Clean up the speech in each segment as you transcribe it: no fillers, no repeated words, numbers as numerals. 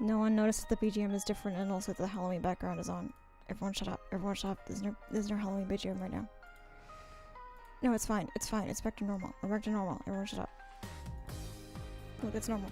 No one noticed that the BGM is different and also the Halloween background is on. Everyone shut up. Everyone shut up. There's no Halloween BGM right now. No, it's fine. It's fine. It's back to normal. We're back to normal. Everyone shut up. Look, it's normal.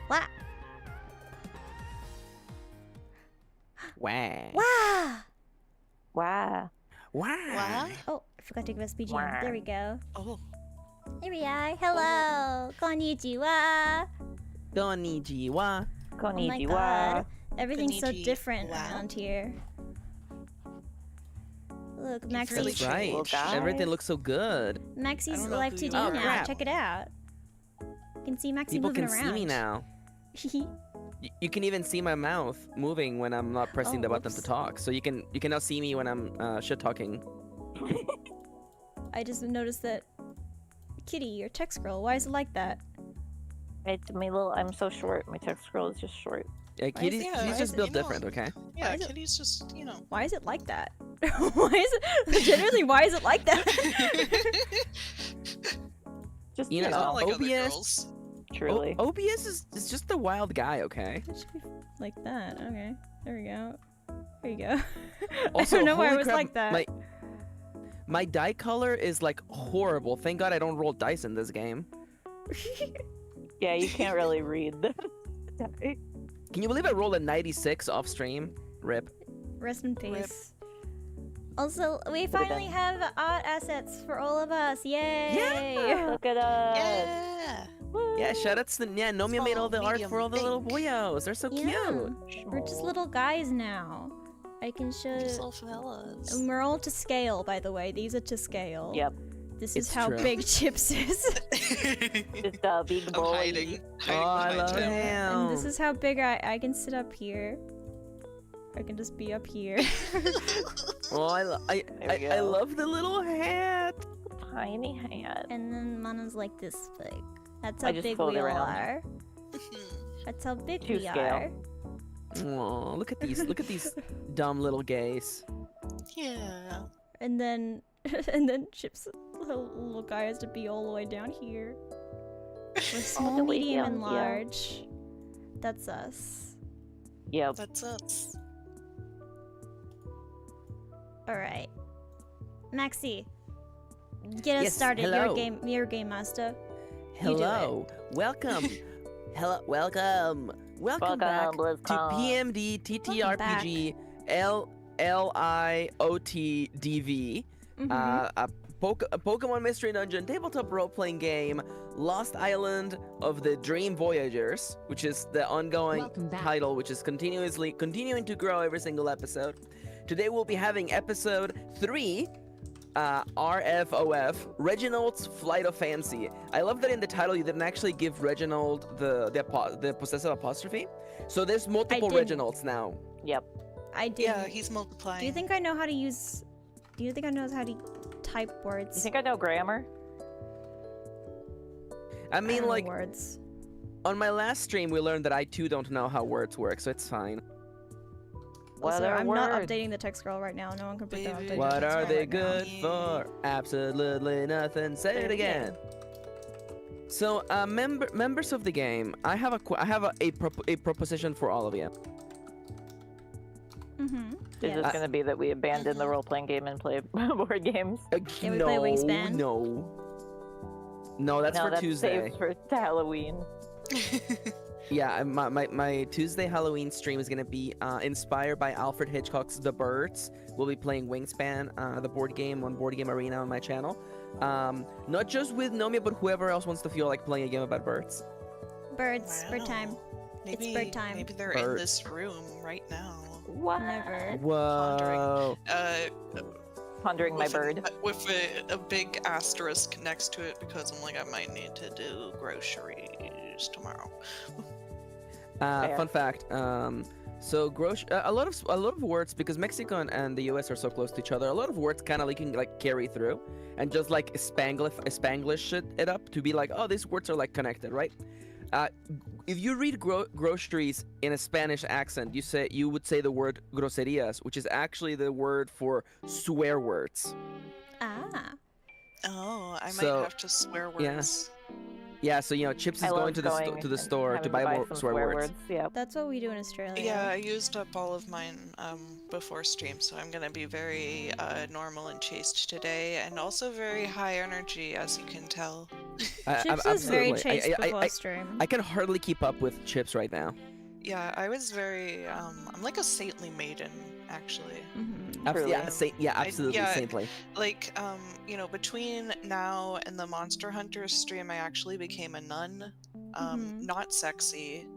Wah! Wah. Wah! Wow. Wah. Oh, I forgot to give us BGM. Wah. There we go. Oh. Here we are. Hello! Konnichiwa! Konnichiwa. Oh my Konnichiwa. god. Everything's so Konnichiwa. different around here. Look, Maxie's, really That's right. Little guy. Everything looks so good. Maxie's I don't know live who 2D you are. now. Crap. Check it out. You can see Maxie People moving can around. see me now. You can even see my mouth moving when I'm not pressing Oh, the button to whoops. talk. So you can now see me when I'm shit talking. I just noticed that Kitty, your text scroll, why is it like that? I'm so short. My text scroll is just short. Yeah, Kitty's yeah, she's why just is it- built you know- different, okay? Yeah, is it- Kitty's just, you know. Why is it like that? Why is it generally why is it like that? Just You know, It's not like other OBS girls. truly. OBS is just the wild guy, okay? It should be like that. Okay. There we go. There you go. Also, I don't know why it holy was crap, like that. My die color is like horrible. Thank God I don't roll dice in this game. Yeah, you can't really read the. Can you believe I rolled a 96 off stream? Rip. Rest in Rip. peace. Also, we Could've finally been. have art assets for all of us. Yay! Yeah! Look at us. Yeah! Woo. Yeah, shout outs to Nomia made all the art for all the little boyos. They're so Yeah. cute. We're just little guys now. I can show. Just little fellas. And we're all to scale, by the way. These are to scale. Yep. This is It's how true. big Chips is. Just a big I'm boy. hiding. Oh, I Hiding love behind him. him. And this is how big I can sit up here. I can just be up here. Oh, There we I go. love the little hat. Tiny hat. And then Mana's like this big. That's I how just big float we all around. are. That's how big To we scale. are. Oh, look at these dumb little gays. Yeah. And then and then Chip's little guy has to be all the way down here. We're small, the way medium, down, and yeah. large. That's us. Yep. That's us. Alright. Maxi, get us Yes, started. hello. Your game master. Hello, welcome, welcome back to BlizzCon. PMD TTRPG LIOTDV, a Pokemon Mystery Dungeon tabletop role-playing game, Lost Island of the Dream Voyagers, which is the ongoing title, which is continuing to grow every single episode. Today we'll be having episode 3. RFOF, Reginald's Flight of Fancy. I love that in the title you didn't actually give Reginald the possessive apostrophe. So there's multiple Reginalds now. Yep. I did. Yeah, he's multiplying. Do you think I know how to use? Do you think I know how to type words? You think I know grammar? I mean, don't know like, words. on my last stream we learned that I too don't know how words work, so it's fine. What Also, are I'm not words? updating the text scroll right now. No one can predict Baby. updating What the text are scroll they right now. good for? Absolutely nothing. Say it again. So, members of the game, I have a proposition for all of you. Mm-hmm. Is Yes. this going to be that we abandon the role-playing game and play board games? Can we no, play Wingspan? no, that's no, for that's Tuesday. saved for Halloween. Yeah, my Tuesday Halloween stream is gonna be inspired by Alfred Hitchcock's The Birds. We'll be playing Wingspan, the board game on Board Game Arena on my channel. Not just with Nomia, but whoever else wants to feel like playing a game about birds. Birds. Bird time. Maybe, It's bird time. Maybe they're in this room right now. What? Never. Whoa. Pondering my With bird. With a big asterisk next to it because I'm like, I might need to do groceries tomorrow. Fair. Fun fact. So a lot of words, because Mexico and the US are so close to each other. A lot of words kind of like carry through, and just like Spanglish it up to be like, oh, these words are like connected, right? If you read groceries in a Spanish accent, you would say the word groserías, which is actually the word for swear words. Ah. Oh, I So, might have to swear words. Yeah, so Chips I is love going to the store to buy more some swear words. Yeah. That's what we do in Australia. Yeah, I used up all of mine before stream, so I'm gonna be very normal and chaste today, and also very high energy, as you can tell. Chips is very absolutely. chaste before stream. I can hardly keep up with Chips right now. Yeah, I was very I'm like a saintly maiden, actually. Mm-hmm. Truly. Absolutely yeah. saintly. Like, between now and the Monster Hunter stream, I actually became a nun. Not sexy.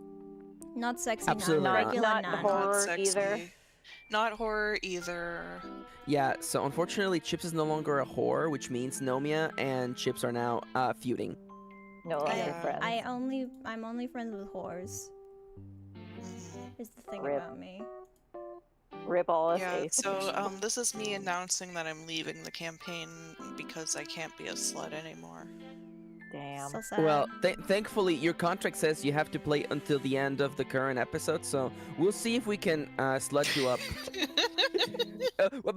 Not sexy. Absolutely Not not. regular Not nun. horror. Not sexy. either. Not horror either. Yeah, so unfortunately Chips is no longer a whore, which means Nomia and Chips are now feuding. No longer Yeah. friends. I'm only friends with whores. Mhm. Is the thing Rip. about me. Rip all us Yeah, ace. so this is me announcing that I'm leaving the campaign because I can't be a slut anymore. Damn. So sad. Well, thankfully your contract says you have to play until the end of the current episode, so we'll see if we can slut you up.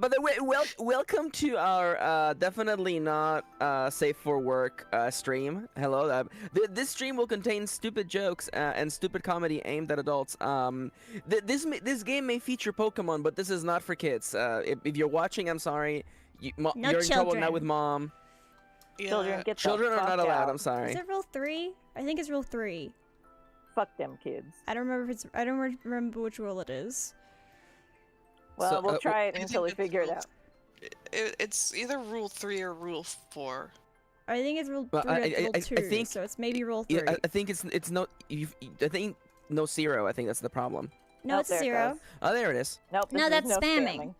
By the way, welcome to our definitely not safe for work stream. Hello. This stream will contain stupid jokes and stupid comedy aimed at adults. This game may feature Pokemon, but this is not for kids. If you're watching, I'm sorry. You're in trouble now children. with mom. Children, get the Children are fuck not allowed. out. I'm sorry. Is it rule 3? I think it's rule 3. Fuck them kids. I don't remember if it's. I don't remember which rule it is. Well, So, we'll try it I until we think it's figure it rule- out. It's either rule 3 or rule 4. I think it's rule 3 Well, or rule I 2. think- So it's maybe rule 3. Yeah, I think it's no. I think no 0. I think that's the problem. No, Nope, it's a there it 0. goes. Oh, there it is. Nope. No, this is that's spamming.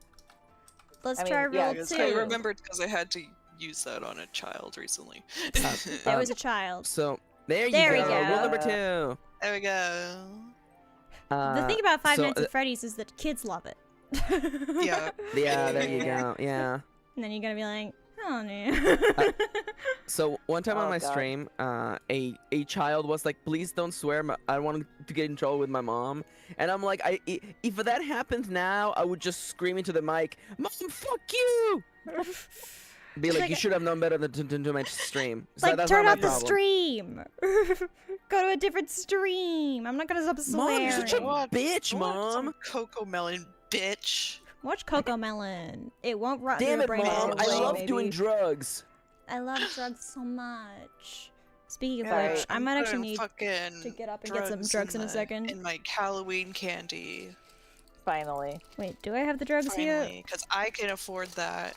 Let's I mean, try yeah, rule it's 2. I remembered because I had to use that on a child recently. There was a child. So there you There we go. go. Rule number 2. There we go. The thing about Five so, Nights at Freddy's is that kids love it. Yeah. Yeah, there you go. Yeah. And then you're gonna be like, oh no. So one time on Oh, my God. stream, a child was like, "Please don't swear. I don't want to get in trouble with my mom." And I'm like, if that happened now, I would just scream into the mic, "Mom, fuck you!" Be like, like- "You should have known better than to do my stream." So Like, that's turn not off my the problem. stream. Go to a different stream. I'm not gonna stop Mom, swearing. you're such a What? bitch, I want Mom. some Cocoa Melon, bitch. Watch Coco Melon. It won't rot Damn your it, brain. Mom! I away, love baby. doing drugs. I love drugs so much. Speaking of Sorry, which, I might actually putting need fucking to get up and get some drugs in a second. in my Halloween candy. Finally. Wait, do I have the drugs here? Finally, because I can afford that.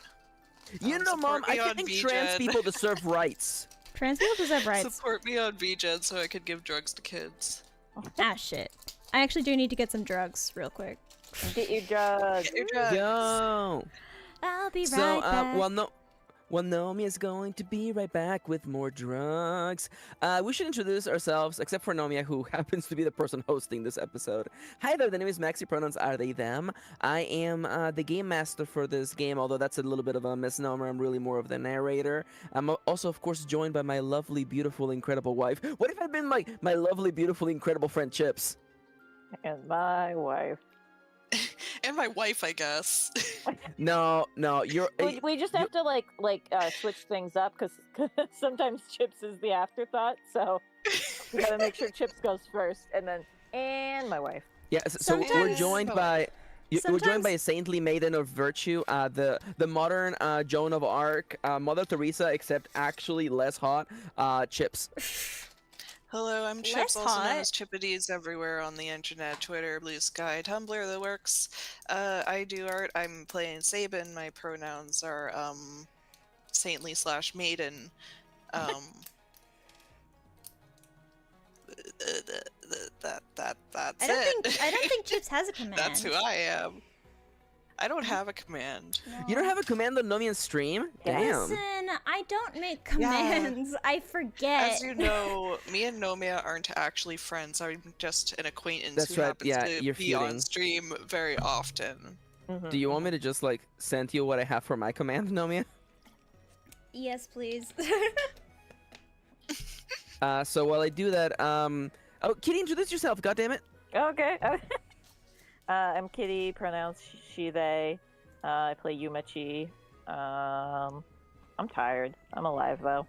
You know, Mom, support me I on think trans VGen. people deserve rights. Trans people deserve rights. Support me on VGen so I could give drugs to kids. Ah, shit. I actually do need to get some drugs real quick. Get your drugs. Get your drugs. Yo. I'll be So, right back. well, Nomia is going to be right back with more drugs. We should introduce ourselves, except for Nomia, who happens to be the person hosting this episode. Hi there, the name is Maxi. Pronouns are they, them. I am the game master for this game, although that's a little bit of a misnomer. I'm really more of the narrator. I'm also, of course, joined by my lovely, beautiful, incredible wife. What if I'd been my lovely, beautiful, incredible friend Chips? And my wife. And my wife, I guess. No, you're... We just have to switch things up because sometimes Chips is the afterthought, so we gotta make sure Chips goes first, and my wife. Yeah, so we're Sometimes- joined by... We're joined by a Sometimes- saintly maiden of virtue, the modern Joan of Arc, Mother Teresa, except actually less hot, Chips. Hello, I'm Less Chips, also known hot. as Chippities everywhere on the internet, Twitter, Blue Sky, Tumblr, the works. I do art. I'm playing Sabin. My pronouns are saintly/maiden. That's it. I don't think Chips has a command. That's who I am. I don't have a command. You don't have a command on Nomian stream? Damn. Listen, I don't make commands. I forget. As you know, me and Nomia aren't actually friends. I'm just an acquaintance That's who right, happens yeah, to you're be on feuding. stream very often. Mhm. Do you want me to just send you what I have for my command, Nomia? Yes, please. So while I do that, oh, Kitty, introduce yourself, goddammit. Okay. I'm Kitty, pronouns she, they. I play Yumechi. I'm tired. I'm alive, though.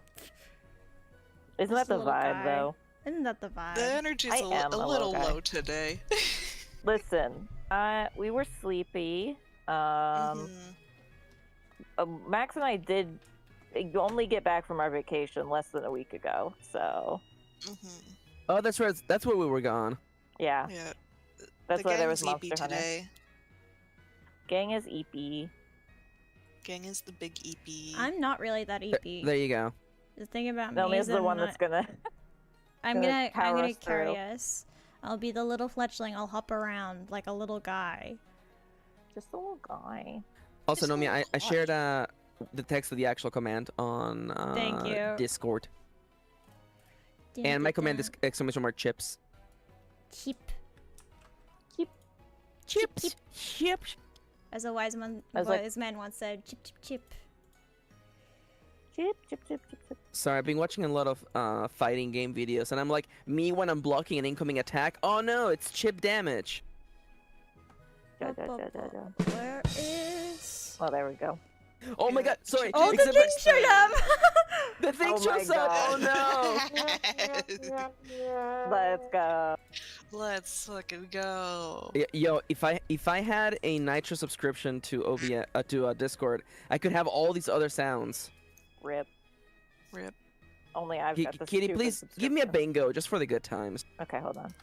Isn't Just that a the little vibe, guy. though? Isn't that the vibe? The energy's I a am a little little guy. low today. Listen, we were sleepy. Mhm. Max and I did only get back from our vacation less than a week ago, so Mhm. Oh, that's right. That's where we were gone. yeah, Yeah. that's the why there was gang's Monster EP Hunter. today. Gang is EP. Gang is the big EP. I'm not really that EP. There you go. The thing about me Nomia's is the I'm one not- that's gonna. I'm gonna gonna power us carry through. us. I'll be the little fletchling. I'll hop around like a little guy. Just a little guy. Also, Just a Nomia, I little shared the text of the actual command on Thank you. Discord. And my command is exclamation mark chips. Chip. Chips. Chips. As a wise man once said, chip chip chip. Chip, chip, chip, chip, chip. Sorry, I've been watching a lot of fighting game videos, and I'm like, me when I'm blocking an incoming attack. Oh no, it's chip damage. Da, da, da, da, da. Where is? Oh, there we go. Oh my god, sorry. Oh, the except thing showed up. the thing Oh my shows up. Oh God. no. Let's go. Let's fucking go. Yo, if I had a Nitro subscription to Discord, I could have all these other sounds. Rip. Rip. Only I've got the Kitty, stupid please give me a subscription. bingo just for the good times. Okay, hold on.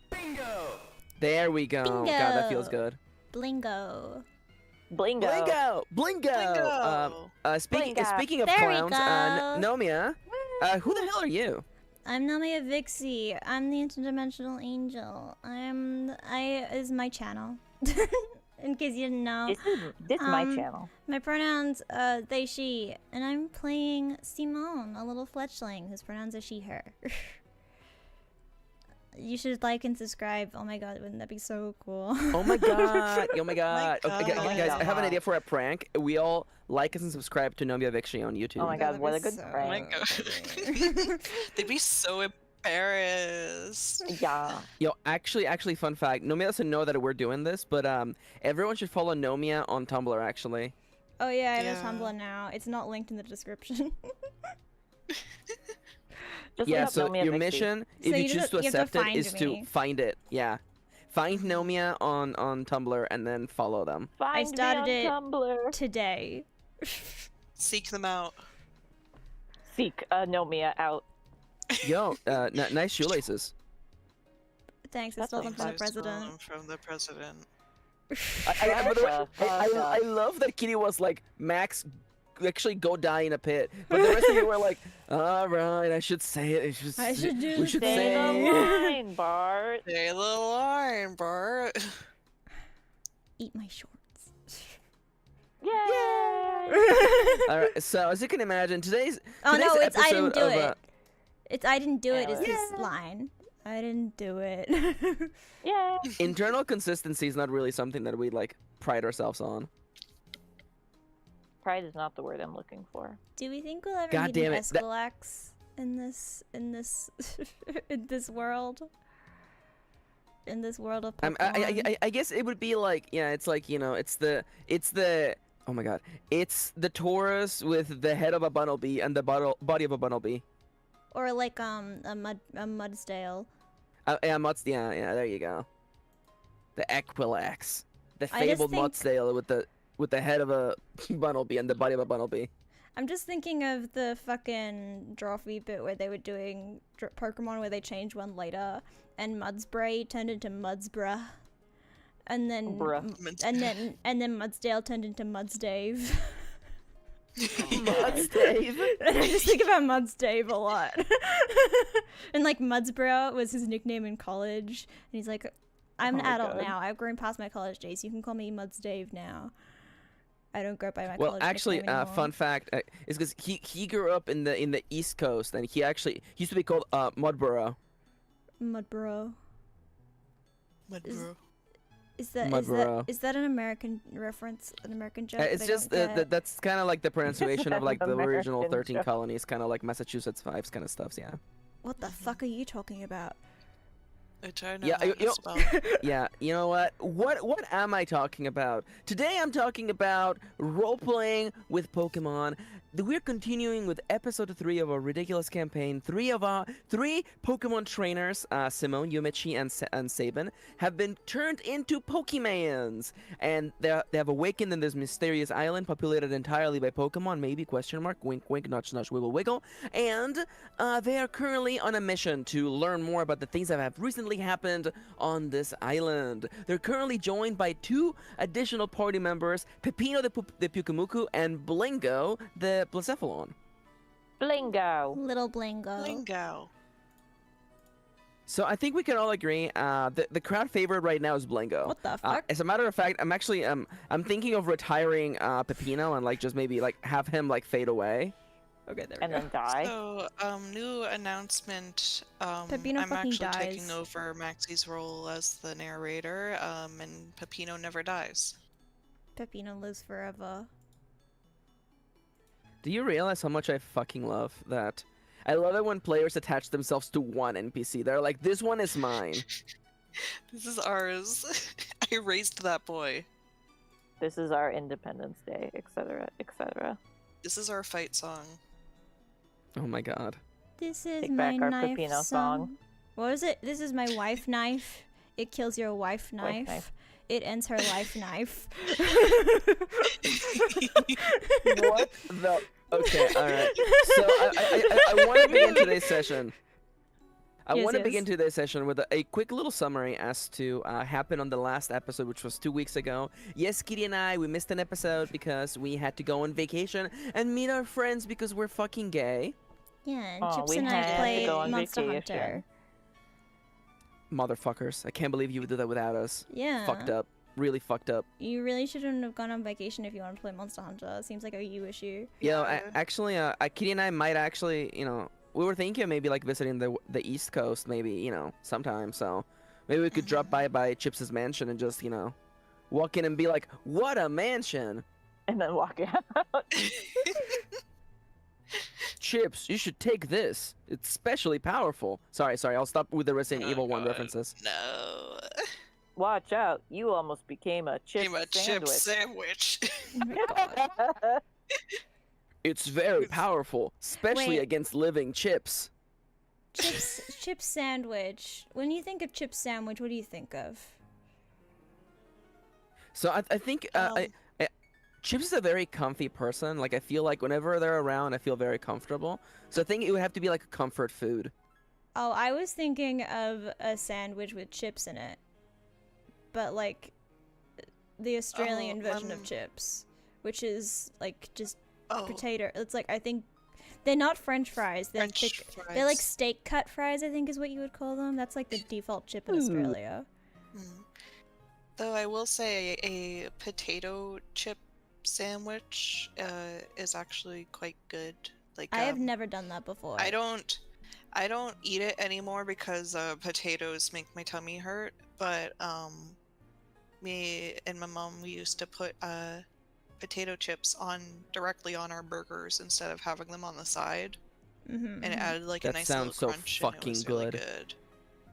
Bingo. There we go. God, that feels Bingo. good. Blingo. Blingo. Blingo. Blingo. Blingo. Speaking of There we clowns, go. Nomia, who the hell are you? I'm Nomia Vixie. I'm the interdimensional angel. I is my channel. In case you didn't know. This is my Um, channel. My pronouns, they, she, and I'm playing Simone, a little fletchling whose pronouns are she, her. You should like and subscribe. Oh my god, wouldn't that be so cool? Oh my god. Oh my god. Okay, God. guys, I have an idea for a prank. We all like us and subscribe to Nomia Vixie on YouTube. Oh my god, That'd what be a good so Oh my prank. god. funny. They'd be so embarrassed. Yeah. Yo, actually, fun fact. Nomia doesn't know that we're doing this, but everyone should follow Nomia on Tumblr. Actually, Oh yeah, I have Yeah. a Tumblr now. It's not linked in the description. Just yeah. look up So Nomia your Vixie. mission, So if you you choose just- to you have to accept it, find is me. to find it. Yeah, Find Nomia on Tumblr and then follow them. Find started me it. on Tumblr. Today. Seek them out. Seek Nomia out. Yo, nice shoelaces. Thanks, I That's stole them from the I stole president. them from the president. By the way, Fuck I love that Kitty was like, Max, actually go die in a pit. But the rest of you were like, all right, I should say it. I should do we the should thing. Say the say. line, Bart. Say the line, Bart. Eat my shorts. Yay! All right, so as you can imagine, today's Oh no, it's I didn't episode do of, it. It's I didn't do it is Yeah. his line. I didn't do it. Yay! internal consistency is not really something that we like pride ourselves on. Pride is not the word I'm looking for. Do we think we'll ever God meet damn an it, that- Escalax in this in this world? In this world of Pokemon? I guess it would be like, yeah, it's like, you know, it's the oh my god, it's the Taurus with the head of a Bunnelby and the body of a Bunnelby. Or like a Mudsdale. Yeah, there you go. The Equilax, the I just fabled think- Mudsdale with the head of a Bunnelby and the body of a Bunnelby. I'm just thinking of the fucking Drawfee bit where they were doing Pokemon where they changed one later, and Mudspray turned into Mudsbra, and then Bruh. and then Mudsdale turned into Mudsdave. Mudsdave. And I just think about Mudsdave a lot. And like Mudsbra was his nickname in college, and he's like, I'm Oh an my adult God. now. I've grown past my college days. You can call me Mudsdave now. I don't go by my Well, college actually, nickname anymore. fun fact is because he grew up in the East Coast, and he used to be called Mudborough. Mudbro. Mudbro. Is that Mudborough. is that an American reference? An American joke? It's that I just don't get? that's kind of like the pronunciation of like the original American 13 joke. colonies, kind of like Massachusetts vibes, kind of stuff. Yeah. What the fuck are you talking about? I try not Yeah, to you- spell. Yeah, you know what? What am I talking about? Today I'm talking about role-playing with Pokemon. We're continuing with episode 3 of our ridiculous campaign. Three Pokemon trainers, Simone, Yumichi, and Sabin, have been turned into Pokemans, and they have awakened in this mysterious island populated entirely by Pokemon. Maybe ? Wink, wink, nudge, nudge, wiggle, wiggle. And they are currently on a mission to learn more about the things that have recently happened on this island. They're currently joined by 2 additional party members, Pepino the Pukumuku and Blingo the Blacephalon. Blingo. Little Blingo. Lingo. So I think we can all agree the crowd favorite right now is Blingo. What the fuck? As a matter of fact, I'm actually I'm thinking of retiring Pepino and like just maybe like have him like fade away. Okay, there we And go. then die. So, new announcement. Pepino I'm fucking actually taking dies. over Maxie's role as the narrator, and Pepino never dies. Pepino lives forever. Do you realize how much I fucking love that? I love it when players attach themselves to one NPC. They're like, this one is mine. This is ours. I raised that boy. This is our Independence Day, etc., etc. This is our fight song. Oh my god. This is Take my back our knife Pepino song. song. What was it? This is my wife knife. It kills your wife knife. knife. It ends her life knife. What the? Okay, all right. So I want to begin today's session. I Yes, want to yes. begin today's session with a quick little summary as to happened on the last episode, which was 2 weeks ago. Yes, Kitty and I, we missed an episode because we had to go on vacation and meet our friends because we're fucking gay. Yeah, and Aw, Chips we and I had to play go on Monster vacation. Hunter. Motherfuckers. I can't believe you would do that without us. Yeah. Fucked up. Really fucked up. You really shouldn't have gone on vacation if you wanted to play Monster Hunter. It seems like a you issue. Yeah, actually, Kitty and I might actually, you know, we were thinking of maybe like visiting the East Coast, maybe, you know, sometime. So maybe we could drop by Chips's mansion and just, you know, walk in and be like, "What a mansion, And then walk out. Chips! You should take this. It's specially powerful." Sorry, I'll stop with the Resident Oh, Evil 1 God. references. No. Watch out. You almost became a chip Became a chip sandwich. Oh my god. It's very powerful, especially Wait. against living chips. Chips sandwich. When you think of chips sandwich, what do you think of? So I think Chips is a very comfy person. Like I feel like whenever they're around, I feel very comfortable. So I think it would have to be like a comfort food. Oh, I was thinking of a sandwich with chips in it, but like the Australian version of chips, which is like just potato. It's like I think they're not French fries. They're they're like steak cut fries. I think is what you would call them. That's like the default chip in Australia. Though I will say a potato chip sandwich is actually quite good. Like I have never done that before. I don't eat it anymore because potatoes make my tummy hurt. But me and my mom, we used to put potato chips directly on our burgers instead of having them on the side, and it added like a nice little crunch. That sounds so fucking good. Really good.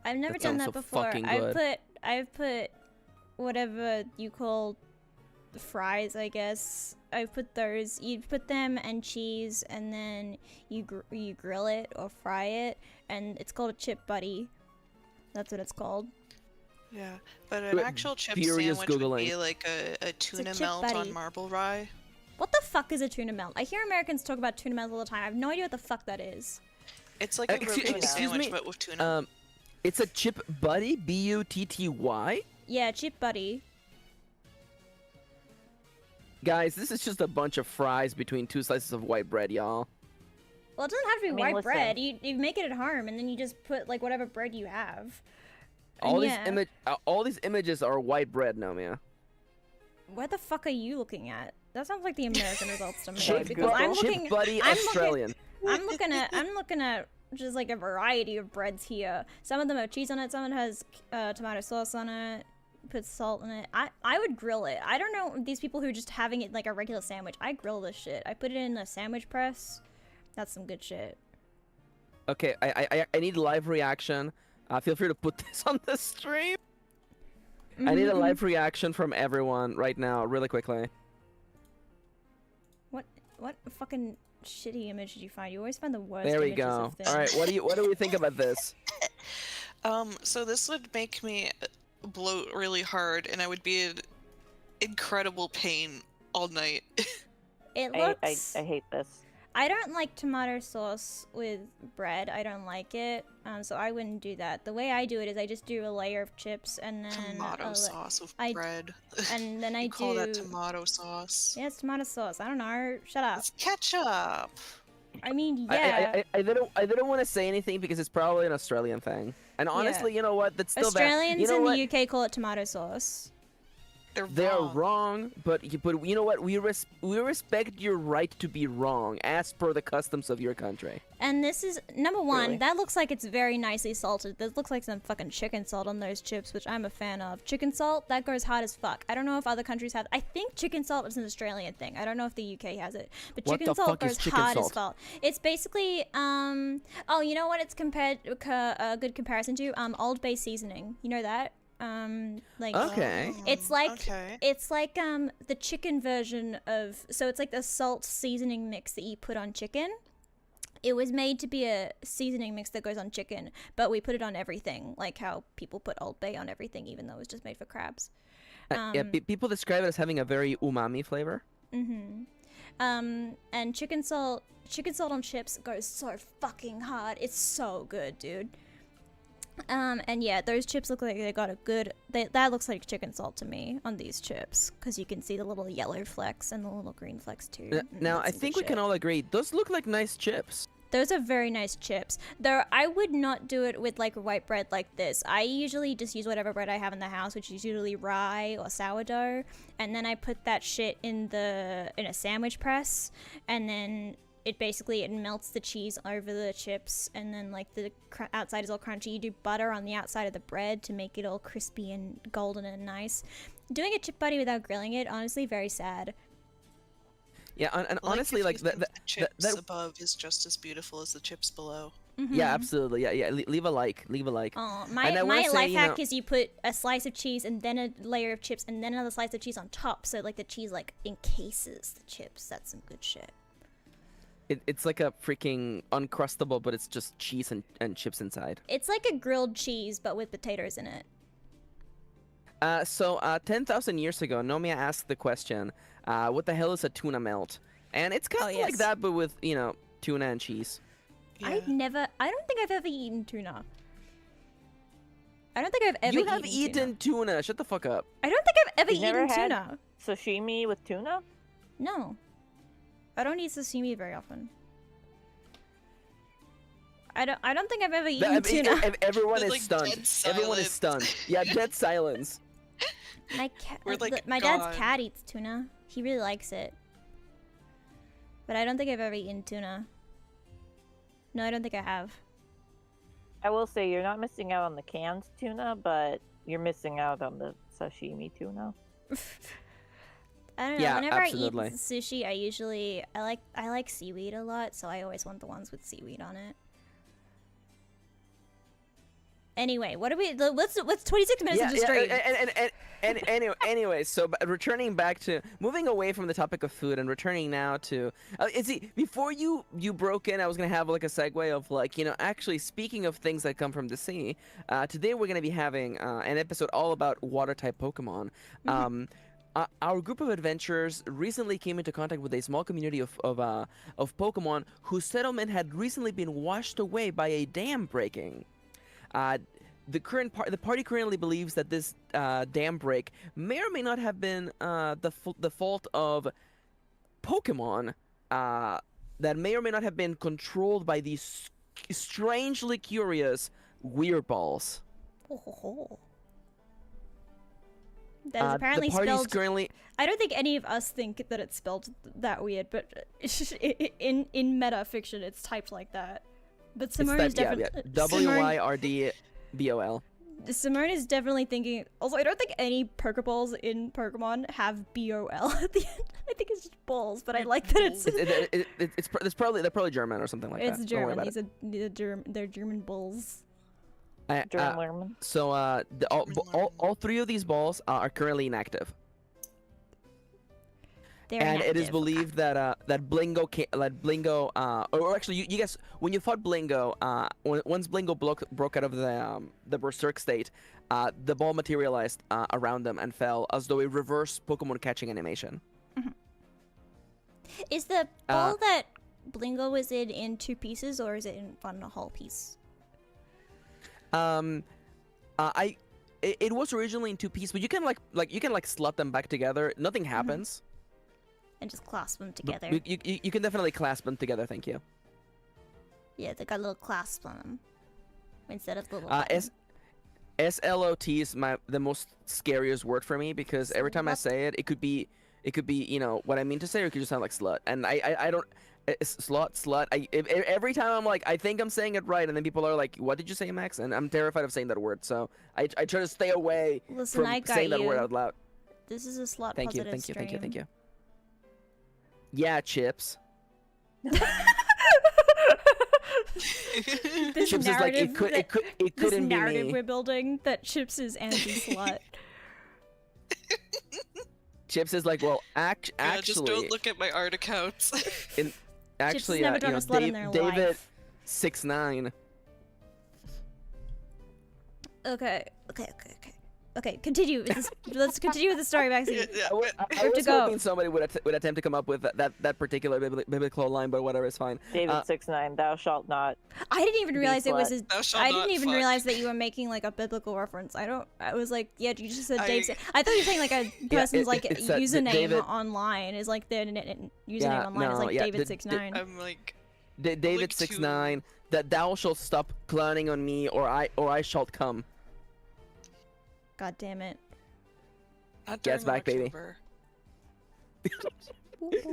I've never done that before. I've put whatever you call fries, I guess. I've put those. You put them and cheese, and then you grill it or fry it, and it's called a chip buddy. That's what it's called. Yeah, but an actual chip sandwich would be like a tuna melt buddy. on marble rye. What the fuck is a tuna melt? I hear Americans talk about tuna melt all the time. I have no idea what the fuck that is. It's like a roast sandwich, but with tuna. It's a chip buddy, B-U-T-T-Y? Yeah, chip buddy. Guys, this is just a bunch of fries between two slices of white bread, y'all. Well, it doesn't have to be white bread. You make it at home, and then you just put like whatever bread you have. All these images are white bread, Nomia. Where the fuck are you looking at? That sounds like the American results to me. Chip buddy Australian. I'm looking at just like a variety of breads here. Some of them have cheese on it. Some of it has tomato sauce on it. Put salt in it. I would grill it. I don't know these people who are just having it like a regular sandwich. I grill this shit. I put it in a sandwich press. That's some good shit. Okay, I need live reaction. Feel free to put this on the stream. I need a live reaction from everyone right now, really quickly. What fucking shitty image did you find? You always find the worst. There we images go. Of things. All right, what do we think about this? So this would make me bloat really hard, and I would be in incredible pain all night. It looks. I hate this. I don't like tomato sauce with bread. I don't like it, so I wouldn't do that. The way I do it is I just do a layer of chips and then tomato sauce with bread. And then I call that tomato sauce. Yeah, it's tomato sauce. I don't know. Shut up. It's ketchup. I mean, yeah. I didn't want to say anything because it's probably an Australian thing. And honestly, you know what? That's still Australians bad. You know in the UK call it tomato sauce. They're wrong, but you know what? We respect your right to be wrong, as per the customs of your country. And this is number one. Really? That looks like it's very nicely salted. This looks like some fucking chicken salt on those chips, which I'm a fan of. Chicken salt that goes hard as fuck. I don't know if other countries have. I think chicken salt is an Australian thing. I don't know if the UK has it, but chicken salt goes hard as fuck. It's basically oh, you know what? It's a good comparison to Old Bay seasoning. You know that. It's like the chicken version of, so it's like the salt seasoning mix that you put on chicken. It was made to be a seasoning mix that goes on chicken, but we put it on everything, like how people put Old Bay on everything, even though it was just made for crabs. People describe it as having a very umami flavor. And chicken salt on chips goes so fucking hard. It's so good, dude. And yeah, those chips look like they got a good. That looks like chicken salt to me on these chips, because you can see the little yellow flecks and the little green flecks too. Now I think we can all agree those look like nice chips. Those are very nice chips. Though I would not do it with like white bread like this. I usually just use whatever bread I have in the house, which is usually rye or sourdough, and then I put that shit in a sandwich press, and then it melts the cheese over the chips, and then like the outside is all crunchy. You do butter on the outside of the bread to make it all crispy and golden and nice. Doing a chip buddy without grilling it, honestly, very sad. Yeah, and honestly, like the chips above is just as beautiful as the chips below. Yeah, absolutely. Yeah. Leave a like. Oh, my life hack is you put a slice of cheese and then a layer of chips and then another slice of cheese on top, so like the cheese like encases the chips. That's some good shit. It's like a freaking Uncrustable, but it's just cheese and chips inside. It's like a grilled cheese, but with potatoes in it. So 10,000 years ago, Nomia asked the question, what the hell is a tuna melt? And it's kind of like that, but with, you know, tuna and cheese. Yeah. I don't think I've ever eaten tuna. I don't think I've ever You have eaten tuna. Shut the fuck up. I don't think I've ever You've never eaten had tuna. sashimi with tuna? No. I don't eat sashimi very often. I don't think I've ever eaten tuna. Everyone With, is like, stunned. dead Everyone is silence. stunned. Yeah, dead silence. We're, like, my dad's gone. cat eats tuna. He really likes it. But I don't think I've ever eaten tuna. No, I don't think I have. I will say you're not missing out on the canned tuna, but you're missing out on the sashimi tuna. I don't know. Yeah, Whenever absolutely. I eat sushi, I like seaweed a lot, so I always want the ones with seaweed on it. Anyway, what are we? Let's 26 minutes into stream. Anyway, so returning back to moving away from the topic of food and returning now to before you broke in, I was gonna have like a segue of like, you know, actually speaking of things that come from the sea. Today we're gonna be having an episode all about water type Pokemon. Our group of adventurers recently came into contact with a small community of Pokemon whose settlement had recently been washed away by a dam breaking. The party currently believes that this dam break may or may not have been the fault of Pokemon that may or may not have been controlled by these strangely curious weird balls. That is apparently the party's spelled. currently. I don't think any of us think that it's spelled that weird, but in meta fiction, it's typed like that. But Simone is definitely WYRDBOL. Simone is definitely thinking. Also, I don't think any Pokeballs in Pokemon have BOL at the end. I think it's just balls, but I like that It's probably German or something like that. It's German. They're German bulls. So all three of these balls are currently inactive. And it is believed that Blingo or actually you guess when you fought Blingo, once Blingo broke out of the Berserk state, the ball materialized around them and fell as though a reverse Pokemon catching animation. Mm-hmm. Is the ball that Blingo was in two pieces, or is it in one whole piece? It was originally in two pieces, but you can like slot them back together. Nothing happens. And just clasp them together. You can definitely clasp them together. Thank you. Yeah, they got a little clasp on them instead of the little. SLOT is the most scariest word for me because every time I say it, it could be you know what I mean to say, or it could just sound like slut, and I don't. Slut. Every time I'm like, I think I'm saying it right, and then people are like, "What did you say, Max?" And I'm terrified of saying that word, so I try to stay away from saying that word out loud. This is a slut Thank you. stream. Yeah, Chips. This Chips is like it couldn't this be narrative me. we're building that Chips is anti-slut. Chips is like, well, actually, just don't look at my art accounts. Actually, never done a slut in their David life. 6'9". Okay, continue. Let's continue with the story, Maxine. I was hoping somebody would attempt to come up with that particular biblical line, but whatever, it's fine. David 6'9", thou shalt not. I didn't even realize it was his. I didn't even fuck. realize that you were making like a biblical reference. I was like, yeah, you just said Dave. I thought you were saying like a person's like username David, online is like their username online is like David 6'9". I'm like. David like 6'9", that thou shalt stop clowning on me, or I shall come. God damn it. Gets back, baby.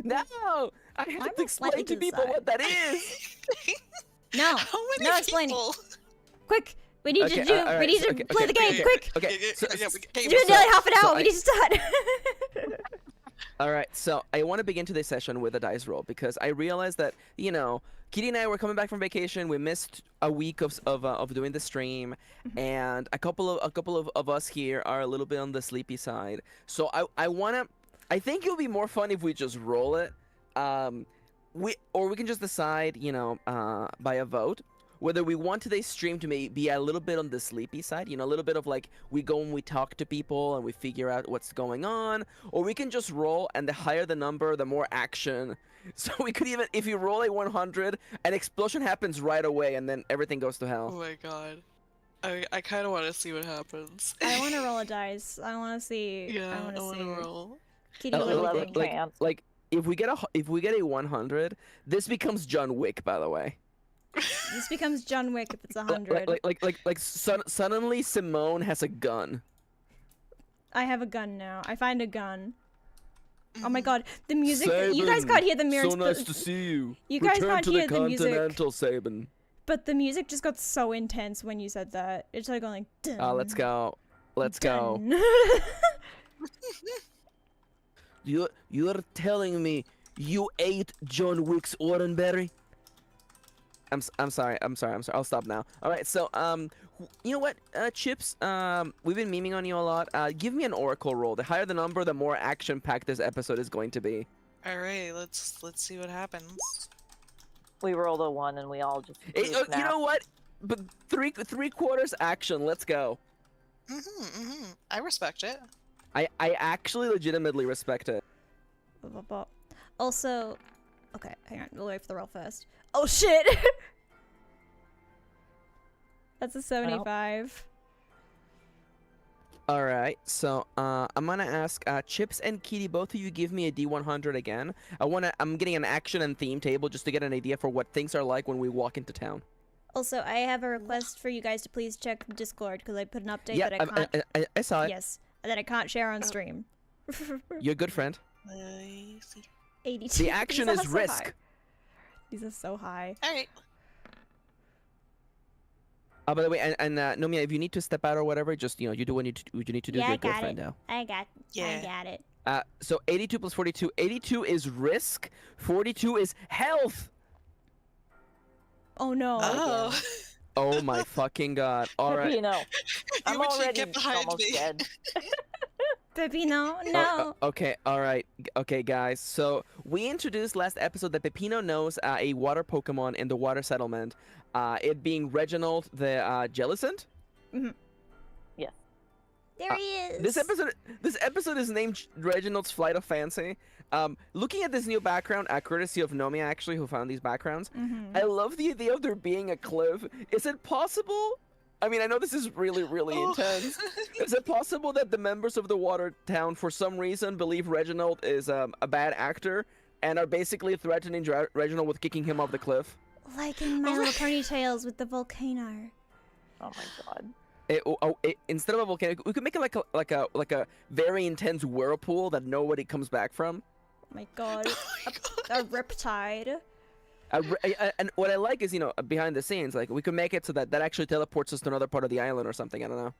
No! I have to explain to people what that is! No! How many No explaining. people? Quick! We need to play the game, quick! Okay, It's been nearly half an hour, we need to start! Alright, so I want to begin today's session with a dice roll, because I realized that, you know, Kitty and I were coming back from vacation. We missed a week of doing the stream, and a couple of us here are a little bit on the sleepy side. So I think it'll be more fun if we just roll it. We can just decide, you know, by a vote. whether we want today's stream to be a little bit on the sleepy side, you know, a little bit of like we go and we talk to people and we figure out what's going on, or we can just roll, and the higher the number, the more action. So we could even, if you roll a 100, an explosion happens right away, and then everything goes to hell. Oh my god. I kind of want to see what happens. I want to roll a dice. I want to see. Yeah, I want to see. roll. Kitty, what do you Eleven think? chance. Like if we get a 100, this becomes John Wick, by the way. This becomes John Wick if it's 100. Suddenly Simone has a gun. I have a gun now. I find a gun. Oh Mm-hmm. my god, the music! You guys can't hear the mirrors. So nice to see you. You guys Return can't to hear the the music. Continental, Sabin. But the music just got so intense when you said that. It started going like, dun, Let's go. Let's go. dun. You're telling me you ate John Wick's Orenberry? I'm sorry. I'll stop now. All right. So you know what, Chips? We've been memeing on you a lot. Give me an oracle roll. The higher the number, the more action-packed this episode is going to be. All right, let's see what happens. We rolled a 1 and we all just. You know what? But three quarters action. Let's go. I respect it. I actually legitimately respect it. Also, okay, hang on. We'll wait for the roll first. Oh shit! That's a 75. All right, so I'm gonna ask Chips and Kitty, both of you give me a D100 again. I'm getting an action and theme table just to get an idea for what things are like when we walk into town. Also, I have a request for you guys to please check Discord because I put an update Yeah, that I can't. I saw it. Yes, that I can't share on stream. You're a good friend. I see. 82. The action These are is so risk. high. These are so high. All right. By the way, and Nomia, if you need to step out or whatever, just you do what you need to do. Yeah, You're I a good got friend it. now. I got it. So 82 plus 42. 82 is risk. 42 is health. Oh no. Oh. Oh my fucking god! All right. You know, You I'm would already get behind almost me. dead. Pepino, no. Okay, alright. Okay, guys. So, we introduced last episode that Pepino knows a water Pokemon in the water settlement. It being Reginald the Jellicent. Yes. There he is. This episode is named Reginald's Flight of Fancy. Looking at this new background, courtesy of Nomia, actually, who found these backgrounds, I love the idea of there being a cliff. Is it possible? I mean, I know this is really, really intense. Is it possible that the members of the water town, for some reason, believe Reginald is a bad actor and are basically threatening Reginald with kicking him off the cliff? Like in My Little Pony Tales with the volcano. Oh my god. Instead of a volcano, we could make it like a very intense whirlpool that nobody comes back from. Oh my god. A riptide. And what I like is, behind the scenes, like we could make it so that actually teleports us to another part of the island or something. I don't know.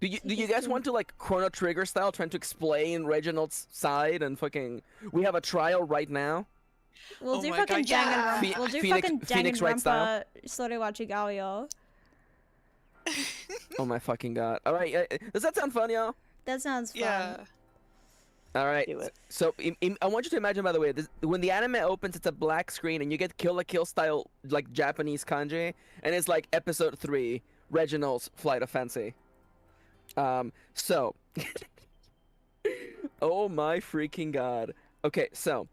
Do you guys want to like Chrono Trigger style, trying to explain Reginald's side and fucking? We have a trial right now. We'll Oh do my fucking God, yeah. Danganronpa. We'll do Phoenix- fucking Phoenix Wright style. Danganronpa Sorewachi Gaoyo. Oh my fucking god! All right, does that sound fun, y'all? That sounds fun. Yeah. All right. Do it. So I want you to imagine, by the way, when the anime opens, it's a black screen and you get Kill la Kill style like Japanese kanji, and it's like episode 3, Reginald's Flight of Fancy. So, oh my freaking god. Okay, so,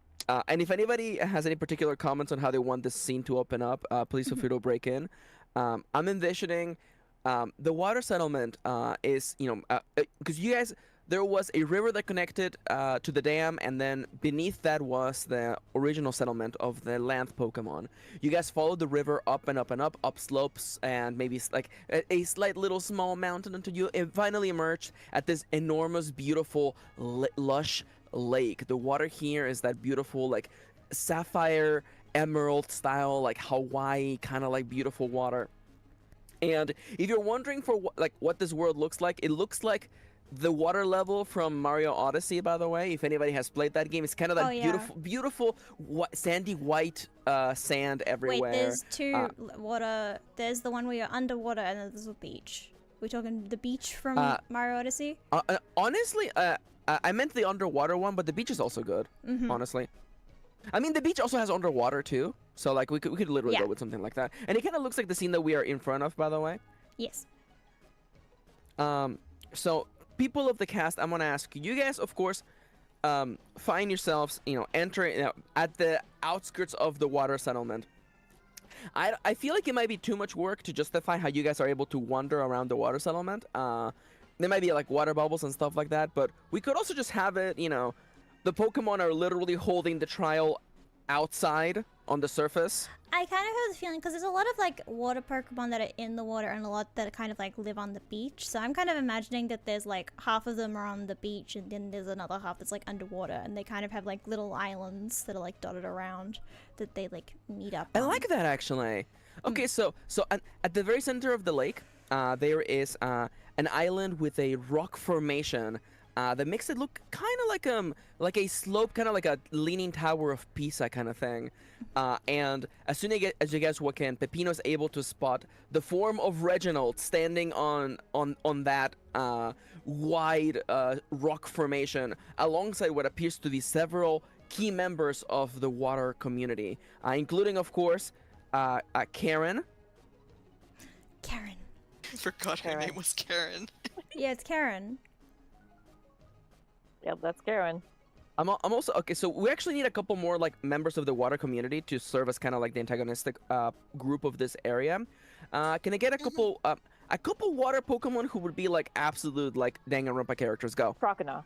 and if anybody has any particular comments on how they want this scene to open up, please feel free to break in. I'm envisioning the water settlement is, because you guys. There was a river that connected to the dam, and then beneath that was the original settlement of the land Pokemon. You guys followed the river up and up and up slopes, and maybe like a slight little small mountain until you finally emerged at this enormous, beautiful, lush lake. The water here is that beautiful, like sapphire emerald style, like Hawaii kind of like beautiful water. And if you're wondering for what this world looks like, it looks like the water level from Mario Odyssey, by the way. If anybody has played that game, it's kind of that beautiful sandy white sand everywhere. Wait, there's two water. There's the one where you're underwater, and then there's a beach. We're talking the beach from Mario Odyssey? Honestly, I meant the underwater one, but the beach is also good, honestly. I mean, the beach also has underwater, too. So like we could literally go with something like that. And it kind of looks like the scene that we are in front of, by the way. Yes. So people of the cast, I'm gonna ask you guys, of course, find yourselves, entering at the outskirts of the water settlement. I feel like it might be too much work to justify how you guys are able to wander around the water settlement. There might be like water bubbles and stuff like that, but we could also just have it, the Pokemon are literally holding the trial outside on the surface. I kind of have the feeling, because there's a lot of like water Pokemon that are in the water and a lot that kind of like live on the beach. So I'm kind of imagining that there's like half of them are on the beach and then there's another half that's like underwater, and they kind of have like little islands that are like dotted around that they like meet up I on. like that actually. Okay, so at the very center of the lake, there is an island with a rock formation that makes it look kind of like a slope, kind of like a leaning tower of Pisa kind of thing. And as soon as you guys walk in, Peppino is able to spot the form of Reginald standing on that wide rock formation, alongside what appears to be several key members of the water community, including, of course, Karen. Karen. I forgot her name was Karen. Yeah, it's Karen. Yep, that's Karen. I'm also okay. So we actually need a couple more like members of the water community to serve as kind of like the antagonistic group of this area. Can I get a couple water Pokemon who would be like absolute like Danganronpa characters? Go. Croconaw.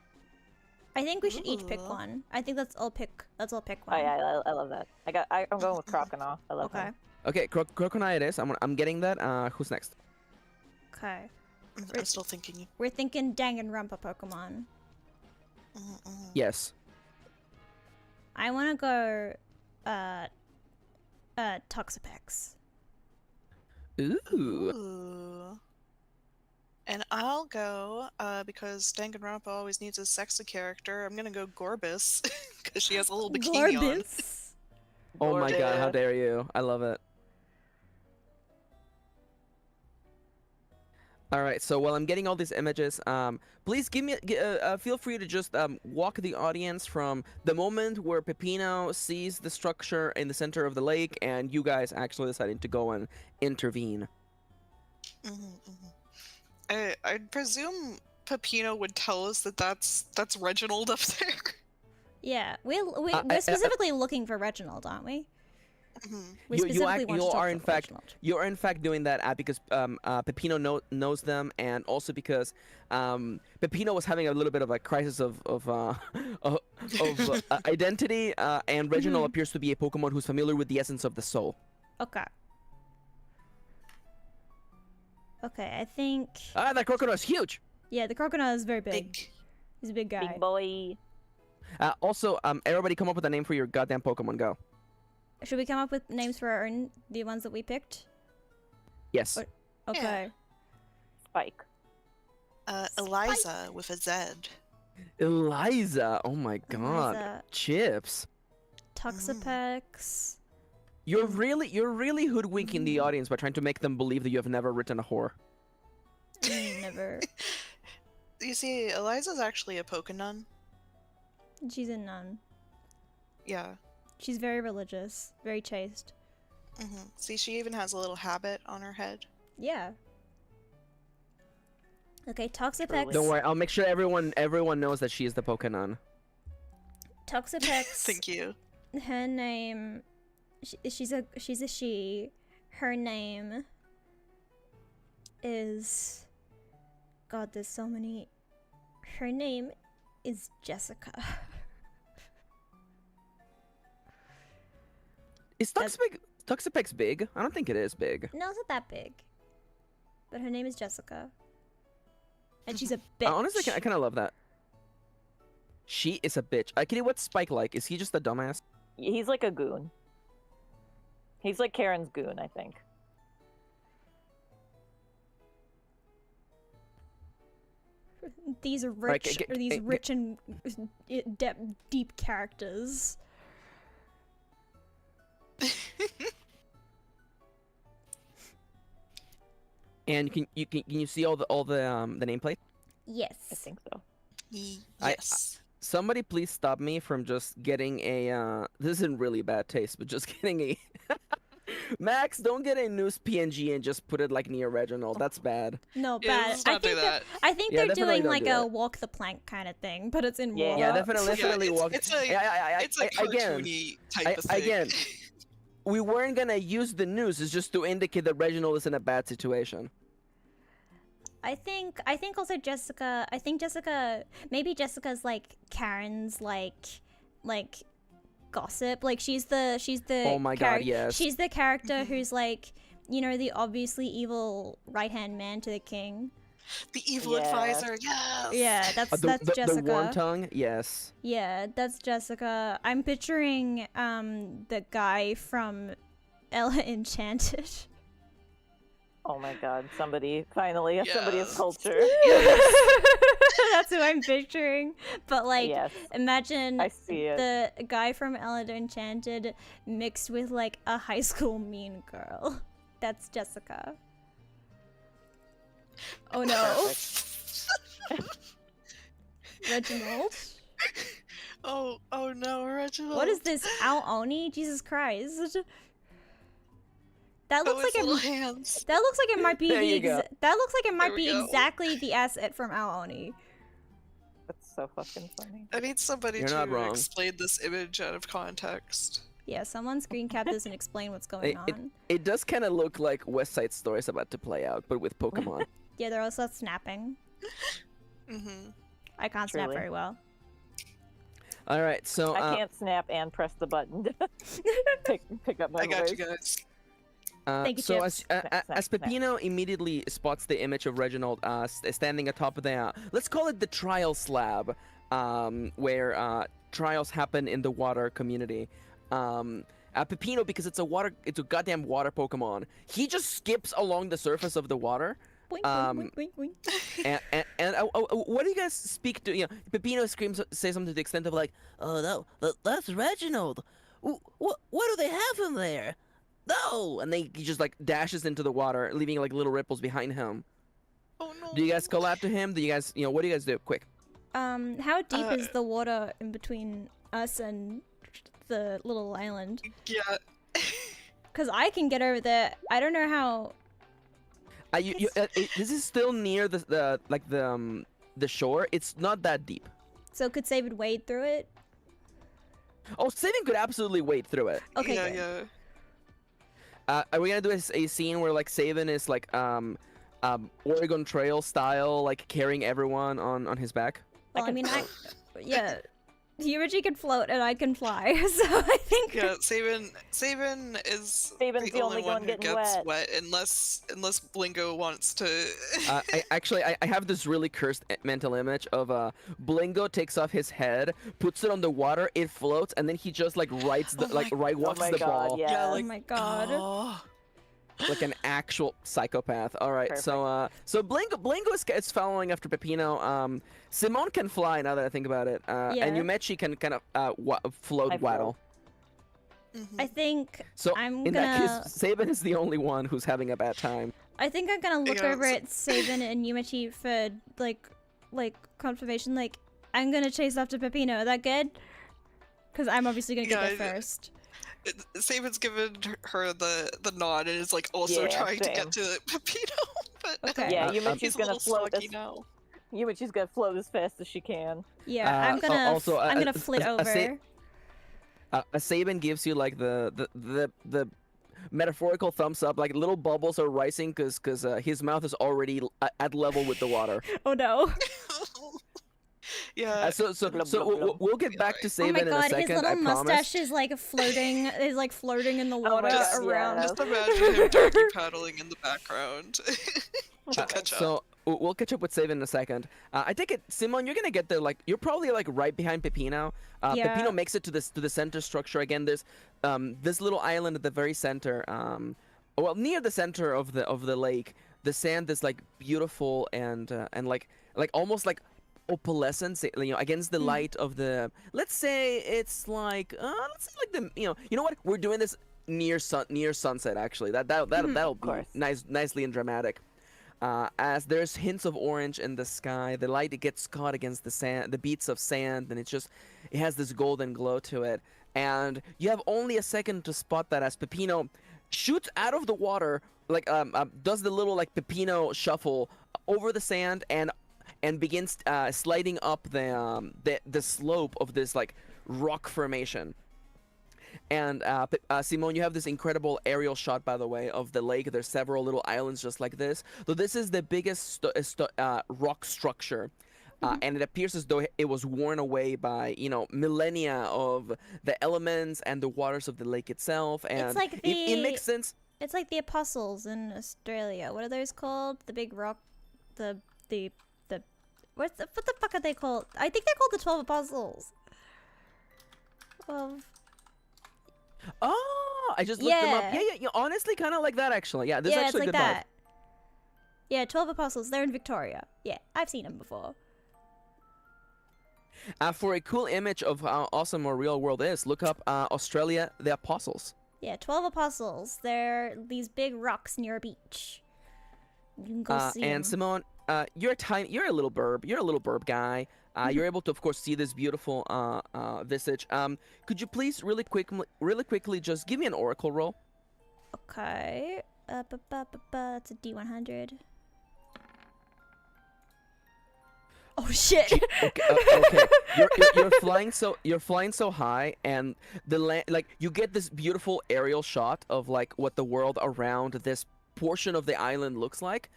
I think we should each pick one. I think let's all pick Oh one. yeah, I love that. I'm going with Croconaw. I love Okay. him. Okay, Croconite it is. I'm getting that. Who's next? Okay. I'm still thinking. We're thinking Danganronpa Pokemon. Yes. I want to go Toxapex. Ooh. Ooh. And I'll go, because Danganronpa always needs a sexy character. I'm gonna go Gorbis, because she has a little bikini on. Gorbis. Oh my god, how Gorgeous. dare you. I love it. Alright, so while I'm getting all these images, please give me, feel free to just walk the audience from the moment where Peppino sees the structure in the center of the lake and you guys actually deciding to go and intervene. I presume Peppino would tell us that that's Reginald up there. Yeah, we're specifically looking for Reginald, aren't we? We specifically want to talk to Reginald. You are in fact doing that because Peppino knows them, and also because Peppino was having a little bit of a crisis of identity, and Reginald appears to be a Pokemon who's familiar with the essence of the soul. Okay. Okay, I think. That crocodile is huge. Yeah, the crocodile is very big. He's a big guy. Big boy. Also, everybody come up with a name for your goddamn Pokemon. Go. Should we come up with names for our own, the ones that we picked? Yes. Okay. Spike. Eliza with a Z. Eliza. Oh my god. Eliza. Chips. Toxapex. You're really hoodwinking the audience by trying to make them believe that you have never written a whore. Never. You see, Eliza's actually a Pokenun. She's a nun. Yeah. She's very religious, very chaste. See, she even has a little habit on her head. Yeah. Okay, Toxapex. Don't worry, I'll make sure everyone knows that she is the Pokenun. Toxapex. Thank you. Her name. She's a she. Her name is. God, there's so many. Her name is Jessica. Is Toxapex big? I don't think it is big. No, it's not that big. But her name is Jessica. And she's a bitch. Honestly, I kind of love that. She is a bitch. Kitty, what's Spike like? Is he just a dumbass? He's like a goon. He's like Karen's goon, I think. These are rich, rich and deep characters. And can you see all the nameplate? Yes. I think so. Yes. Somebody please stop me from just getting a this is in really bad taste, but just getting Max, don't get a news PNG and just put it like near Reginald. That's bad. No, Yeah, bad. let's not do that. I think Yeah, they're definitely doing don't like do a that. walk the plank kind of thing, but it's in Yeah. water. Yeah, definitely Yeah, walk. it's a It's cartoony type of thing. again, we weren't gonna use the news. It's just to indicate that Reginald is in a bad situation. I think also Jessica. I think maybe Jessica's like Karen's like gossip. Like she's the Oh my god, yes. She's the character who's like, you know, the obviously evil right hand man to the king. The evil Yeah. advisor, yes. Yeah, that's the Jessica. worm tongue, yes. Yeah, that's Jessica. I'm picturing the guy from Ella Enchanted. Oh my god, somebody finally somebody of Yes. culture. That's who I'm picturing. But like, Yes, imagine I see it. the guy from Ella Enchanted mixed with like a high school mean girl. That's Jessica. Oh no, Reginald. Oh no, Reginald. What is this? Al Oni? Jesus Christ. That Oh, looks his like little it. hands. That looks like it might be There you go. that looks like it might There we be go. exactly the asset from Al Oni. That's so fucking funny. I need somebody You're to not wrong. explain this image out of context. Yeah, someone screen cap this and explain what's going on. It does kind of look like West Side Story is about to play out, but with Pokemon. Yeah, they're also snapping. Mm-hmm. I can't snap Truly. very well. All right, so I can't snap and press the button to pick up my I got voice. you guys. Thank you, so Chips. as Pepino immediately spots the image of Reginald standing atop of the let's call it the trial slab, where trials happen in the water community. Pepino, because it's a goddamn water Pokemon, he just skips along the surface of the water. Boink, boink, boink, boink, boink. And what do you guys speak to? You know, Pepino say something to the extent of like, "Oh no, that's Reginald. What do they have him there? No!" And he just like dashes into the water, leaving like little ripples behind him. Oh no. Do you guys call after him? Do you guys, what do you guys do? Quick. How deep is the water in between us and the little island? Yeah. Cause I can get over there. I don't know how. This is still near the shore. It's not that deep. So could Saban wade through it? Oh, Saving could absolutely wade through it. Okay, Yeah, good. yeah. Are we gonna do a scene where like Savin is like Oregon Trail style, like carrying everyone on his back? Well, I can mean, float. yeah. Yuichi can float and I can fly, so I think. Yeah, Sabin is Saban's the only one who getting gets wet. unless Blingo wants to. I have this really cursed mental image of Blingo takes off his head, puts it on the water, it floats, and then he just like walks Oh my the god, ball yeah. Oh my god. Oh. like an actual psychopath. All right, so Blingo is following after Pepino. Simone can fly now that I think about it, and Yeah. Yumechi can kind of float I waddle. Mhm. I think So I'm in gonna. that case, Sabin is the only one who's having a bad time. I think I'm gonna look Yeah, over at Saban and Yumichi for like confirmation. Like I'm gonna chase after Pepino. Is that good? Because I'm obviously gonna get Yeah, there first. Sabin's given her the nod and is like also Yeah, trying to same. get to Pepino, but Okay. Yeah, Um, Yumichi's he's a gonna little float sluggy as now. Yumichi's gonna float as fast as she can. Yeah, I'm gonna. also, I'm gonna flit over. A Sabin gives you like the metaphorical thumbs up, like little bubbles are rising because his mouth is already at level with the water. Oh no! Yeah. So Blub, blub, blub. we'll get back to Oh Sabin my in a god, his second. little I promise. mustache is like floating. Is like floating in the my water God, around. yeah. Just imagine him doggy paddling in the background. She'll catch up. So we'll catch up with Sabin in a second. I take it, Simon, you're gonna get there. Like you're probably like right behind Pepino. Yeah. Pepino makes it to the center structure again. There's this little island at the very center. Well, near the center of the lake. The sand is like beautiful and like almost like opalescent, against the light of the. Let's say it's like the you know what, we're doing this near sunset actually. That'll be course. nicely and dramatic. As there's hints of orange in the sky, the light gets caught against the sand, the beats of sand, and it has this golden glow to it. And you have only a second to spot that as Pepino shoots out of the water, like does the little like pepino shuffle over the sand and begins sliding up the slope of this like rock formation. And Simone, you have this incredible aerial shot, by the way, of the lake. There's several little islands just like this. So this is the biggest rock structure. And it appears as though it was worn away by, you know, millennia of the elements and the waters of the lake itself. And it's like it makes sense. It's like the apostles in Australia. What are those called? The big rock, what the fuck are they called? I think they're called the 12 apostles. Of. Oh, I just looked them up. Yeah, honestly, kind of like that, actually. Yeah, this is actually it's like good that. Yeah, 12 apostles. They're in Victoria. Yeah, I've seen them before. For a cool image of how awesome our real world is, look up Australia, the apostles. Yeah, 12 apostles. They're these big rocks near a beach. You can go see and them. Simone, you're a little burb. You're a little burb guy. You're able to, of course, see this beautiful visage. Could you please really quickly just give me an oracle roll? Okay. It's a D100. Oh shit! Okay. You're flying so high, and the land, like, you get this beautiful aerial shot of like what the world around this portion of the island looks like.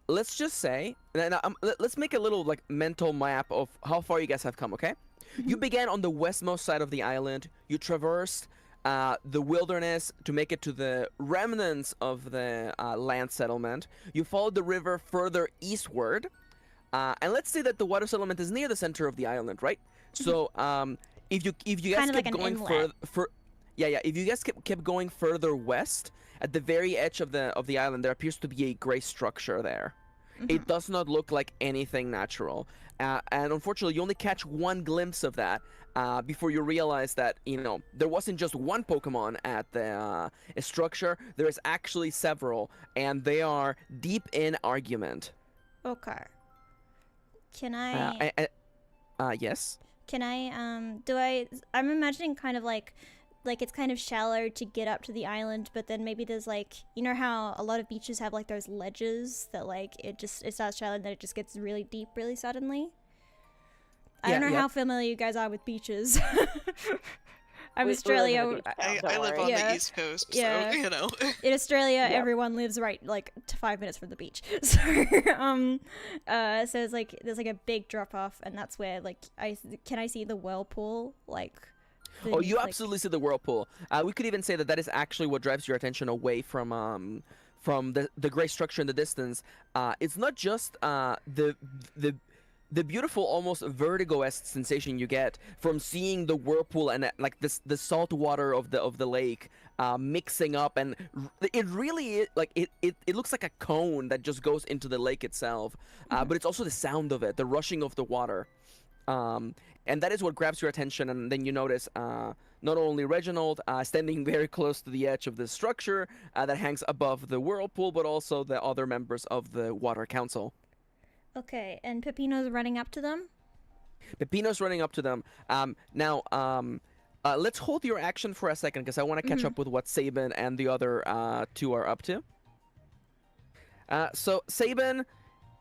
Let's just say, let's make a little like mental map of how far you guys have come. Okay, you began on the westmost side of the island. You traversed the wilderness to make it to the remnants of the land settlement. You followed the river further eastward. And let's say that the water settlement is near the center of the island, right? So, if you guys Kind of kept like an going inlet. if you guys kept going further west, at the very edge of the island, there appears to be a gray structure there. It does not look like anything natural, and unfortunately, you only catch one glimpse of that before you realize that, you know, there wasn't just one Pokemon at the structure. There is actually several, and they are deep in argument. Okay. Can I? Yes. Can I? I'm imagining kind of like it's kind of shallow to get up to the island, but then maybe there's like, you know how a lot of beaches have like those ledges that like it's not shallow and then it just gets really deep really suddenly. I don't know how familiar you guys are with beaches. I'm Australia. I live on the East Coast, so you know. In Australia, everyone lives right like 5 minutes from the beach. So so it's like there's like a big drop off, and that's where like can I see the whirlpool like. Oh, you absolutely see the whirlpool. We could even say that is actually what drives your attention away from the gray structure in the distance. It's not just the beautiful, almost vertigo-esque sensation you get from seeing the whirlpool and like the salt water of the lake mixing up, and it really is, like it looks like a cone that just goes into the lake itself. But it's also the sound of it, the rushing of the water. And that is what grabs your attention, and then you notice not only Reginald standing very close to the edge of the structure that hangs above the whirlpool, but also the other members of the Water Council. Okay, and Peppino's running up to them? Peppino's running up to them. Let's hold your action for a second, because I want to catch up with what Sabin and the other two are up to. So, Sabin,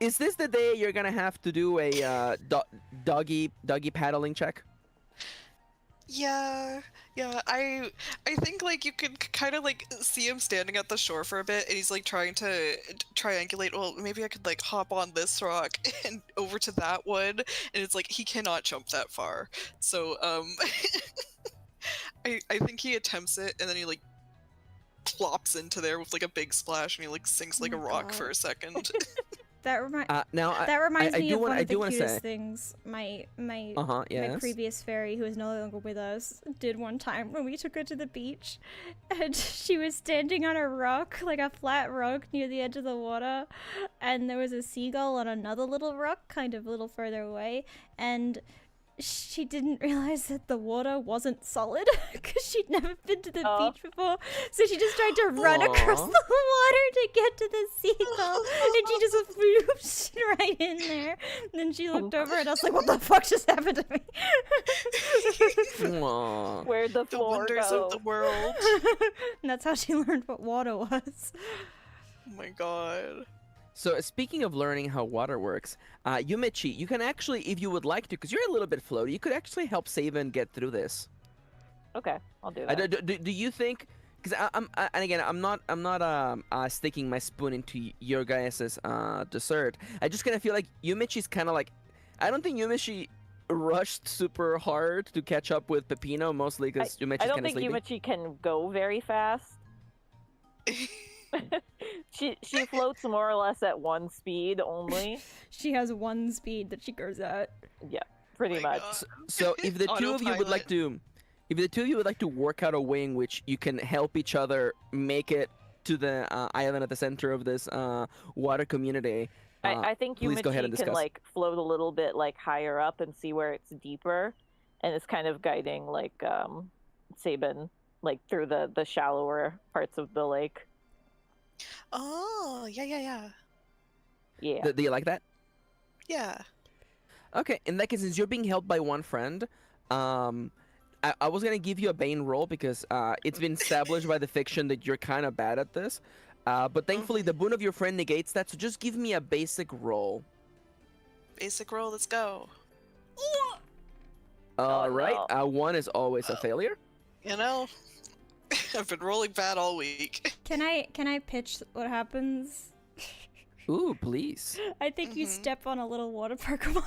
is this the day you're gonna have to do a doggy paddling check? Yeah. I think like you could kind of like see him standing at the shore for a bit, and he's like trying to triangulate. Well, maybe I could like hop on this rock and over to that one, and it's like he cannot jump that far. So I think he attempts it, and then he like plops into there with like a big splash, and he like sinks like a rock for a second. That reminds I me of one of the wanna cutest say. things my Yes. previous fairy, who is no longer with us, did one time when we took her to the beach, and she was standing on a rock, like a flat rock near the edge of the water, and there was a seagull on another little rock kind of a little further away, and she didn't realize that the water wasn't solid because she'd never been to the Oh. beach before. So she just tried to run across Aw. the water to get to the seagull, and she just flooped right in there. And then she looked over, and I was like, "What the fuck just happened to me?" Aw. Where'd the The floor wonders go? of the world. And that's how she learned what water was. Oh my god. So speaking of learning how water works, Yumichi, you can actually, if you would like to, because you're a little bit floaty, you could actually help Saban get through this. Okay, I'll do that. Do you think? Because and again, I'm not sticking my spoon into your guys' dessert. I just kind of feel like Yumichi's kind of like, I don't think Yumichi rushed super hard to catch up with Pepino, mostly because Yumichi's I don't kind of think sleepy. Yumichi can go very fast. she floats more or less at one speed only. She has one speed that she goes at. Yeah, pretty my much. God. So if the two of you would like Autopilot. to, if the two of you would like to work out a way in which you can help each other make it to the island at the center of this water community, I think please go ahead and Yumichi can discuss. like float a little bit like higher up and see where it's deeper, and it's kind of guiding like Sabin like through the shallower parts of the lake. Oh, yeah. Yeah. Do you like that? Yeah. Okay, in that case, since you're being helped by one friend, I was gonna give you a Bane roll because it's been established by the fiction that you're kind of bad at this. But thankfully, the boon of your friend negates that, so just give me a basic roll. Basic roll, let's go. Alright, no. 1 is always a failure. You know, I've been rolling bad all week. Can I pitch what happens? Ooh, please. I think you Mhm. step on a little water Pokemon.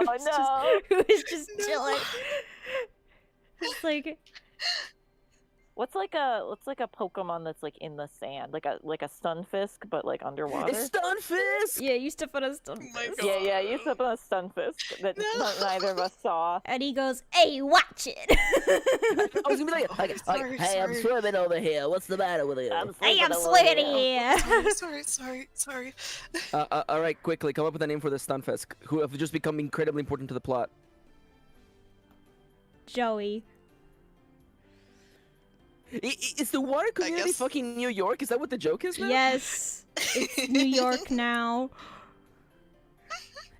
Oh who's no! just, who is just No. chilling. It's like What's like a Pokemon that's like in the sand, like a Stunfisk, but like underwater. It's Stunfisk! yeah, you step on a stone. my fist. God. Yeah, you step on a Stunfisk that No. neither of us saw. And he goes, "Hey, watch it." I was gonna be like, Sorry, hey, I'm sorry. swimming over here. What's the matter with you? Hey, I'm sweating sweaty. Sorry. Alright, quickly, come up with a name for the Stunfisk, who have just become incredibly important to the plot. Joey. Is the water community guess- fucking New York? Is that what the joke is now? Yes, it's New York now.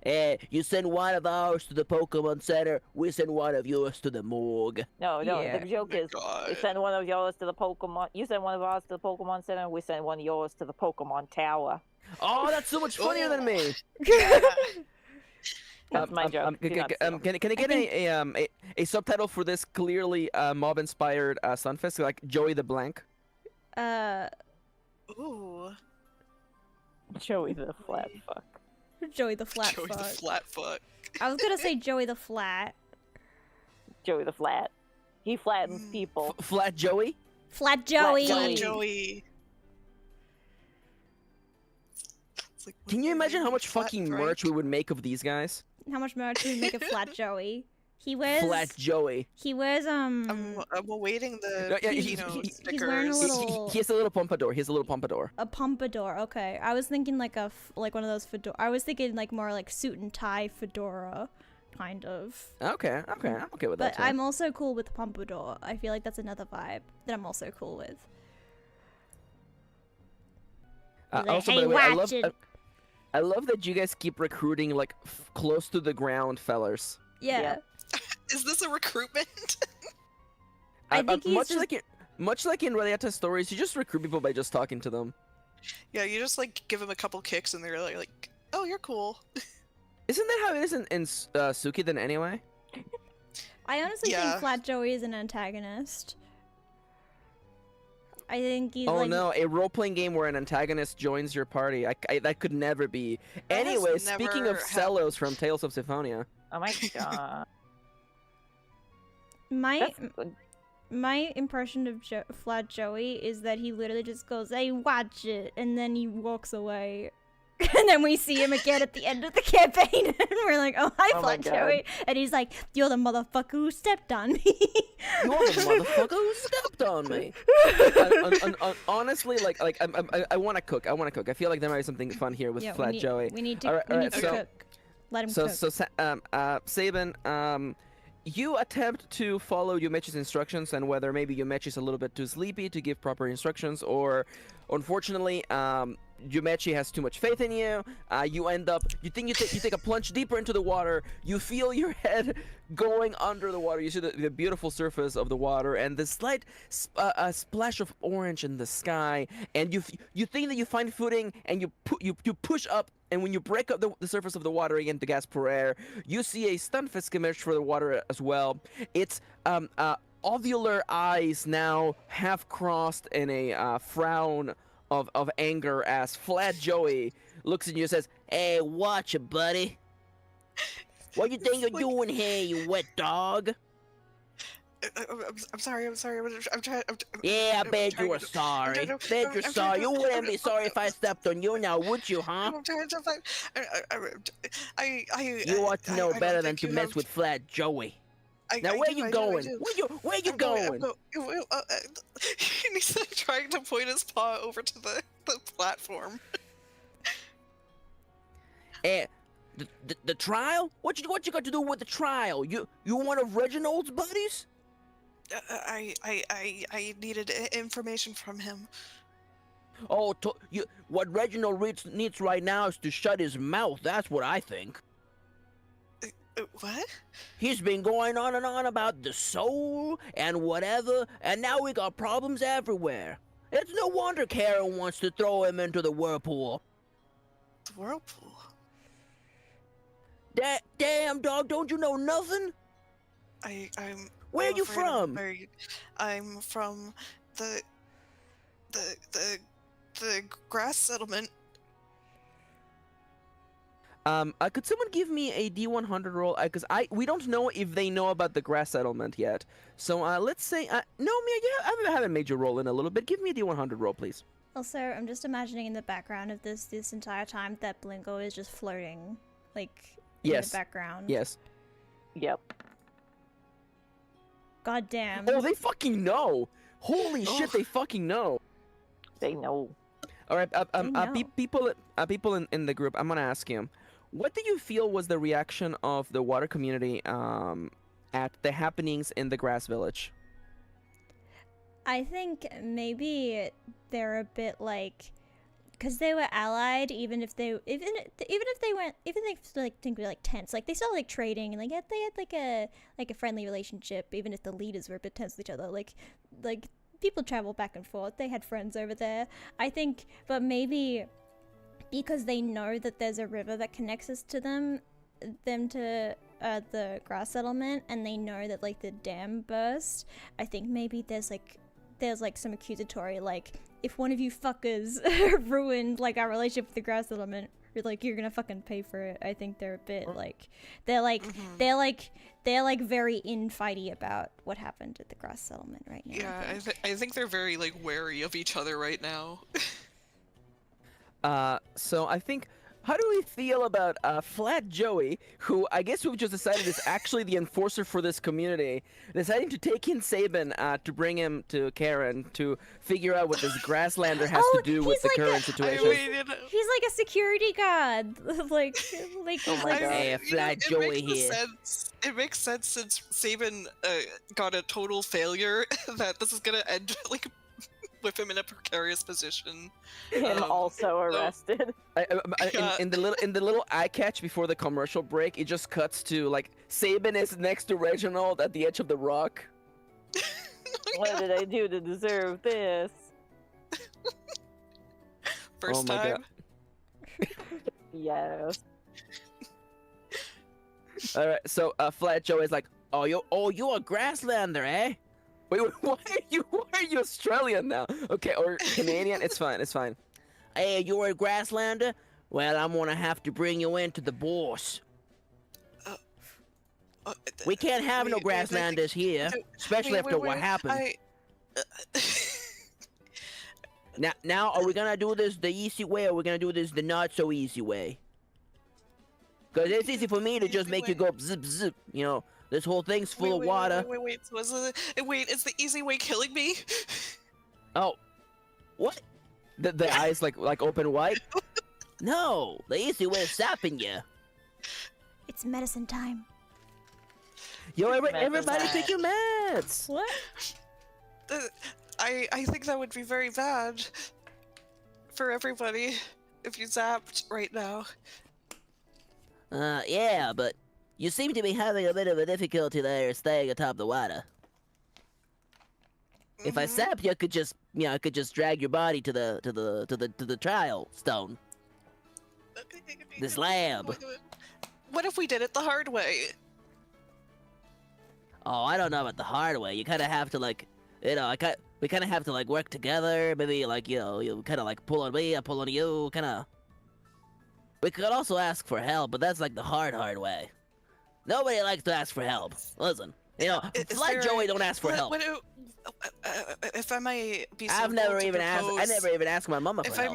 You send one of ours to the Pokemon Center, we send one of yours to the morgue. No, Yeah. the joke my is we God. send one of yours to the Pokemon. You send one of ours to the Pokemon Center. We send one of yours to the Pokemon Tower. Oh, that's so much funnier than me. Yeah. That's my joke. Do not steal. Can I get a subtitle for this clearly mob-inspired Stunfisk, like Joey the Blank? Ooh. Joey the flat fuck. Joey the flat Joey fuck. the flat fuck. I was gonna say Joey the flat. Joey the flat. He flattens people. Flat Joey? Flat Joey. Joey. Joey. It's like, Can you imagine how much Flat fucking Frank? merch we would make of these guys? How much merch would we make of Flat Joey? He wears. Flat Joey. He wears I'm awaiting the Yeah, he's stickers. wearing a He, little- he has a little pompadour. He has a little pompadour. a pompadour. Okay, I was thinking like like one of those fedora. I was thinking like more like suit and tie fedora, kind of. Okay, I'm okay with that. But too. I'm also cool with the pompadour. I feel like that's another vibe that I'm also cool with. He's like, Also, by "Hey, the way, watch it." I love that you guys keep recruiting like close to the ground fellers. Yeah. Yeah. Is this a recruitment? I think he's much just- much like in Radiata stories, you just recruit people by just talking to them. Yeah, you just like give them a couple kicks and they're like, oh, you're cool. Isn't that how it is in Suki then anyway? I honestly Yeah. think Flat Joey is an antagonist. I think he's Oh like. no, a role-playing game where an antagonist joins your party. That could never be. That has Anyway, speaking of never Celos from Tales of Symphonia. Oh my god. My That's good. my impression of Flat Joey is that he literally just goes, "Hey, watch it," and then he walks away. And then we see him again at the end of the campaign, and we're like, "Oh, hi, Oh my Flat God. Joey," and he's like, "You're the motherfucker who stepped on me." You're the motherfucker who stepped on me. Honestly, I want to cook. I feel like there might be something fun here with Yeah, Flat Joey. We need to. Alright, we need alright, to so- cook. Let him So cook. Sabin, you attempt to follow Yumechi's instructions, and whether maybe Yumechi's a little bit too sleepy to give proper instructions, or unfortunately, Yumechi has too much faith in you. You take a plunge deeper into the water. You feel your head going under the water. You see the beautiful surface of the water and the slight splash of orange in the sky. And you think that you find footing, and you push up. And when you break up the surface of the water again to gasp for air, you see a stunfisk emerge for the water as well. Its ovular eyes now half crossed in a frown of anger as Flat Joey looks at you and says, "Hey, watch it, buddy. What you think you're doing here, you wet dog?" I'm sorry. I'm trying. Yeah, I bet you were sorry. Bet you're sorry. You wouldn't be sorry if I stepped on you now, would you, huh? I'm trying to find. You ought to know I better don't than think to you mess have- with Flat Joey. Now, I where do, you I do, I going? do. Where you going? And he's like trying to point his paw over to the platform. The trial? What you got to do with the trial? You one of Reginald's buddies? I needed information from him. Oh, what Reginald needs right now is to shut his mouth. That's what I think. What? He's been going on and on about the soul and whatever, and now we got problems everywhere. It's no wonder Karen wants to throw him into the whirlpool. The whirlpool? Damn, dog, don't you know nothing? Where you from? I'm from the grass settlement. Could someone give me a D100 roll? Because we don't know if they know about the grass settlement yet. So let's say, Nomia, I haven't made your roll in a little bit. Give me a D100 roll, please. Also, I'm just imagining in the background of this entire time that Blingo is just floating, like, in the background. Yes. Yep. God damn. Oh, they fucking know. Holy shit, they fucking know. They know. All right, know. people in the group, I'm gonna ask you, what do you feel was the reaction of the water community at the happenings in the grass village? I think maybe they're a bit like, because they were allied, even if they like think like tense, like they still like trading and like they had like a friendly relationship, even if the leaders were a bit tense with each other. Like people travel back and forth. They had friends over there, I think, but maybe because they know that there's a river that connects us to them to the grass settlement, and they know that like the dam burst. I think maybe there's like some accusatory, like, if one of you fuckers ruined like our relationship with the grass settlement, you're gonna fucking pay for it. I think they're a bit like they're very infighty about what happened at the grass settlement right now. Yeah, I think they're very like wary of each other right now. So I think, how do we feel about Flat Joey, who I guess we've just decided is actually the enforcer for this community, deciding to take in Sabin to bring him to Karen to figure out what this Grasslander has to do with the current situation. He's like a security guard. like Oh my God. Hey, Flat Joey here. It makes sense since Sabin got a total failure that this is gonna end like with him in a precarious position. Him also arrested. In the little eye catch before the commercial break, it just cuts to like Sabin is next to Reginald at the edge of the rock. What did I do to deserve this? First my time. God. Yes. All right, so Flat Joe is like, oh, you're a Grasslander, eh? Wait, why are you Australian now? Okay, or Canadian? It's fine. Hey, you're a Grasslander? Well, I'm gonna have to bring you into the boss. We can't have no Grasslanders here, especially after what happened. Now, are we gonna do this the easy way, or are we gonna do this the not so easy way? Because it's easy for me to just make you go zip zip, you know. This whole thing's full of water. Wait, so is the easy way killing me? Oh, what? The eyes like open wide? No, the easy way is stopping you. It's medicine time. Yo, Medicine everybody time. take your meds. What? I think that would be very bad for everybody if you zapped right now. Yeah, but you seem to be having a bit of a difficulty there staying atop the water. If I Mhm. sap you, I could just drag your body to the trial stone. This lab. What if we did it the hard way? Oh, I don't know about the hard way. You kind of have to like, we kind of have to like work together. Maybe like you kind of like pull on me, I pull on you, kind of. We could also ask for help, but that's like the hard way. Nobody likes to ask for help. Listen, Is like there- Joey don't ask for help. If I may be so I've never bold to even asked. I propose- never even asked my mama for If help.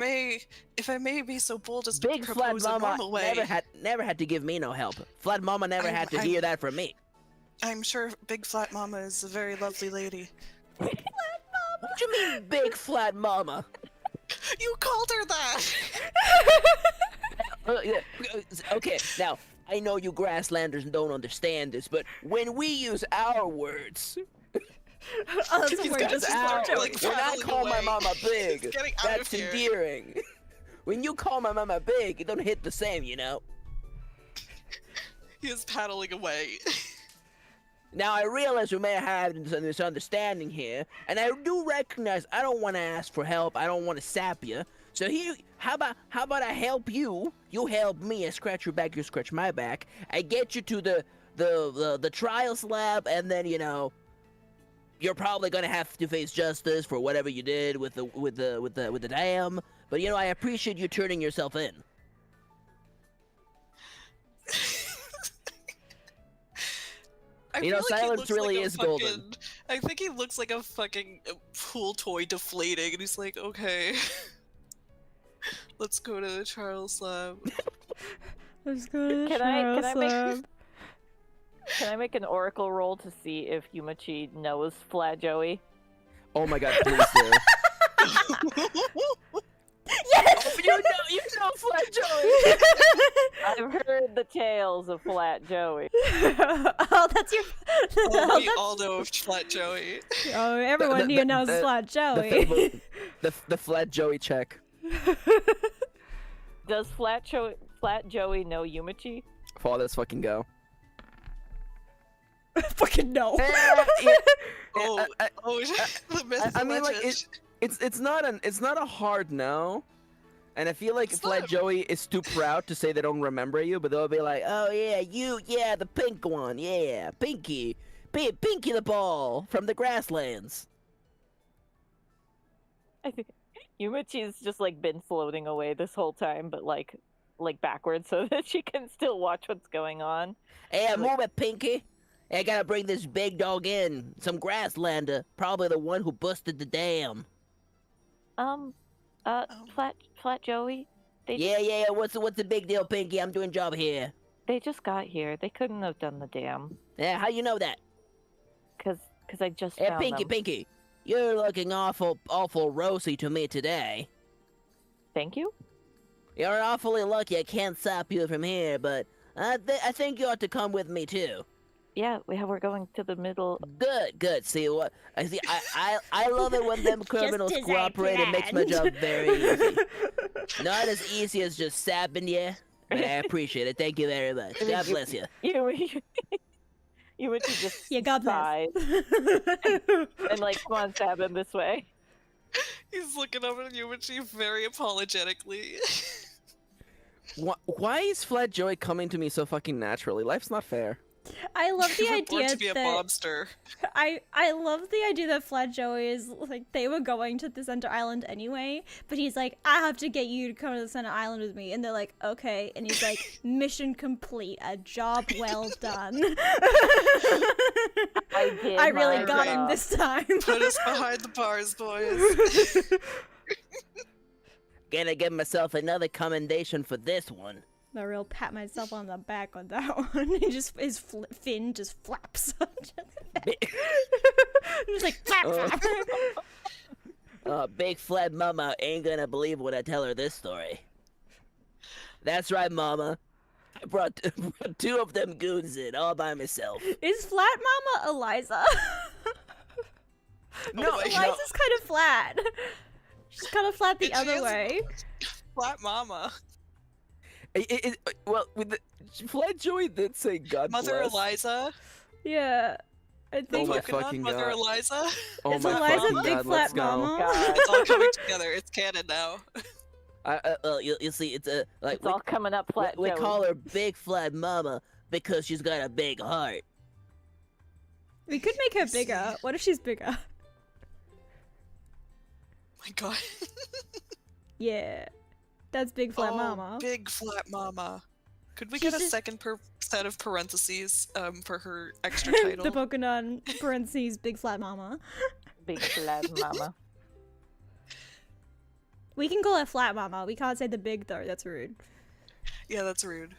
I may be so bold as to Big flat propose a mama normal way. never had to give me no help. Flat mama never had to hear that from me. I'm sure Big Flat Mama is a very lovely lady. What do you mean, big flat mama? You called her that! Yeah, okay, now I know you grasslanders don't understand this, but when we use our words, Oh, that's a He's word got just his for arm, Joey. like, when I traveling call my away. mama big, He's getting out of that's here. endearing. When you call my mama big, it don't hit the same, you know? He is paddling away. Now, I realize we may have a misunderstanding here, and I do recognize I don't want to ask for help, I don't want to sap you. So here, how about I help you, you help me, I scratch your back, you scratch my back, I get you to the trials lab, and then, you're probably gonna have to face justice for whatever you did with the dam, but I appreciate you turning yourself in. I You know, feel like he silence looks really like a is golden. fucking- I think he looks like a fucking pool toy deflating, and he's like, okay. Let's go to the trials lab. Let's go to the Can I trials make- lab. Can I make an oracle roll to see if Yumachi knows Flat Joey? Oh my god, please do. Yes! you know Flat Joey! I've heard the tales of Flat Joey. Oh, that's your. Oh, Oh, we that's... all know of Flat Joey. oh everyone here knows Flat Joey. The Flat Joey check. Does Flat Joey know Yumachi? Oh, let's fucking go. Fucking no. Oh, I- the myth I and mean, like, legend. it's not a hard no, and I feel like It's Flat not- Joey is too proud to say they don't remember you, but they'll be like, oh yeah, the pink one, yeah, Pinky the ball from the grasslands. I think Yumachi's just like been floating away this whole time, but like backwards so that she can still watch what's going on. Hey, move it, Pinky. I gotta bring this big dog in, some grasslander, probably the one who busted the dam. Flat Joey. Yeah, what's the big deal, Pinky? I'm doing job here. They just got here. They couldn't have done the dam. Yeah, how you know that? Cause I just Hey, found them. Pinky, you're looking awful rosy to me today. Thank you. You're awfully lucky I can't stop you from here, but I think you ought to come with me too. Yeah, we're going to the middle. Good. See what I see. I love it when them criminals as I cooperate. It makes my job planned. very easy. Not as easy as just stabbing you, but I appreciate it. Thank you very much. God bless you. Yumachi just Yeah, God bless. sighed and like, come on, stab him this way. He's looking over at Yumachi very apologetically. Why is Flat Joey coming to me so fucking naturally? Life's not fair. I love the You were born idea to be a that mobster. I love the idea that Flat Joey is like they were going to the center island anyway, but he's like, I have to get you to come to the center island with me, and they're like, okay, and he's like, mission complete, a job well done. I really my got him job. this time. Put us behind the bars, boys. Gonna give myself another commendation for this one. I real pat myself on the back on that one. He just his fin just flaps. Just like flap. Big Flat Mama ain't gonna believe when I tell her this story. That's right, Mama. I brought 2 of them goons in all by myself. Is Flat Mama Eliza? No, my Eliza's God. kind of flat. She's kind of flat the She other is- way. Flat mama. Well, with the Flat Joey did say God Mother bless. Eliza. Yeah. I Oh think my Pokemon fucking Mother God. Eliza. Oh it's my Eliza fucking Big God, Flat let's go. Mama. God. It's all coming together. It's canon now. You see, it's like It's all coming up flat. we Joey. call her Big Flat Mama because she's got a big heart. We could make her bigger. What if she's bigger? My God. Yeah. That's Big Flat Oh, Mama. Big Flat Mama. Could we She's get a just- second set of parentheses for her extra the title? Pokemon parentheses Big Flat Mama. Big flat mama. We can call her Flat Mama. We can't say the big though. That's rude. Yeah, that's rude.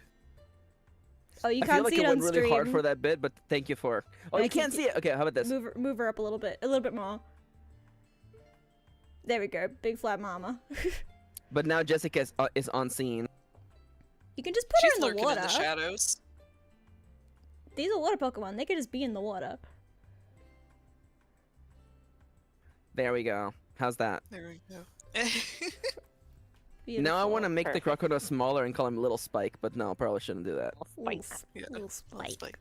Oh, you I can't feel like see it it on went stream. really hard for that bit, but thank you for. Oh, I you can can't see- see it. Okay, how about this? Move her up a little bit more. There we go. Big Flat Mama. But now Jessica is on scene. You can just put She's her in the lurking water. in the shadows. These are water Pokemon. They could just be in the water. There we go. How's that? There we go. Now I want to Beautiful. make the Perfect. crocodile smaller and call him Little Spike, but no, probably shouldn't do that. Little, Spike. s- Yeah, little Spike. Spike.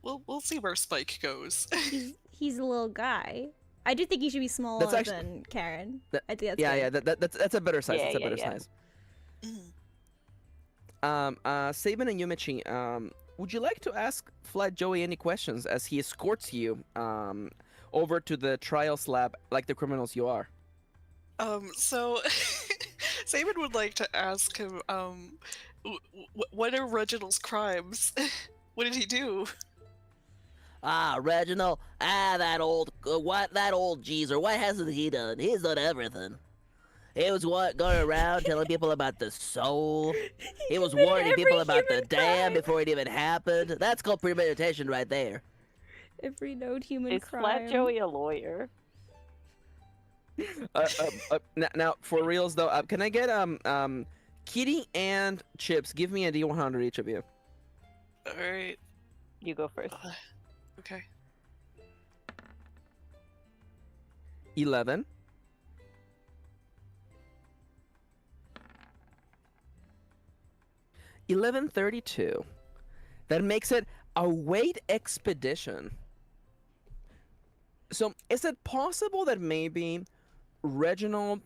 We'll see where Spike goes. He's a little guy. I do think he should be smaller That's actually- than Karen. that- I think that's Yeah, good. yeah, that's a better size. Yeah, That's a yeah, better yeah. size. Mhm. Saban and Yumichi, would you like to ask Flat Joey any questions as he escorts you over to the trials lab like the criminals you are? So Saban would like to ask him, what are Reginald's crimes? What did he do? Reginald, that old geezer, what hasn't he done? He's done everything. He was going around telling people about the soul. He was committed warning every people about the human dam crime. before it even happened. That's called premeditation right there. Every known human Is crime. Flat Joey a lawyer? Now, for reals though, can I get Kitty and Chips? Give me a D100 each of you. Alright, You go first. okay. 11. 1132. That makes it a weight expedition. So, is it possible that maybe Reginald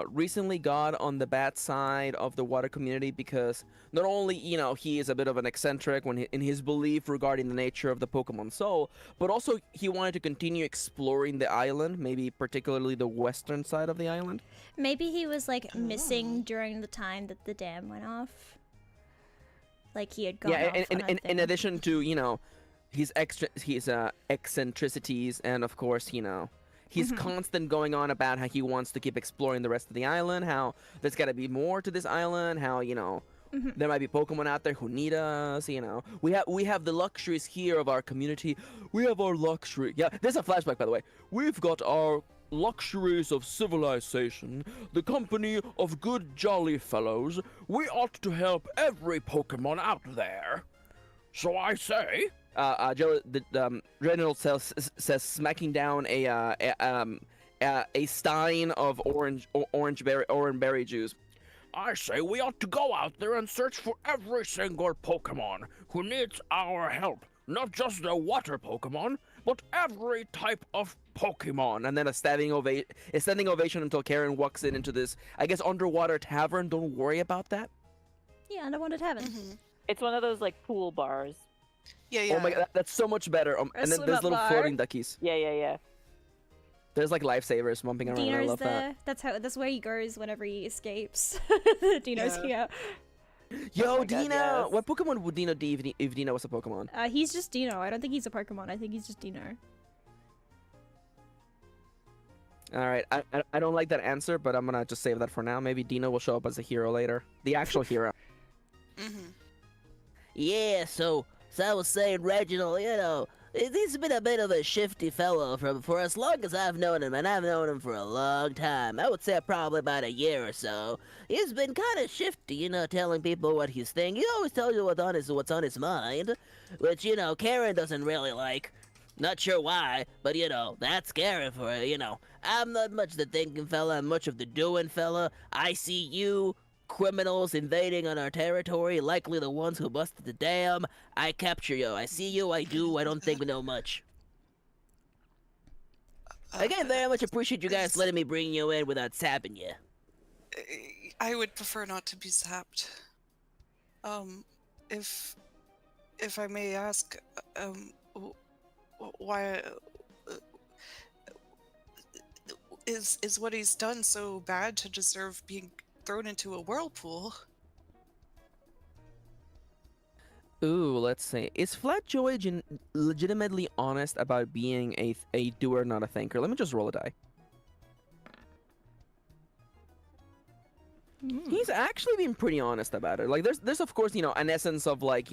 recently got on the bad side of the water community because not only, he is a bit of an eccentric in his belief regarding the nature of the Pokemon Soul, but also he wanted to continue exploring the island, maybe particularly the western side of the island? Maybe he was like missing during the time that the dam went off. Like he had gone Yeah, off on a in thing. addition to, his eccentricities and of course, his constant going on about how he wants to keep exploring the rest of the island, how there's got to be more to this island, how, there might be Pokemon out there who need us, We have the luxuries here of our community. We have our luxury. Yeah, there's a flashback, by the way. We've got our luxuries of civilization, the company of good jolly fellows. We ought to help every Pokemon out there. So I say, Reginald says, smacking down a stein of orange berry juice. I say we ought to go out there and search for every single Pokemon who needs our help. Not just the water Pokemon, but every type of Pokemon. And then a standing ovation until Karen walks into this, I guess, underwater tavern. Don't worry about that. Yeah, underwater heaven. Mhm. It's one of those like pool bars. Yeah, yeah. Oh my god, that's so much better. And then swim there's up little bar. floating duckies. Yeah. There's like lifesavers bumping around. I Dino's love there. That's where he goes whenever he escapes. Dino's Yeah. here. Yo, Oh my God, Dino! yes. What Pokemon would Dino be if Dino was a Pokemon? He's just Dino. I don't think he's a Pokemon. I think he's just Dino. Alright, I don't like that answer, but I'm gonna just save that for now. Maybe Dino will show up as a hero later. The actual hero. Mhm. Yeah, so I was saying, Reginald, He's been a bit of a shifty fellow for as long as I've known him, and I've known him for a long time. I would say probably about a year or so. He's been kind of shifty, telling people what he's thinking. He always tells you what's on his mind, which, Karen doesn't really like. Not sure why, but, that's Karen for her, I'm not much the thinking fella, I'm much of the doing fella. I see you, criminals invading on our territory, likely the ones who busted the dam. I capture you. I see you, I do, I don't think we know much. Again, very much appreciate you guys letting me bring you in without sapping you. I would prefer not to be zapped. If I may ask, why is what he's done so bad to deserve being thrown into a whirlpool? Ooh, let's see. Is Flat Joey legitimately honest about being a doer, not a thinker? Let me just roll a die. He's actually been pretty honest about it. Like, there's of course, an essence of like,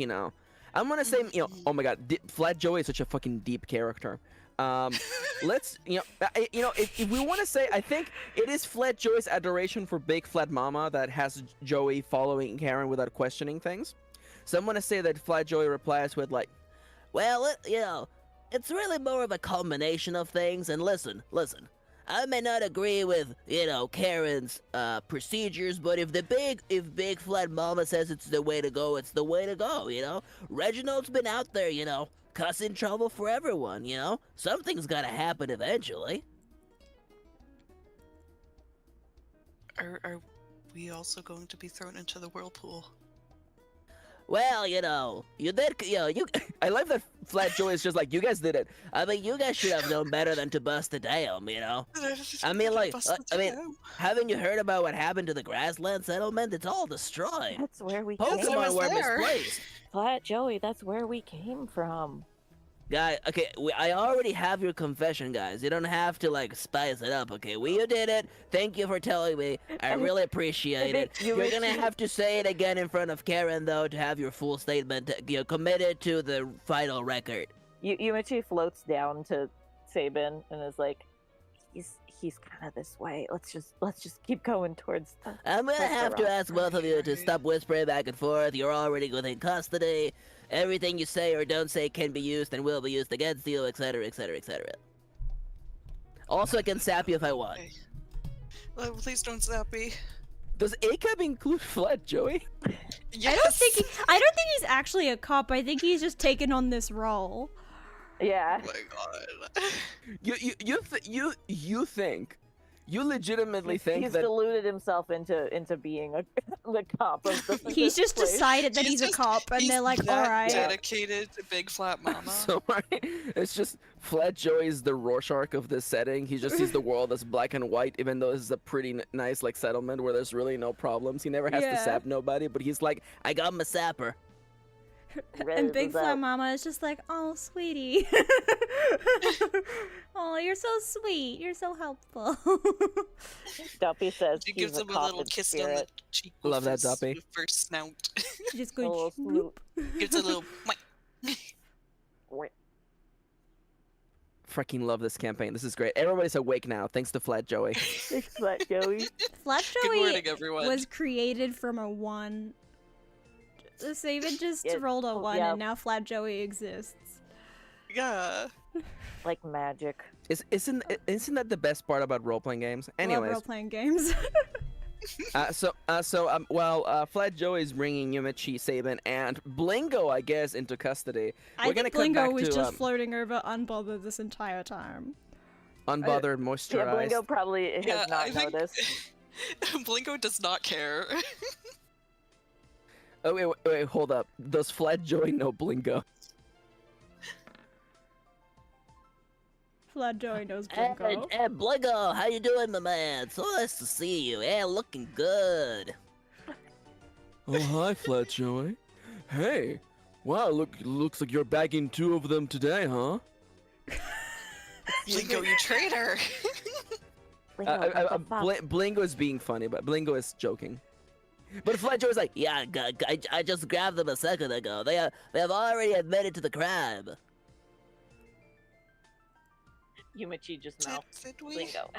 I'm gonna say, oh my god, Flat Joey is such a fucking deep character. Let's, if we want to say, I think it is Flat Joey's adoration for Big Flat Mama that has Joey following Karen without questioning things. So I'm gonna say that Flat Joey replies with like, well, it's really more of a combination of things, and listen, I may not agree with, Karen's procedures, but if Big Flat Mama says it's the way to go, it's the way to go, Reginald's been out there, causing trouble for everyone, Something's gotta happen eventually. Are we also going to be thrown into the whirlpool? Well, you did, I love that Flat Joey is just like, you guys did it. I mean, you guys should have known better than to bust the dam, I mean, haven't you heard about what happened to the grassland settlement? It's all destroyed. That's where we came Pokemon were there. misplaced. Flat Joey, that's where we came from. Guy, okay, I already have your confession, guys. You don't have to, spice it up, okay? You did it. Thank you for telling me. I really appreciate it. You're gonna have to say it again in front of Karen, though, to have your full statement, committed to the final record. Yumichi floats down to Sabin and is like, he's kind of this way. Let's just keep going towards the... I'm gonna have to ask both of you to stop whispering back and forth. You're already within custody. Everything you say or don't say can be used and will be used against you, etc., etc., etc. Also, I can sap you if I want. Okay. Please don't zap me. Does ACAB include Flat Joey? Yes! I don't think he's actually a cop. I think he's just taken on this role. Yeah. Oh my god. You think? You legitimately think he's that deluded himself into being the cop of the He's just place. decided that he's a cop, and they're like, all right. Dedicated to Big Flat Mama. so it's just Flat Joey's the Rorschach of this setting. He just sees the world as black and white, even though this is a pretty nice settlement where there's really no problems. He never has to sap nobody, but he's like, I got my sapper. And Big Flat Mama is just like, oh, sweetie. Oh, you're so sweet. You're so helpful. Duppy says She he's gives him a cop little in kiss spirit. on the cheek. Love that, with his- Duppy. with her snout. She just A little goes, whoop. Gives a little. Freaking love this campaign. This is great. Everybody's awake now, thanks to Flat Joey. Thanks, Flat Joey. Flat Good Joey morning, everyone. was created from a 1. The Sabin just Yeah, rolled a 1, yeah. and now Flat Joey exists. Yeah. Like magic. Isn't that the best part about role-playing games? I love Anyways, role-playing games. Flat Joey is bringing Yumichi, Sabin, and Blingo, I guess, into custody. I We're gonna think come Blingo back was to just floating over unbothered this entire time. unbothered, Yeah, moisturized. Blingo probably has Yeah, I not think noticed. Blingo does not care. Oh wait, hold up. Does Flat Joey know Blingo? Flat Joey knows Hey, Blingo. hey, Blingo, how you doing, my man? So nice to see you. Yeah, looking good. Oh, hi, Flat Joey. Hey, wow, looks like you're bagging 2 of them today, huh? Blingo, you traitor! Blingo is being funny, but Blingo is joking. But Flat Joey's like, yeah, I just grabbed them a second ago. They have already admitted to the crime. Yumichi just mouth. Did we? Lingo.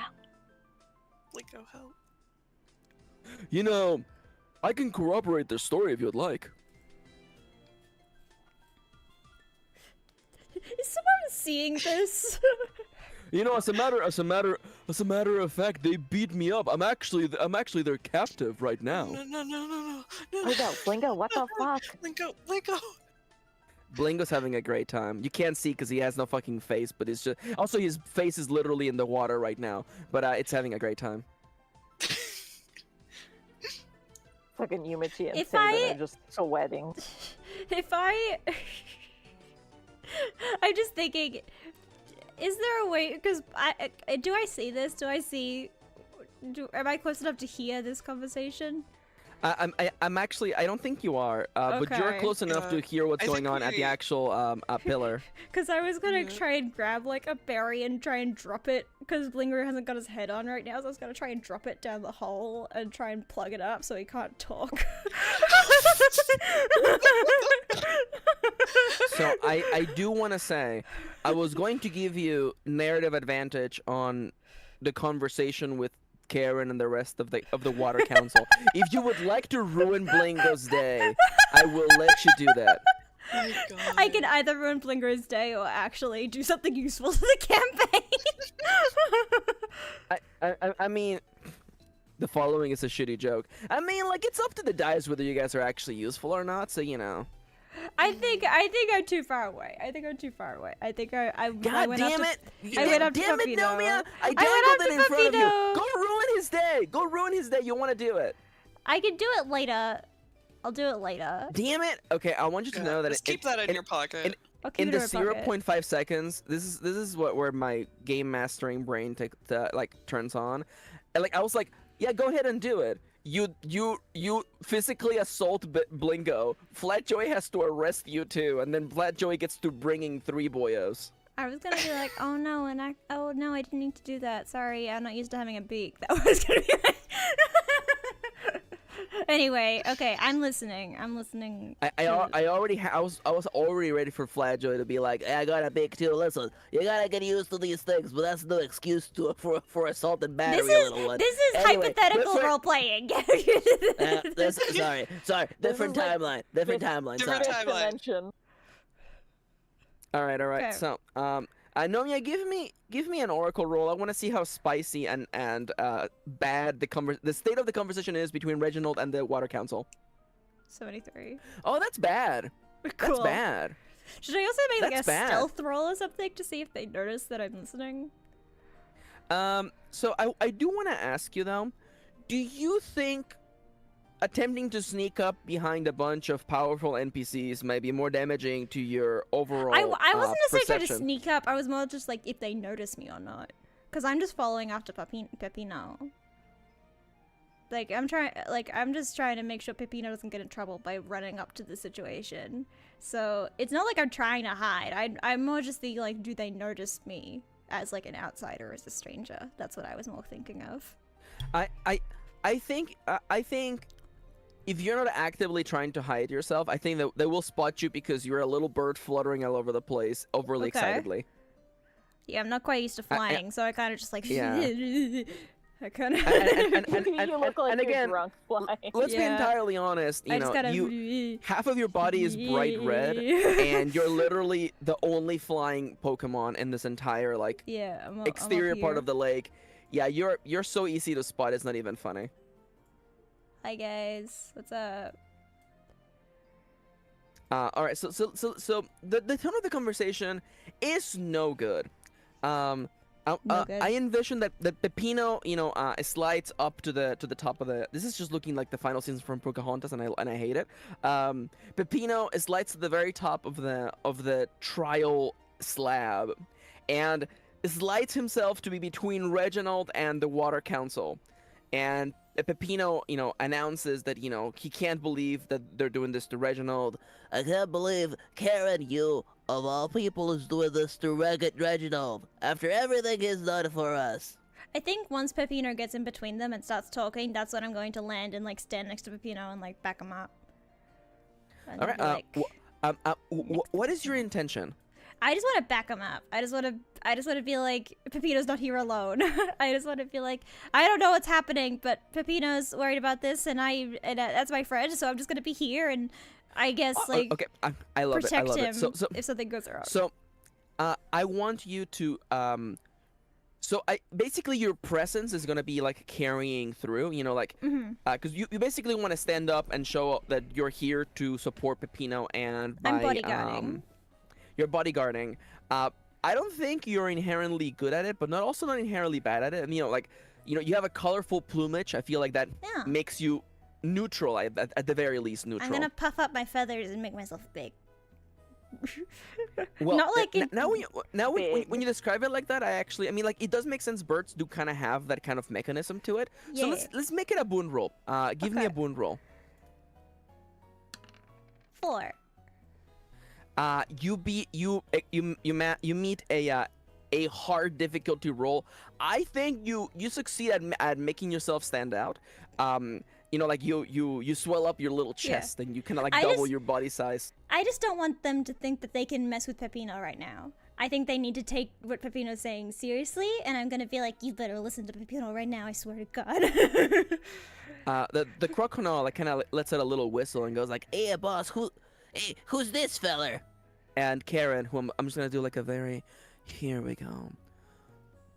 Lingo help. You know, I can corroborate their story if you'd like. Is someone seeing this? You know, as a matter of fact, they beat me up. I'm actually their captive right now. No. Lingo, what the fuck? Lingo. Blingo's having a great time. You can't see because he has no fucking face, but it's just also his face is literally in the water right now. But it's having a great time. Fucking Yumichi and If Saban are just sweating. I'm just thinking, is there a way? Because do I see this? Am I close enough to hear this conversation? I'm actually. I don't think you are. But you're Okay. close enough to hear what's I going think on at the we- actual pillar. Because I was gonna Yeah. try and grab like a berry and try and drop it. Because Blinger hasn't got his head on right now, so I was gonna try and drop it down the hole and try and plug it up so he can't talk. So I do want to say, I was going to give you narrative advantage on the conversation with Karen and the rest of the Water Council. If you would like to ruin Blingo's day, I will let you do that. Oh my god. I can either ruin Blinger's day or actually do something useful to the campaign. I mean, the following is a shitty joke. I mean, like, it's up to the dice whether you guys are actually useful or not. So you know. I think I'm too far away. I think I God went damn up it! I went up to Damn it, Pepino. Nomia! I went dangled up it to in front of you. Pepino. Go ruin his day. Go ruin his day. You want to do it? I can do it later. I'll do it later. Damn it! Okay, I want you to know that Just keep that in your pocket. I'll keep in it the in my pocket. 0.5 seconds, this is where my game mastering brain like turns on, and like I was like, yeah, go ahead and do it. You physically assault Blingo. Flat Joey has to arrest you too, and then Flat Joey gets to bringing 3 boyos. I was gonna be like, oh no, oh no, I didn't need to do that. Sorry, I'm not used to having a beak. That was gonna be like... Anyway, okay, I'm listening. I was already ready for Flat Joey to be like, hey, I got a beak too. Listen, you gotta get used to these things, but that's no excuse for assault and battery, little one. This is Anyway, hypothetical different- role playing. Sorry, different like timeline. Different timeline. Sorry. Different Fifth timeline. dimension. All right. Okay. So, Nomia, give me an oracle roll. I want to see how spicy and bad the state of the conversation is between Reginald and the Water Council. 73. Oh, that's bad. That's Cool. bad. Should I also make like a That's bad. stealth roll or something to see if they notice that I'm listening? So I do want to ask you though, do you think attempting to sneak up behind a bunch of powerful NPCs might be more damaging to your overall I wasn't necessarily trying to perception? sneak up. I was more just like if they notice me or not. Because I'm just following after Pepino. Like I'm just trying to make sure Pepino doesn't get in trouble by running up to the situation. So it's not like I'm trying to hide. I'm more just the like, do they notice me as like an outsider, as a stranger? That's what I was more thinking of. I think if you're not actively trying to hide yourself, I think that they will spot you because you're a little bird fluttering all over the place, overly Okay. excitedly. Yeah, I'm not quite used to flying, so I kind of just like Yeah. I kind of. You look like and you're again, drunk flying. Let's be Yeah. entirely honest. I You just know, gotta. half of your body is bright red, and you're literally the only flying Pokemon in this entire like Yeah, I'm exterior part of the lake. Yeah, you're so easy to spot. It's not even funny. Hi guys, what's up? All right, so the tone of the conversation is no good. No good. I envision that Pepino, slides up to the top of the. This is just looking like the final scenes from Pocahontas, and I hate it. Pepino slides to the very top of the trial slab, and slides himself to be between Reginald and the Water Council, and Pepino, announces that he can't believe that they're doing this to Reginald. I can't believe Karen, you, of all people, is doing this to Reginald, after everything he's done for us. I think once Pepino gets in between them and starts talking, that's when I'm going to land and like stand next to Pepino and like back him up. And All be right. like, What is your intention? I just want to back him up. I just want to be like, Pepino's not here alone. I just want to feel like, I don't know what's happening, but Pepino's worried about this, and that's my friend, so I'm just gonna be here, and I guess like okay, I love it. I protect love him it. So if something goes wrong. So, I want you to so basically your presence is gonna be like carrying through, you know, like because you basically want to stand up and show that you're here to support Pepino, and by I'm bodyguarding. you're bodyguarding. I don't think you're inherently good at it, but not inherently bad at it. And you know, you have a colorful plumage. I feel like that Yeah. makes you neutral at the very least neutral. I'm gonna puff up my feathers and make myself big. Well, Not like it. now big. when you describe it like that, I mean, like, it does make sense. Birds do kind of have that kind of mechanism to it. So Yeah. let's make it a boon roll. Give me a Okay. boon roll. 4. You meet a hard difficulty roll. I think you succeed at making yourself stand out. You know, like you swell up your little Yeah. chest and you kind of like I double just- your body size. I just don't want them to think that they can mess with Pepino right now. I think they need to take what Pepino's saying seriously, and I'm gonna be like, you better listen to Pepino right now, I swear to God. The crocodile like kind of lets out a little whistle and goes like, Hey, boss, who's this feller? and Karen, who I'm just gonna do like a very, here we go.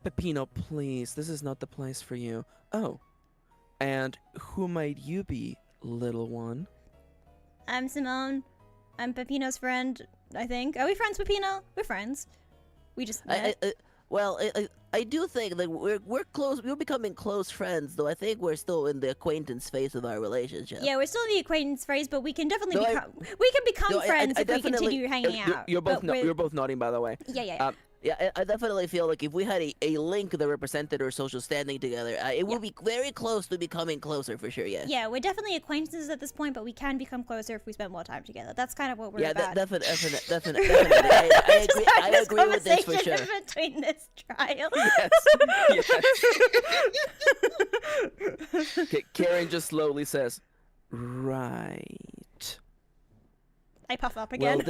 Pepino, please, this is not the place for you. Oh, and who might you be, little one? I'm Simone. I'm Pepino's friend, I think. Are we friends, Pepino? We're friends. We just met. I do think that we're close. We're becoming close friends, though. I think we're still in the acquaintance phase of our relationship. Yeah, we're still in the acquaintance phase, but we can definitely No, become friends if we definitely- continue hanging out. You're both but we're- you're both nodding, by the way. Yeah. Yeah, I definitely feel like if we had a link that represented our social standing together, it would be very close to becoming closer for sure. Yes. Yeah, we're definitely acquaintances at this point, but we can become closer if we spend more time together. That's kind of what we're Yeah, about. definitely. I Just agree. having I this agree with this for conversation sure. in between this trial. Yes. Karen just slowly says, "Right." I puff up again.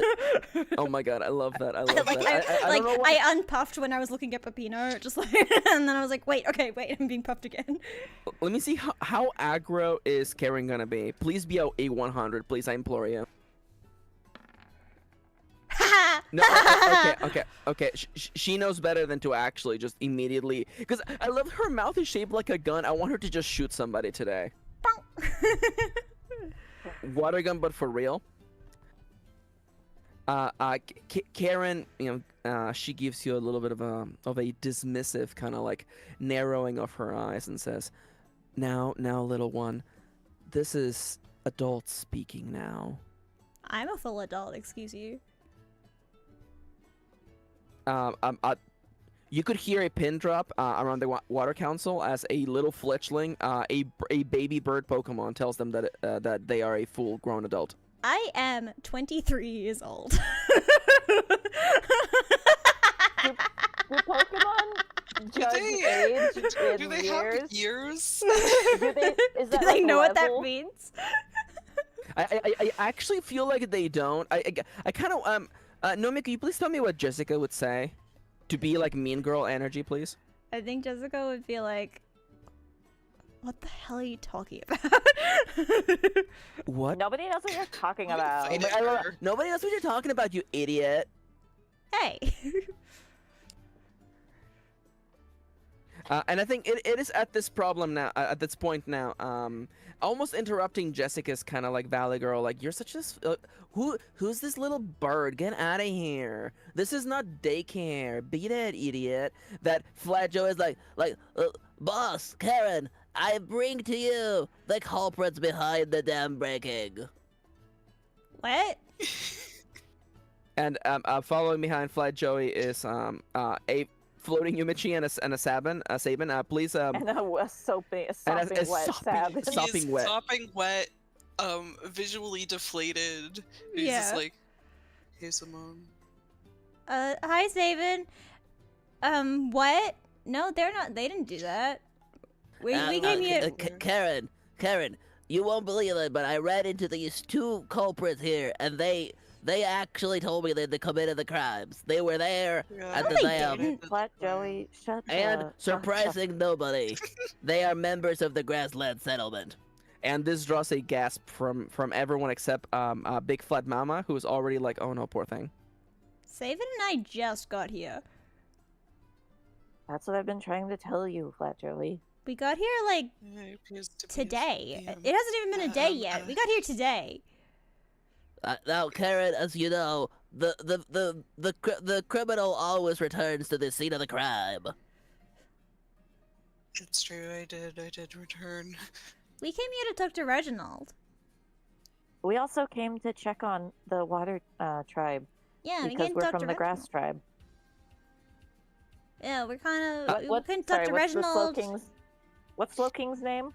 Oh my god, I love that. I love like that. I, I don't know what- I unpuffed when I was looking at Pepino, just like, and then I was like, wait, I'm being puffed again. Let me see how aggro is Karen gonna be. Please be a 100, please. I implore you. No, okay. She knows better than to actually just immediately. Because I love her mouth is shaped like a gun. I want her to just shoot somebody today. Water gun, but for real. Karen, you know, she gives you a little bit of a dismissive kind of like narrowing of her eyes and says, "Now, little one, this is adult speaking now." I'm a full adult, excuse you. You could hear a pin drop around the Water Council as a little fledgling, a baby bird Pokemon tells them that that they are a full-grown adult. I am 23 years old. Do Pokemon judge age in Do they years? have years? Is that Do they like know what that level? means? I actually feel like they don't. I kind of Nomia, can you please tell me what Jessica would say to be like mean girl energy, please? I think Jessica would be like, what the hell are you talking about? What? Nobody knows what you're talking I'm about. excited. Nobody knows what you're talking about, you idiot. Hey. And I think it is at this problem now, at this point now, almost interrupting Jessica's kind of like Valley Girl, like, you're such a, who's this little bird? Get out of here. This is not daycare. Be that idiot. That Flat Joe is like, boss, Karen, I bring to you the culprits behind the dam breaking. What? And following behind Flat Joey is a floating Yumichi and a Sabin. Please And a sopping wet Sabbath. Sopping He's wet. sopping wet, visually deflated. He's Yeah. just like, hey, Simone. Hi, Saban. What? No, they're not. They didn't do that. We came here. Karen, you won't believe it, but I ran into these two culprits here, and they They actually told me that they committed the crimes. They were there Yeah. at No, the they dam. didn't. Flat Joey, shut And the surprising nobody, they are members of the grassland settlement. And this draws a gasp from everyone except Big Flat Mama, who's already like, oh no, poor thing. Saven and I just got here. That's what I've been trying to tell you, Flat Joey. We got here like It appears to be today. yeah. It hasn't even been a day yet. We got here today. Now, Karen, as you know, the criminal always returns to the scene of the crime. It's true, I did return. We came here to talk to Reginald. We also came to check on the water tribe Yeah, we because came to we're talk from to the grass Reginald. tribe. Yeah, we're kind of. we What? came to talk Sorry, to what's the Slow Reginald. King's? What's Slow King's name?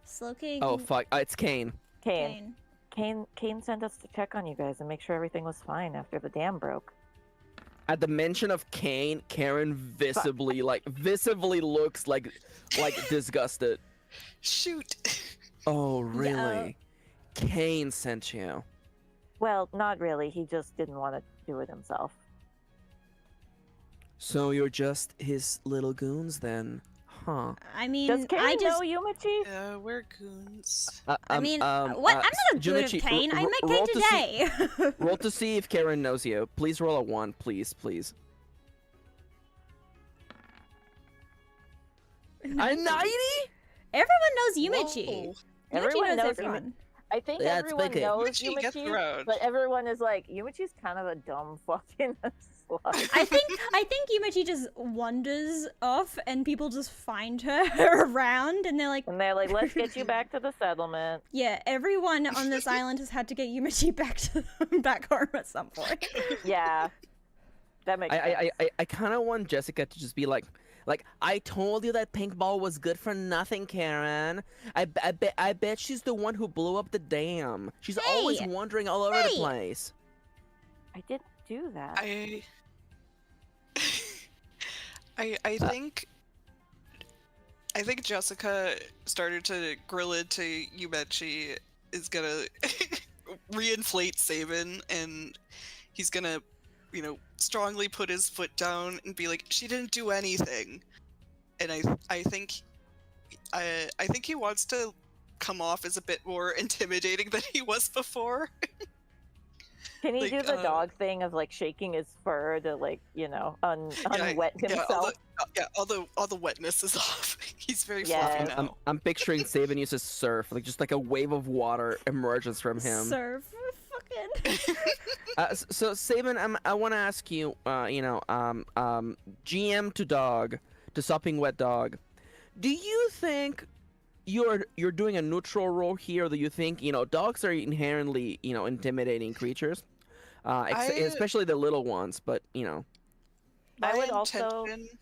Slow King. Oh fuck, it's Kane. Kane. Kane sent us to check on you guys and make sure everything was fine after the dam broke. At the mention of Kane, Karen visibly looks like disgusted. Shoot! Oh really? Kane sent you. Well, not really. He just didn't want to do it himself. So you're just his little goons then, huh? I mean, Does Kane I just. know Yumichi? Yeah, we're goons. What? I'm not a good of Junichi, Kane. I met roll Kane to see- today. Roll to see if Karen knows you. Please roll a 1, please. A 90? Everyone knows Yumichi. Whoa. Yumichi Everyone knows everyone. I think Yeah, it's everyone Becky. knows Yumichi gets Yumichi, around. but everyone is like, Yumichi's kind of a dumb fucking slut. I think Yumichi just wanders off, and people just find her around, and they're like, And they're like, let's get you back to the settlement. yeah, everyone on this island has had to get Yumichi back home at some point. Yeah. That makes sense. I kind of want Jessica to just be like, I told you that pink ball was good for nothing, Karen. I bet she's the one who blew up the dam. She's always Hey! wandering all over the Hey! place. I didn't do that. I think Jessica started to grill into Yumechi is gonna reinflate Sabin, and he's gonna, strongly put his foot down and be like, she didn't do anything. And I think he wants to come off as a bit more intimidating than he was before. Can he like, do the dog thing of like shaking his fur to like, unwet himself? All the wetness is off. He's very Yeah. fluffy now. I'm picturing Sabin uses surf, just like a wave of water emerges from him. Surf, fucking. So Sabin, I want to ask you, GM to dog, to sopping wet dog, do you think you're doing a neutral role here, or do you think dogs are inherently intimidating creatures, especially the little ones? But I My would also intention-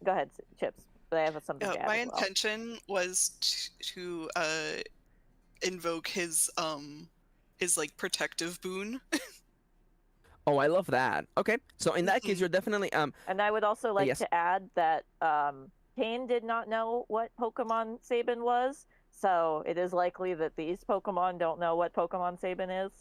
go ahead, Chips. But I have something to add. my as well. intention was to invoke his like protective boon. oh, I love that. Okay, so in that case, Mhm. you're definitely And I would also like yes. to add that Kane did not know what Pokemon Sabin was, so it is likely that these Pokemon don't know what Pokemon Sabin is.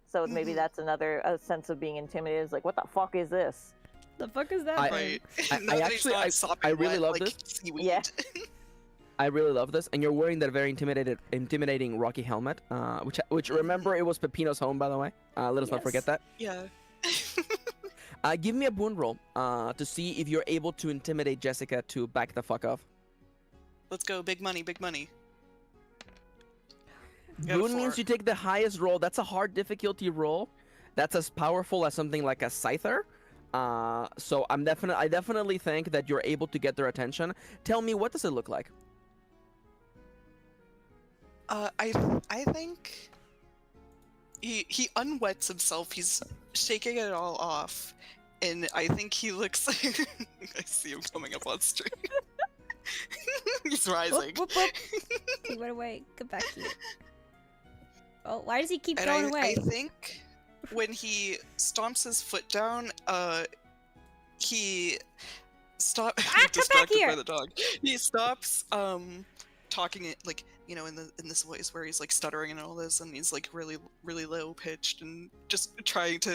So maybe Mhm. that's a sense of being intimidated. Is like, what the fuck is this? The fuck is that? I- thing? Right. I actually- I really love this. Seaweed. Yeah. I really love this, and you're wearing that very intimidating Rocky helmet, which remember it was Pepino's home, by the way. Let us not forget that. Yeah. Give me a boon roll to see if you're able to intimidate Jessica to back the fuck off. Let's go. Big money. Big money. Got a Boon means 4. you take the highest roll. That's a hard difficulty roll. That's as powerful as something like a Scyther. So I definitely think that you're able to get their attention. Tell me, what does it look like? I think he unwets himself. He's shaking it all off, and I think he looks. I see him coming up on stream. He's rising. Whoop, whoop, whoop. He went away. Get back here. Oh, why does he keep And going I away? think when he stomps his foot down, he stop. Ah, come back distracted here! by the dog. He stops talking it like, you know, in this voice where he's like stuttering and all this, and he's like really really low pitched and just trying to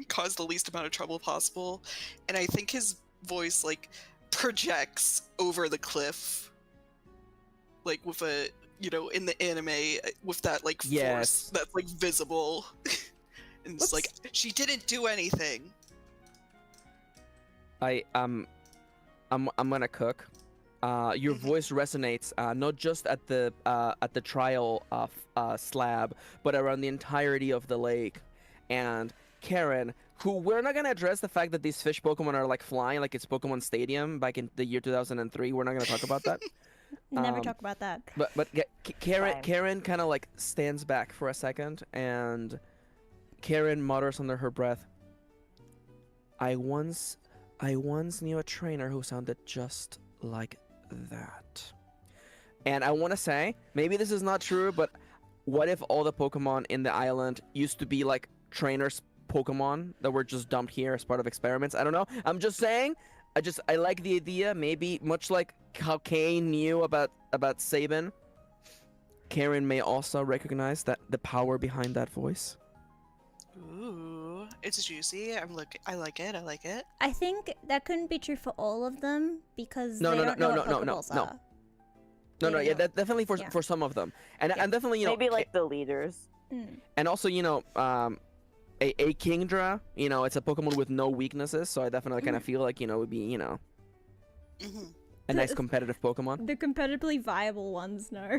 cause the least amount of trouble possible. And I think his voice like projects over the cliff, like with a, you know, in the anime with that like force that's like visible. And it's like, she didn't do anything. I'm gonna cook. Your voice resonates not just at the trial slab, but around the entirety of the lake. And Karen, who we're not gonna address the fact that these fish Pokemon are like flying, like it's Pokemon Stadium back in the year 2003. We're not gonna talk about that. Never talk about that. But Karen Fine. Karen kind of like stands back for a second, and Karen mutters under her breath, I once knew a trainer who sounded just like that. And I want to say, maybe this is not true, but what if all the Pokemon in the island used to be like trainers Pokemon that were just dumped here as part of experiments? I don't know. I'm just saying. I like the idea. Maybe much like how Kane knew about Sabin, Karen may also recognize that the power behind that voice. Ooh, it's juicy. I like it. I like it. I think that couldn't be true for all of them because No, they no, don't no, know no, what no, no, Pokeballs no. are. No, They yeah, don't. definitely for Yeah. for some of them, and Yeah. and definitely, you know, Maybe like the leaders. and also, you know, a Kingdra, you know, it's a Pokemon with no weaknesses, so I definitely kind of feel like, you know, it would be, you know, Mm-hmm. a nice competitive Pokemon. The competitively viable ones, no.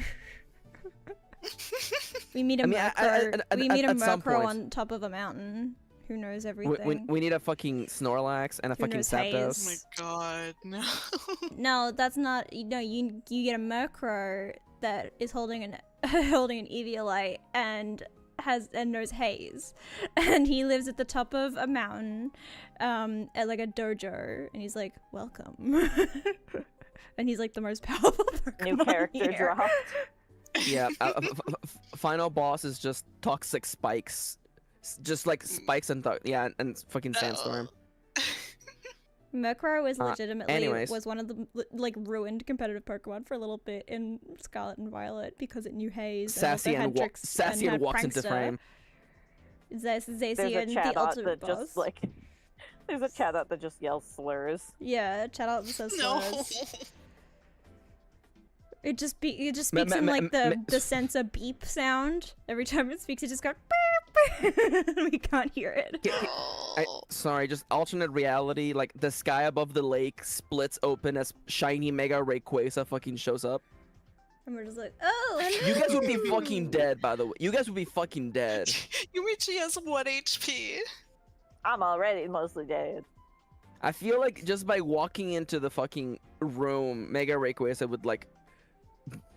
We meet a I mean, Murkrow. at- We meet a at some Murkrow point. on top of a mountain who knows We, everything. we need a fucking Snorlax and a Who fucking knows Oh Zapdos. my god, no. No, that's not. No, you get a Murkrow that is holding an holding an Eviolite and knows haze, and he lives at the top of a mountain, at like a dojo, and he's like, welcome, and he's like the most powerful Pokemon New character here. dropped. Yeah, final boss is just toxic spikes, just like spikes and and fucking sandstorm. Murkrow was legitimately anyways. was one of the like ruined competitive Pokemon for a little bit in Scarlet and Violet because it knew haze. Sassy and, and had walks into Prankster. frame. There's a Zacian, chat the out ultimate that boss. just like. There's a chat out that just yells slurs. Yeah, chat out that says No. slurs. It just speaks Ma- in ma- like ma- the sensor beep sound. Every time it speaks, it just goes beep, beep. We can't hear it. Sorry, just alternate reality. Like the sky above the lake splits open as shiny Mega Rayquaza fucking shows up. And we're just like, oh, You guys would be fucking dead, by the way. You guys would be fucking dead. Yuichi has 1 HP. I'm already mostly dead. I feel like just by walking into the fucking room, Mega Rayquaza would like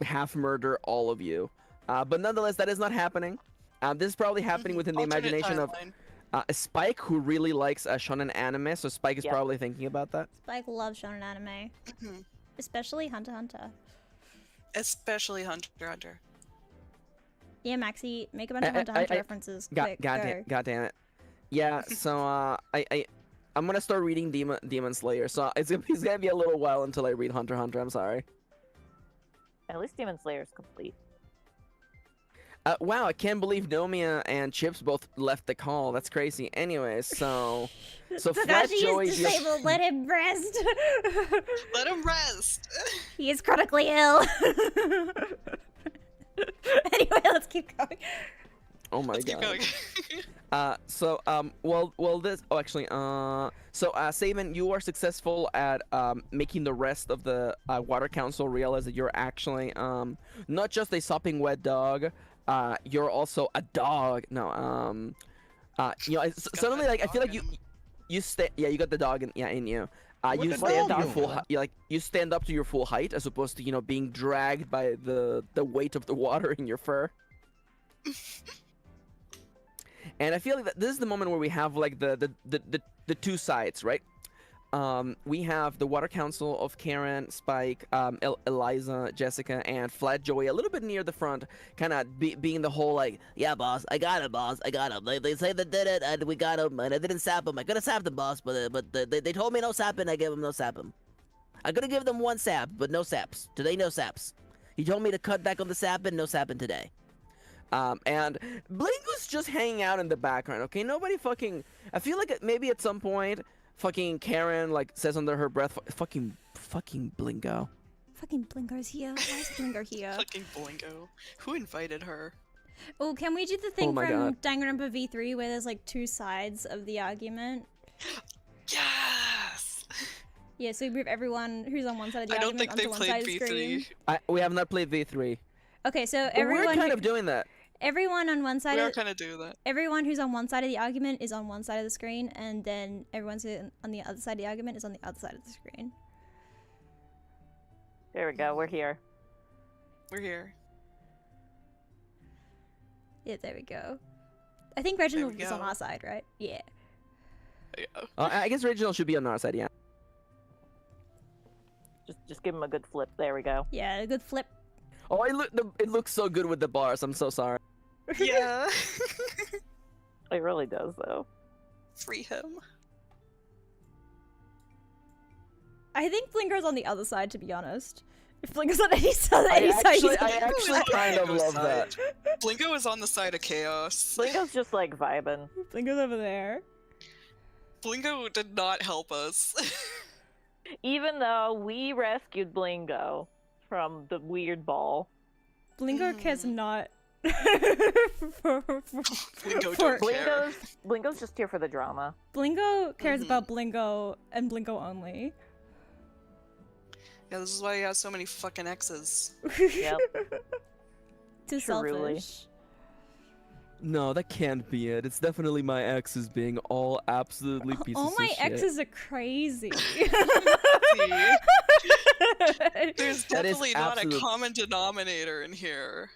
half murder all of you. But nonetheless, that is not happening. This is probably happening within the Alternate imagination timeline. of Spike, who really likes shonen anime. So Spike is Yep. probably thinking about that. Spike loves shonen anime, Mhm. especially Hunter x Hunter. Especially Hunter x Hunter. Yeah, Maxie, make a bunch of I- Hunter x Hunter I- references. Quick, go. God damn it. Yeah. So I'm gonna start reading Demon Slayer. So it's gonna be a little while until I read Hunter x Hunter. I'm sorry. At least Demon Slayer's complete. Wow, I can't believe Nomia and Chips both left the call. That's crazy. Anyways, so Flat Takashi Joy is disabled. Let him rest. Let him rest. He is critically ill. Anyway, let's keep going. Oh my Let's keep god. going. Well, this. Oh, actually, Sabin, you are successful at making the rest of the Water Council realize that you're actually not just a sopping wet dog. You're also a dog. No, you know, suddenly like I feel like you stand. Yeah, you got the dog in you. You the stand dog to your full doing? you you stand up to your full height as opposed to, you know, being dragged by the weight of the water in your fur. And I feel like that this is the moment where we have like the two sides, right? We have the Water Council of Karen, Spike, Eliza, Jessica, and Flat Joey a little bit near the front, kind of being the whole like, Yeah, boss. I got him, boss. I got him. They say they did it, and we got him, and I didn't sap him. I could have sapped him, boss, but they told me no sapping. I gave him no sapping. I could have given them one sap, but no saps. Today, no saps. He told me to cut back on the sapping. No sapping today. And Blingo's just hanging out in the background, okay? Nobody fucking... I feel like maybe at some point, fucking Karen, like, says under her breath, fucking Blingo. Fucking Blingo's here. Why is Blingo here? Fucking Blingo. Who invited her? Oh, can we do the thing my from God. Danganronpa V3 where there's like two sides of the argument? Yes! Yeah, so we move everyone who's on one side of the I don't argument think they onto one side played of the screen. V3. We have not played V3. Okay, so But we're everyone kind of doing that. everyone on one side We are of kind of doing that. everyone who's on one side of the argument is on one side of the screen, and then everyone who's on the other side of the argument is on the other side of the screen. There we go. We're here. We're here. Yeah, there we go. I think Reginald is on go. our side, right? Yeah. Yeah. I guess Reginald should be on our side, yeah. Just give him a good flip. There we go. Yeah, a good flip. Oh, it looks so good with the bars. I'm so sorry. Yeah. It really does, though. Free him. I think Blinker's on the other side, to be honest. If Blinker's on any side, I actually Blingo's kind of on love Blingo's that. Blingo is on the side of chaos. Blingo's just like vibing. Blinker's over there. Blingo did not help us. Even though we rescued Blingo from the weird ball. Blinker cares not. Blingo don't care. Blingo's just here for the drama. Blingo cares about Blingo and Blingo only. Yeah, this is why he has so many fucking exes. Yep. Too Truly. selfish. No, that can't be it. It's definitely my exes being all absolutely pieces All my of shit. exes are crazy. There's That is definitely not a absolute- common denominator in here.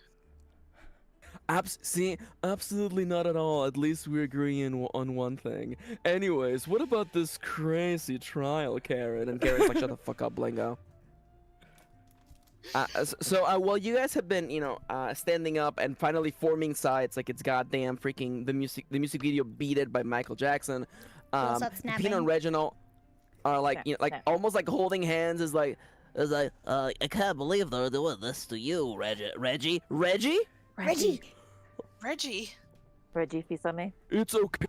Absolutely not at all. At least we're agreeing on one thing. Anyways, what about this crazy trial, Karen? And Karen's like, shut the fuck up, Blingo. While you guys have been, standing up and finally forming sides, like it's goddamn freaking the music video Beat It by Michael Jackson, stop Pino snapping. and Reginald are like, Snap, snap. almost like holding hands is like, I can't believe they're doing this to you, Reggie. Reggie? Reggie! Reggie. Reggie Fils-Aimé. It's okay.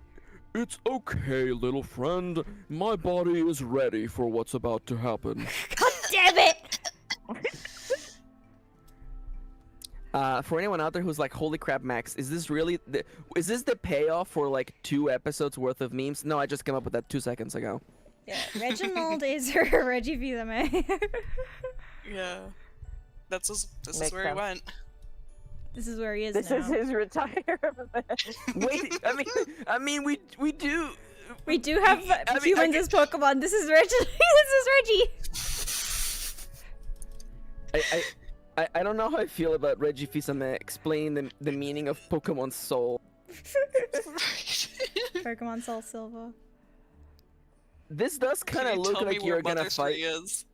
It's okay, little friend. My body is ready for what's about to happen. God damn it! For anyone out there who's like, holy crap, Max, is this really is this the payoff for like 2 episodes worth of memes? No, I just came up with that 2 seconds ago. Yeah, Reginald is her Reggie Fils-Aimé. Yeah. This is Makes where sense. he went. This is where he is This now. is his retirement. Wait, I mean, we do. We do have I mean, humans as Pokemon. This is Reggie. This is Reggie. I don't know how I feel about Reggie Fils-Aimé explaining the meaning of Pokemon Soul. Pokemon Soul Silver. This does kind Can of you look tell me like where you're gonna Mother fight. Tree is?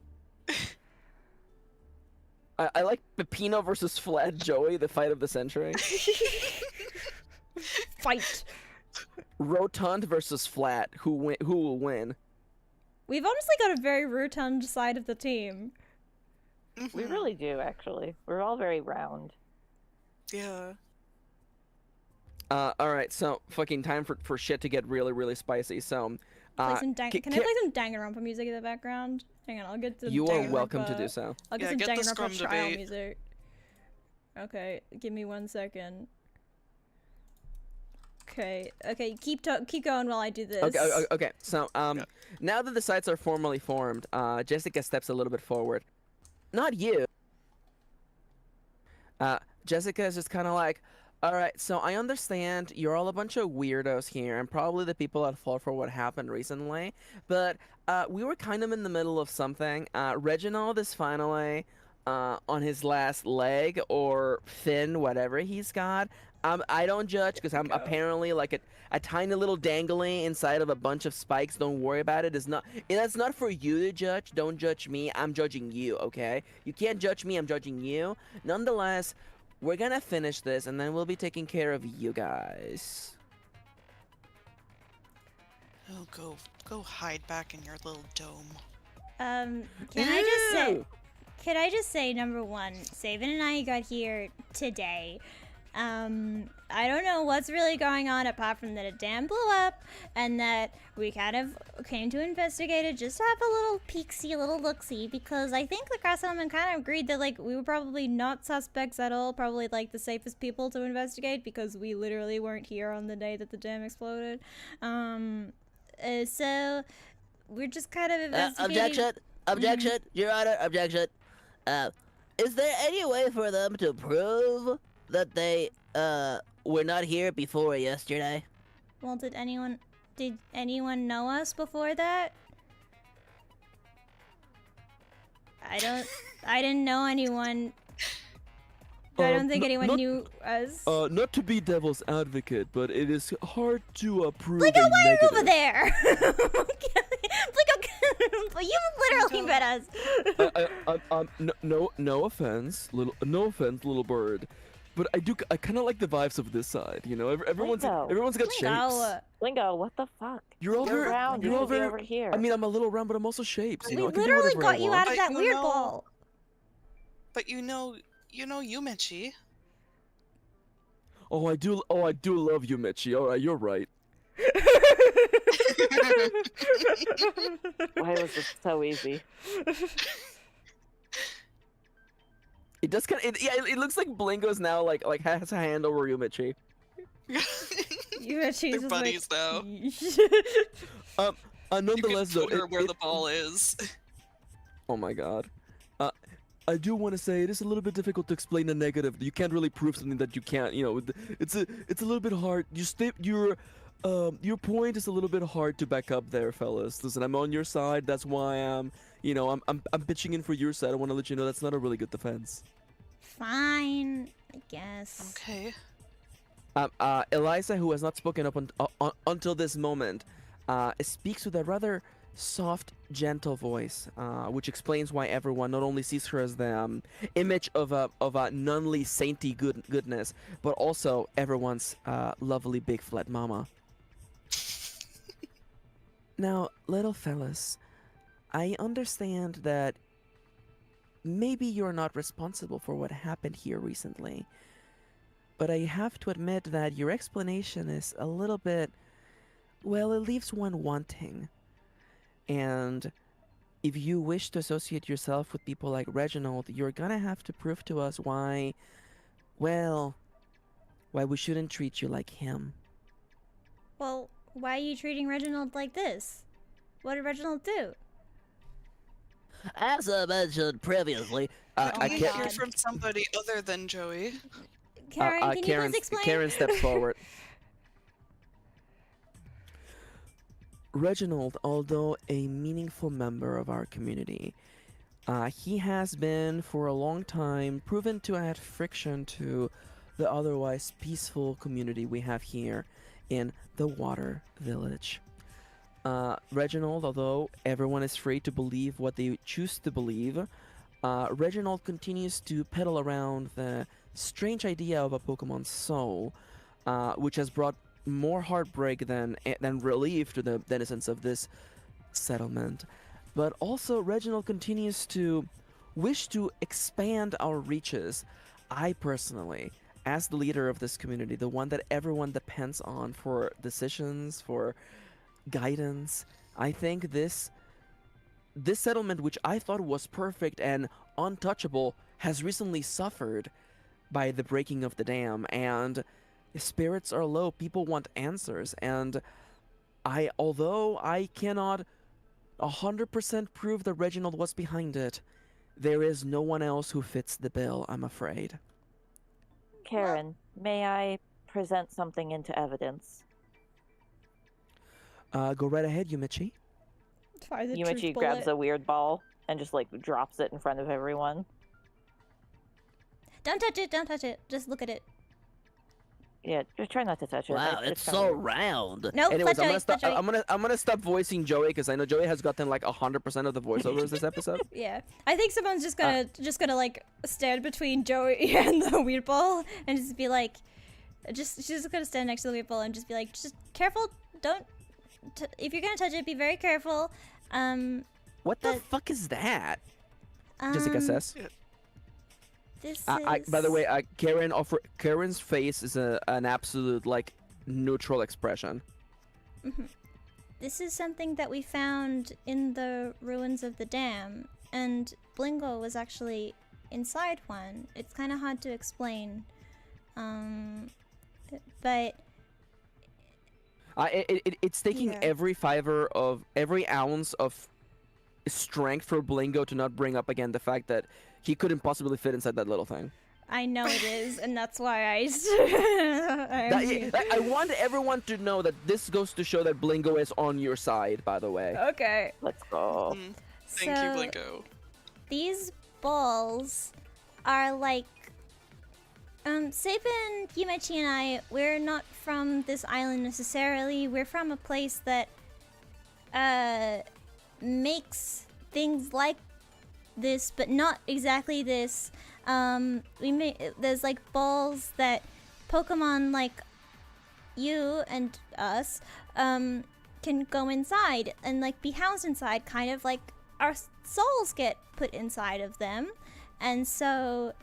I like Pepino versus Flat Joey, the fight of the century. Fight. Rotund versus Flat, who will win? We've honestly got a very rotund side of the team. We really do, actually. We're all very round. Yeah. Alright, so fucking time for shit to get really, really spicy. So, Play some Can I Ki- play some Danganronpa music in the background? Hang on, I'll get the you are welcome to Danganronpa- do so. I'll get Yeah, some get the Danganronpa scrum trial debate. music. Okay, give me 1 second. Okay, keep going while I do this. Okay. So, now that the sites are formally formed, Jessica steps a little bit forward. Not you. Jessica is just kind of like, alright, so I understand you're all a bunch of weirdos here, and probably the people at fault for what happened recently, but we were kind of in the middle of something. Reginald is finally on his last leg, or fin, whatever he's got. I don't judge, because I'm apparently like a tiny little dangly inside of a bunch of spikes. Don't worry about it. That's not for you to judge. Don't judge me. I'm judging you, okay? You can't judge me. I'm judging you. Nonetheless, we're gonna finish this, and then we'll be taking care of you guys. Oh, go hide back in your little dome. Can I just say, Ew! could I just say, number one, Saban and I got here today. I don't know what's really going on apart from that a dam blew up and that we kind of came to investigate it just to have a little peek-see, a little look-see, because I think the cross element kind of agreed that, like, we were probably not suspects at all, probably, like, the safest people to investigate because we literally weren't here on the day that the dam exploded. So we're just kind of investigating. Objection, Your Honor, objection. Is there any way for them to prove that they were not here before yesterday? Well, did anyone know us before that? I didn't know anyone. I don't think anyone knew us. Not to be devil's advocate, but it is hard to prove Blinko, a why are you negative. over there? Blinko, you literally met us. No offense, little bird, but I kind of like the vibes of this side. You know, everyone's got shapes. Blinko, what the fuck? You're over. round. You're You should over. be over here. I mean, I'm a little round, but I'm also shapes. You know, We I can do literally whatever I got you want. out of that But weird you know- ball. But you know Yumichi. Oh, I do love you, Michi. All right, you're right. Why was this so easy? It does kind of. It looks like Blingo's now like has a hand over you, Michi. You actually They're just buddies now. Nonetheless, though, You can put her where the ball is. Oh my god. I do want to say it is a little bit difficult to explain a negative. You can't really prove something that you can't. You know, it's a little bit hard. Your point is a little bit hard to back up there, fellas. Listen, I'm on your side. That's why I'm pitching in for your side. I want to let you know that's not a really good defense. Fine, I guess. Okay. Eliza, who has not spoken up until this moment, speaks with a rather soft, gentle voice, which explains why everyone not only sees her as the image of a nunly sainty goodness, but also everyone's lovely big flat mama. Now, little fellas, I understand that maybe you're not responsible for what happened here recently, but I have to admit that your explanation is a little bit, well, it leaves one wanting. And if you wish to associate yourself with people like Reginald, you're gonna have to prove to us why we shouldn't treat you like him. Well, why are you treating Reginald like this? What did Reginald do? As I mentioned previously, I I can't. hear from somebody other than Joey. Karen, can you please explain? Karen steps forward. Reginald, although a meaningful member of our community, he has been for a long time proven to add friction to the otherwise peaceful community we have here in the Water Village. Reginald, although everyone is free to believe what they choose to believe, Reginald continues to peddle around the strange idea of a Pokemon soul, which has brought more heartbreak than relief to the denizens of this settlement. But also, Reginald continues to wish to expand our reaches. I personally, as the leader of this community, the one that everyone depends on for decisions, for guidance, I think this settlement, which I thought was perfect and untouchable, has recently suffered by the breaking of the dam, and spirits are low. People want answers, and although I cannot 100% prove that Reginald was behind it, there is no one else who fits the bill, I'm afraid. Karen, may I present something into evidence? Go right ahead, Yumichi. Fire the Yumichi truth grabs bullet. a weird ball and just like drops it in front of everyone. Don't touch it, don't touch it. Just look at it. Yeah, just try not to touch it. wow, it's so round. Nope, Anyways, touch it, touch it. I'm gonna stop voicing Joey because I know Joey has gotten like 100% of the voiceovers this episode. Yeah, I think someone's just gonna like stand between Joey and the weird ball and just be like, she's just gonna stand next to the weird ball and just be like, just careful, don't. If you're gonna touch it, be very careful. What the fuck is that? Jessica says. This By the way, Karen's face is an absolute like neutral expression. This is something that we found in the ruins of the dam, and Blingo was actually inside one. It's kind of hard to explain, but it's taking Yeah. every ounce of strength for Blingo to not bring up again the fact that he couldn't possibly fit inside that little thing. I know it is, and that's why I I want everyone to know that this goes to show that Blingo is on your side, by the way. Okay. Let's go. Thank you, Blinko. These balls are like Sabin, Yumechi, and I, we're not from this island necessarily. We're from a place that makes things like this, but not exactly this. There's like balls that Pokemon like you and us can go inside and like be housed inside, kind of like our souls get put inside of them. And so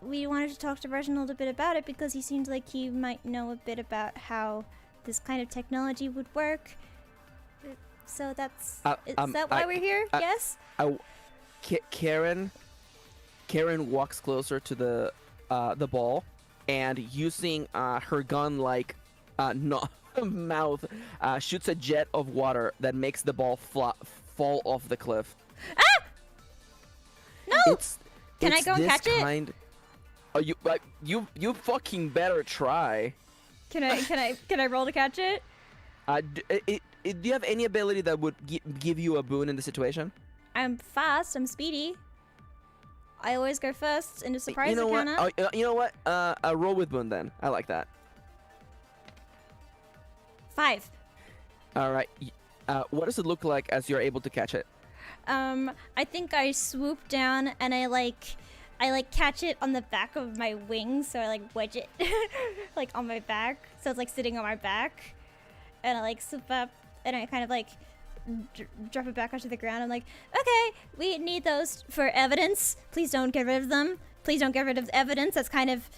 we wanted to talk to Reginald a bit about it because he seemed like he might know a bit about how this kind of technology would work. So that's is that why we're here? Yes. Karen walks closer to the ball, and using her gun-like mouth, shoots a jet of water that makes the ball fall off the cliff. Ah! No! Can I It's go and this catch it? kind... Oh, you fucking better try. Can I roll to catch it? Do you have any ability that would give you a boon in the situation? I'm fast. I'm speedy. I always go first in a surprise encounter. You know what? Roll with boon then. I like that. 5. All right. What does it look like as you're able to catch it? I think I swoop down and I catch it on the back of my wings, so I like wedge it like on my back, so it's like sitting on my back, and I like swoop up and I kind of like drop it back onto the ground. I'm like, okay, we need those for evidence. Please don't get rid of them. Please don't get rid of evidence. That's kind of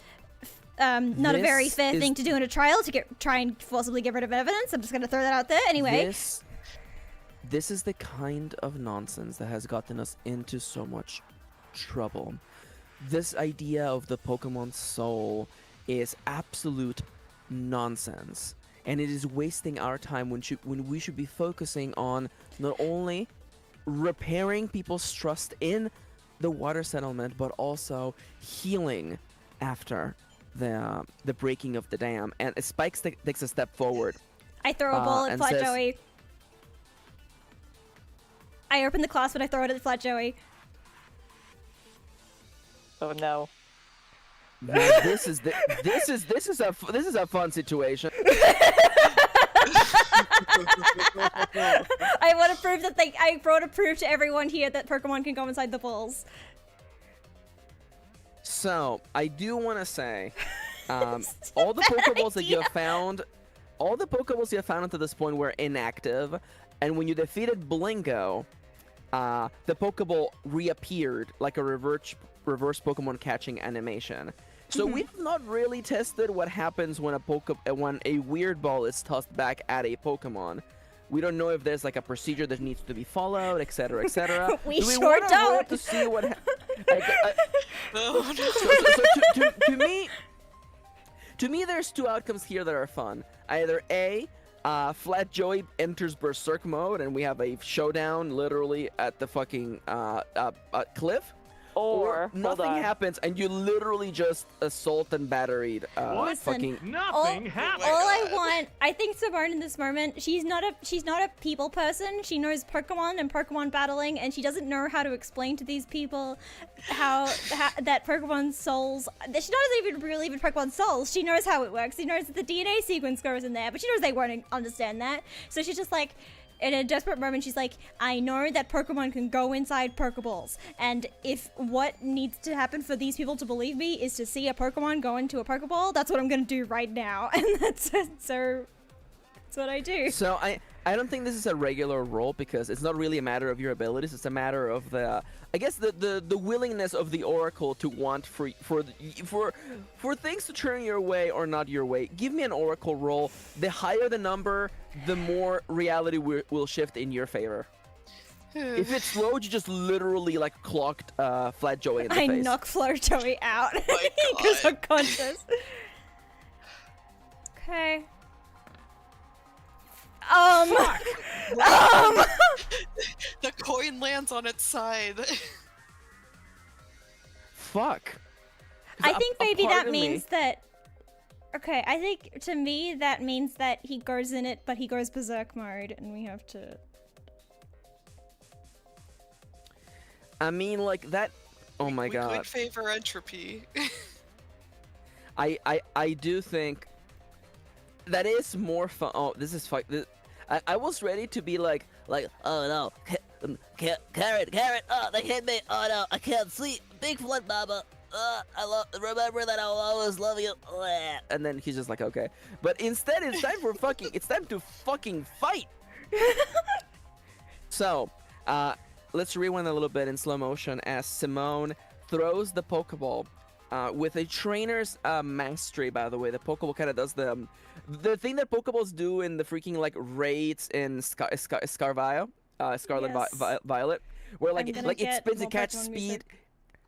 not a very fair thing to do in a trial, to try and forcibly get rid of evidence. I'm just gonna throw that out there anyway. This is the kind of nonsense that has gotten us into so much trouble. This idea of the Pokemon soul is absolute nonsense, and it is wasting our time when we should be focusing on not only repairing people's trust in the water settlement, but also healing after the breaking of the dam. And Spike takes a step forward. I throw a ball at and Flat says- Joey. I open the clasp and I throw it at Flat Joey. Oh no. Now, this is a fun situation. I want to prove that I want to prove to everyone here that Pokemon can go inside the balls. So I do want to say, all the Pokeballs that you have found, up to this point were inactive, and when you defeated Blingo, the Pokeball reappeared like a reverse Pokemon catching animation. So we've not really tested what happens when a weird ball is tossed back at a Pokemon. We don't know if there's like a procedure that needs to be followed, etc., etc. We Do sure wanna don't. roll to see what. Oh, no. To me, there's two outcomes here that are fun. Either A, Flat Joey enters Berserk mode and we have a showdown literally at the fucking cliff. Or hold nothing on. happens and you literally just assault and batteried Listen, fucking... Nothing happened. All I want, I think Simone in this moment, she's not a people person. She knows Pokemon and Pokemon battling, and she doesn't know how to explain to these people how that Pokemon souls. She doesn't even believe in Pokemon souls. She knows how it works. She knows that the DNA sequence goes in there, but she knows they won't understand that. So she's just like, in a desperate moment, she's like, I know that Pokemon can go inside Pokeballs, and if what needs to happen for these people to believe me is to see a Pokemon go into a Pokeball, that's what I'm gonna do right now. And that's so That's what I do. So I don't think this is a regular roll because it's not really a matter of your abilities. It's a matter of the I guess the willingness of the Oracle to want for things to turn your way or not your way. Give me an Oracle roll. The higher the number, the more reality will shift in your favor. If it's low, you just literally like clocked Flat Joey in the I face. knock Flat Joey out my because God. I'm conscious. Okay. The coin lands on its side. Fuck. I think maybe part that of me- means that. Okay, I think to me that means that he goes in it, but he goes berserk mode, and we have to. I mean, like that. Oh my we god. could favor entropy. I do think that is more fun. Oh, this is fuck. I was ready to be like, oh no, Carrot, oh, they hit me, oh no, I can't see, Big Flood Mama, remember that I'll always love you, and then he's just like, okay. But instead, it's time for fucking. It's time to fucking fight. So, let's rewind a little bit in slow motion as Simone throws the Pokeball. With a trainer's mastery, by the way, the Pokeball kind of does the thing that Pokeballs do in the freaking like raids in Scarlet Yes. Violet, where I'm like gonna it get spins more and catch Pokemon speed,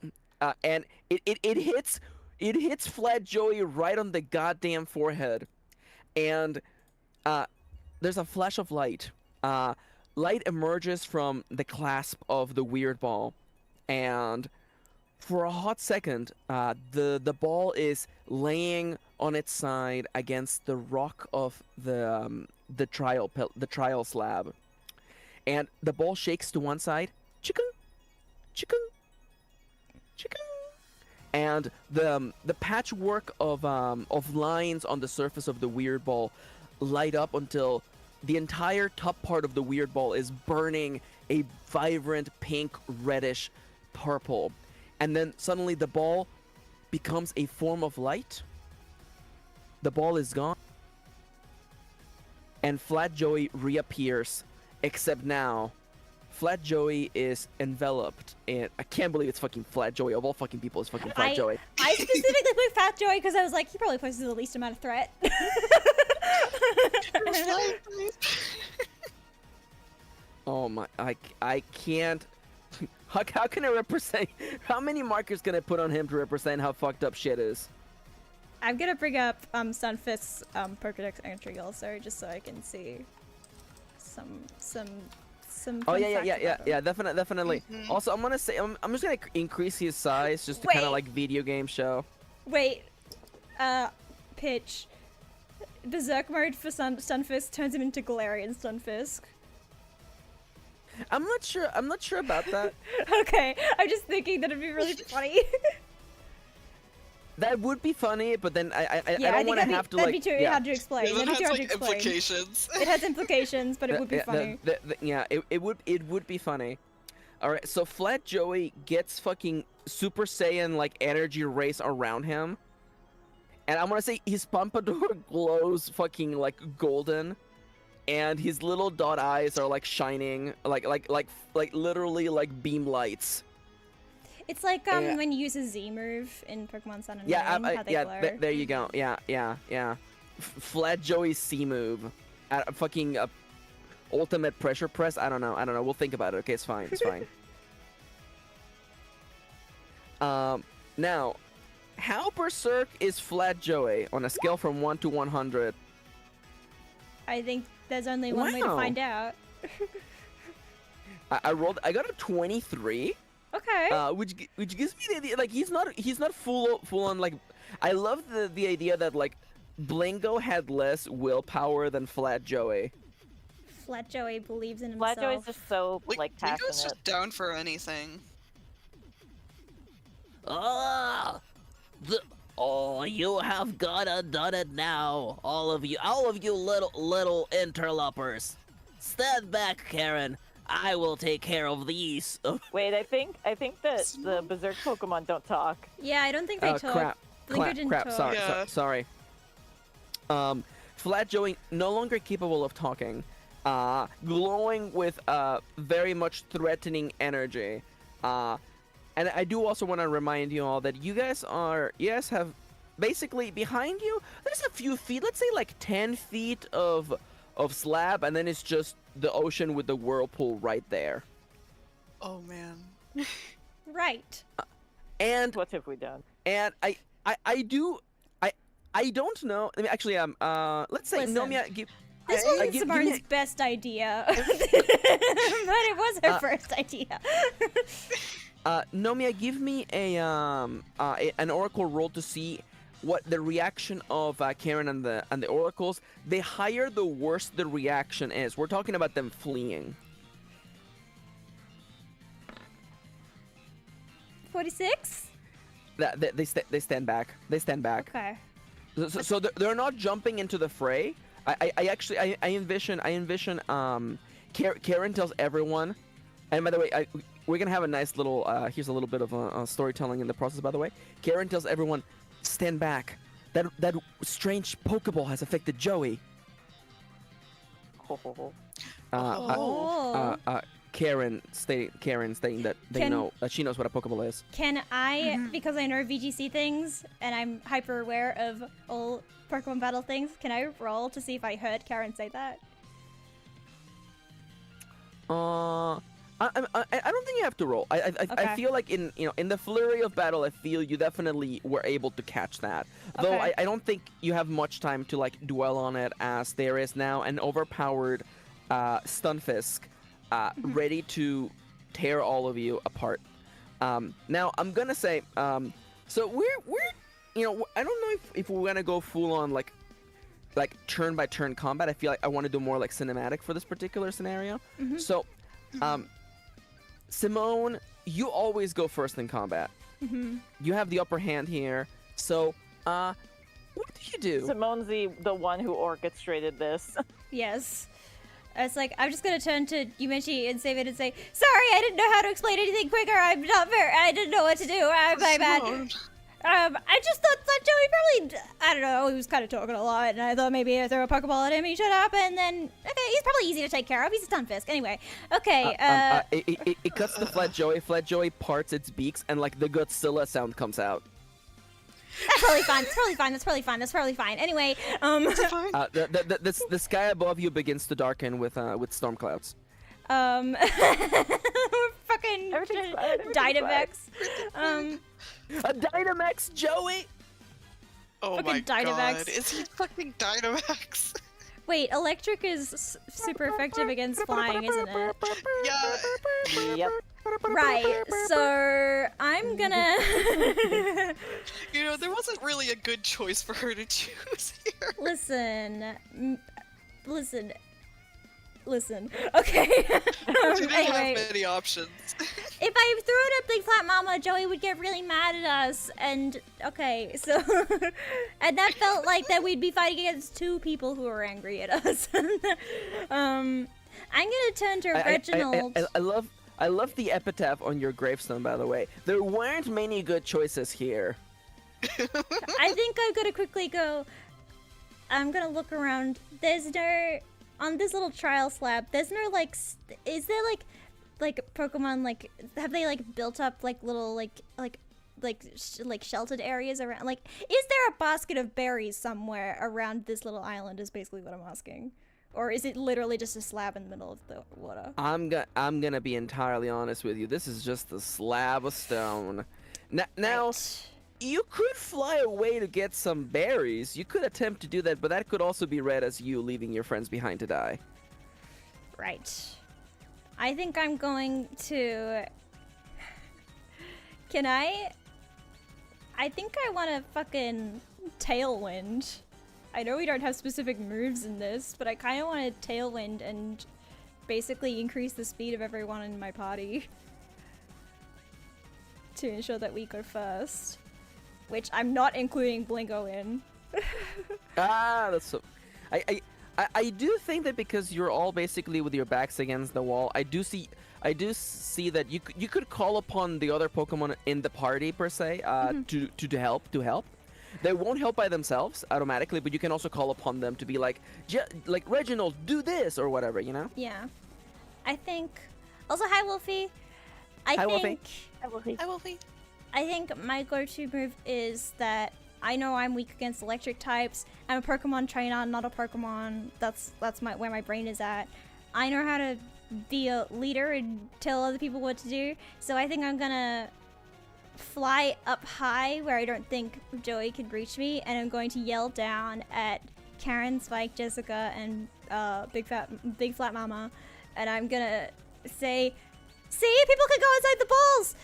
music. and it hits Flat Joey right on the goddamn forehead, and there's a flash of light. Light emerges from the clasp of the weird ball, and for a hot second, the ball is laying on its side against the rock of the trial slab, and the ball shakes to one side, chicka, chicka, chicka, and the patchwork of lines on the surface of the weird ball light up until the entire top part of the weird ball is burning a vibrant pink, reddish, purple. And then suddenly the ball becomes a form of light. The ball is gone. And Flat Joey reappears. Except now, Flat Joey is enveloped in... I can't believe it's fucking Flat Joey. Of all fucking people, it's fucking Flat Joey. I specifically put Fat Joey because I was like, he probably poses the least amount of threat. Oh my... I can't... How can I represent... How many markers can I put on him to represent how fucked up shit is? I'm gonna bring up Sunfist's Pokedex entry also, just so I can see some Oh fun yeah, facts about him. definitely. Mhm. Also, I'm gonna say I'm just gonna increase his size just to kind of Wait. like video game show. Wait, pitch. Berserk mode for Stunfisk turns him into Galarian Stunfisk. I'm not sure about that. Okay, I'm just thinking that it'd be really funny. That would be funny, but then I Yeah, don't think want to that'd have to that'd like. be too Yeah. hard to explain. That That'd be has too hard like to explain. implications. It has implications, but it would be funny. Yeah, it would be funny. All right, so Flat Joey gets fucking Super Saiyan like energy race around him, and I'm gonna say his pompadour glows fucking like golden, and his little dot eyes are like shining like literally like beam lights. It's like Yeah. when you use a Z move in Pokemon Sun and Yeah, Moon, how they glow. there you go. Yeah. Flat Joey's C move, fucking ultimate pressure press. I don't know. We'll think about it. Okay, it's fine. Now, how berserk is Flat Joey on a scale from 1 to 100? I think there's only one way to Wow. find out. I got a 23. Okay. Which gives me the idea like he's not full on like. I love the idea that like Blingo had less willpower than Flat Joey. Flat Joey believes in himself. Flat Joey's just so like Lingo's passionate. just down for anything. oh, you have gotta done it now, all of you little interlopers. Stand back, Karen. I will take care of these. Wait, I think that the Berserk Pokemon don't talk. Yeah, I don't think they Oh talk. crap! Blinker didn't Crap! talk. Sorry, Yeah. sorry. Flat Joey, no longer capable of talking, glowing with very much threatening energy. And I do also want to remind you all that you guys have basically behind you, there's a few feet, let's say like 10 feet of slab, and then it's just the ocean with the whirlpool right there. Oh man. Right. And What have we done? And I don't know. I mean, actually, let's say Listen, Nomia. This wasn't Samar's best idea, but it was her first idea. Nomia, give me an oracle roll to see what the reaction of Karen and the oracles. The higher, the worse the reaction is. We're talking about them fleeing. 46? They stand back. They stand back. Okay. So they're not jumping into the fray. I envision Karen tells everyone, and by the way, we're gonna have a nice little here's a little bit of storytelling in the process, by the way. Karen tells everyone, stand back. That strange Pokeball has affected Joey. Karen stating that she knows what a Pokeball is. Can I, because I know VGC things and I'm hyper aware of all Pokemon battle things, can I roll to see if I heard Karen say that? I don't think you have to roll. I Okay. feel like in the flurry of battle, I feel you definitely were able to catch that. Though Okay. I don't think you have much time to like dwell on it, as there is now an overpowered Stunfisk ready to tear all of you apart. Now I'm gonna say, so we're I don't know if we're gonna go full on like turn by turn combat. I feel like I want to do more like cinematic for this particular scenario. So, Simone, you always go first in combat. You have the upper hand here. So, what do you do? Simone's the one who orchestrated this. Yes. It's like, I'm just gonna turn to Yumechi and save it and say, sorry, I didn't know how to explain anything quicker. I didn't know what to do. My bad. Simone. I just thought that Joey probably, I don't know, he was kind of talking a lot, and I thought maybe if I throw a Pokeball at him, he'd shut up, and then, okay, he's probably easy to take care of. He's a Stunfisk. Anyway, okay, It cuts to Flat Joey. Flat Joey parts its beaks, and like the Godzilla sound comes out. that's probably fine. That's probably fine. That's probably fine. That's probably fine. Anyway, Fine. The sky above you begins to darken with storm clouds. fucking Everything's fine, everything's Dynamax. A Dynamax, Joey. Oh Fucking my Dynamax. god. Is he fucking Dynamax? Wait, electric is super effective against flying, isn't it? Yeah. Yep. Right, so I'm gonna... There wasn't really a good choice for her to choose here. Listen. Okay. She didn't Anyway, have many options. if I threw it at Big Flat Mama, Joey would get really mad at us, and okay, so and that felt like that we'd be fighting against two people who were angry at us. I'm gonna turn to Reginald. I love the epitaph on your gravestone, by the way. There weren't many good choices here. I think I'm gonna quickly go. I'm gonna look around. There's no on this little trial slab. There's no like. Is there like Pokemon like have they like built up like little like sheltered areas around? Like, is there a basket of berries somewhere around this little island? Is basically what I'm asking. Or is it literally just a slab in the middle of the water? I'm gonna be entirely honest with you. This is just a slab of stone. Now, Right. you could fly away to get some berries. You could attempt to do that, but that could also be read as you leaving your friends behind to die. Right. I think I'm going to... Can I think I want to fucking Tailwind. I know we don't have specific moves in this, but I kind of want to Tailwind and basically increase the speed of everyone in my party to ensure that we go first. Which I'm not including Blingo in. That's so. I do think that because you're all basically with your backs against the wall, I do see that you could call upon the other Pokemon in the party per se to help. they won't help by themselves automatically, but you can also call upon them to be like, like Reginald, do this or whatever, you know? Yeah. I think. Also, hi, Wolfie. Hi, Wolfie. I will be. I will be. I think my go-to move is that I know I'm weak against electric types. I'm a Pokemon trainer, not a Pokemon. That's where my brain is at. I know how to be a leader and tell other people what to do. So I think I'm gonna fly up high where I don't think Joey can reach me, and I'm going to yell down at Karen, Spike, Jessica, and Big Flat Mama, and I'm gonna say, "See, people can go inside the balls.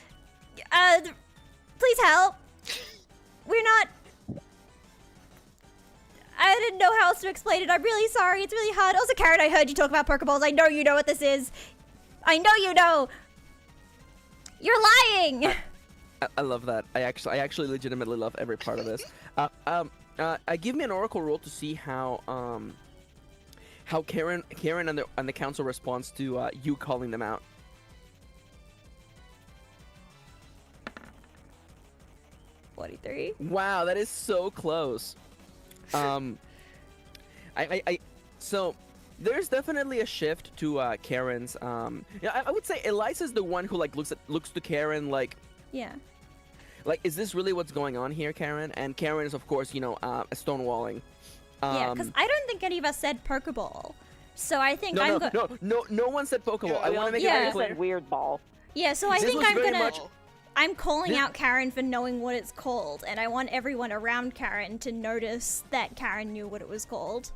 Please help. We're not." I didn't know how else to explain it. I'm really sorry. It's really hard. Also, Karen, I heard you talk about Pokeballs. I know you know what this is. I know you know. You're lying. I love that. I actually legitimately love every part of this. Give me an Oracle roll to see how Karen and the council responds to you calling them out. $43. Wow, that is so close. So there's definitely a shift to Karen's. Yeah, I would say Eliza's the one who like looks to Karen like. Yeah. Like, is this really what's going on here, Karen? And Karen is, of course, stonewalling. Yeah, because I don't think any of us said Pokeball. So I think no one said Pokeball. I want to make it very I clear. said weird ball. Yeah, so I This think was I'm very gonna. much- I'm calling out Karen for knowing what it's called, and I want everyone around Karen to notice that Karen knew what it was called.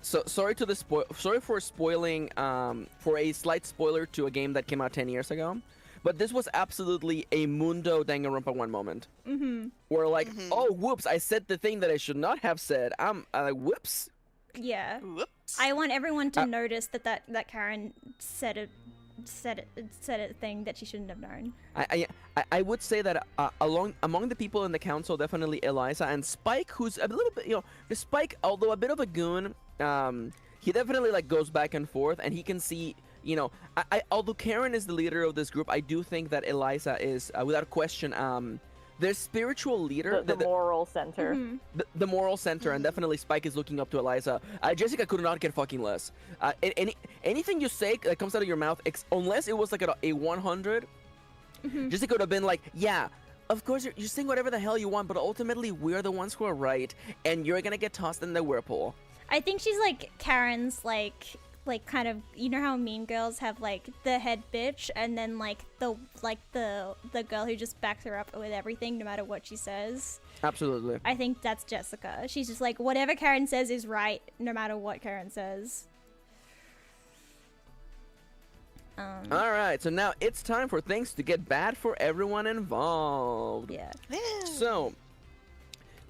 So sorry for spoiling for a slight spoiler to a game that came out 10 years ago. But this was absolutely a Mundo Danganronpa 1 moment. Mm-hmm. Where like, oh, whoops, I said the thing that I should not have said. Whoops. Yeah. Whoops. I want everyone to notice that Karen said a thing that she shouldn't have known. I would say that among the people in the council, definitely Eliza and Spike, who's a little bit, Spike, although a bit of a goon, he definitely like goes back and forth, and he can see. Although Karen is the leader of this group, I do think that Eliza is, without question, their spiritual leader. The moral center. Mm-hmm. The moral center, and definitely Spike is looking up to Eliza. Jessica could not get fucking less. Anything you say that comes out of your mouth, unless it was like a 100, Jessica would have been like, yeah, of course, you're saying whatever the hell you want, but ultimately we're the ones who are right, and you're gonna get tossed in the whirlpool. I think she's like Karen's like kind of, you know how Mean Girls have like the head bitch, and then like the girl who just backs her up with everything no matter what she says. Absolutely. I think that's Jessica. She's just like, whatever Karen says is right no matter what Karen says. All right, so now it's time for things to get bad for everyone involved. Yeah. So,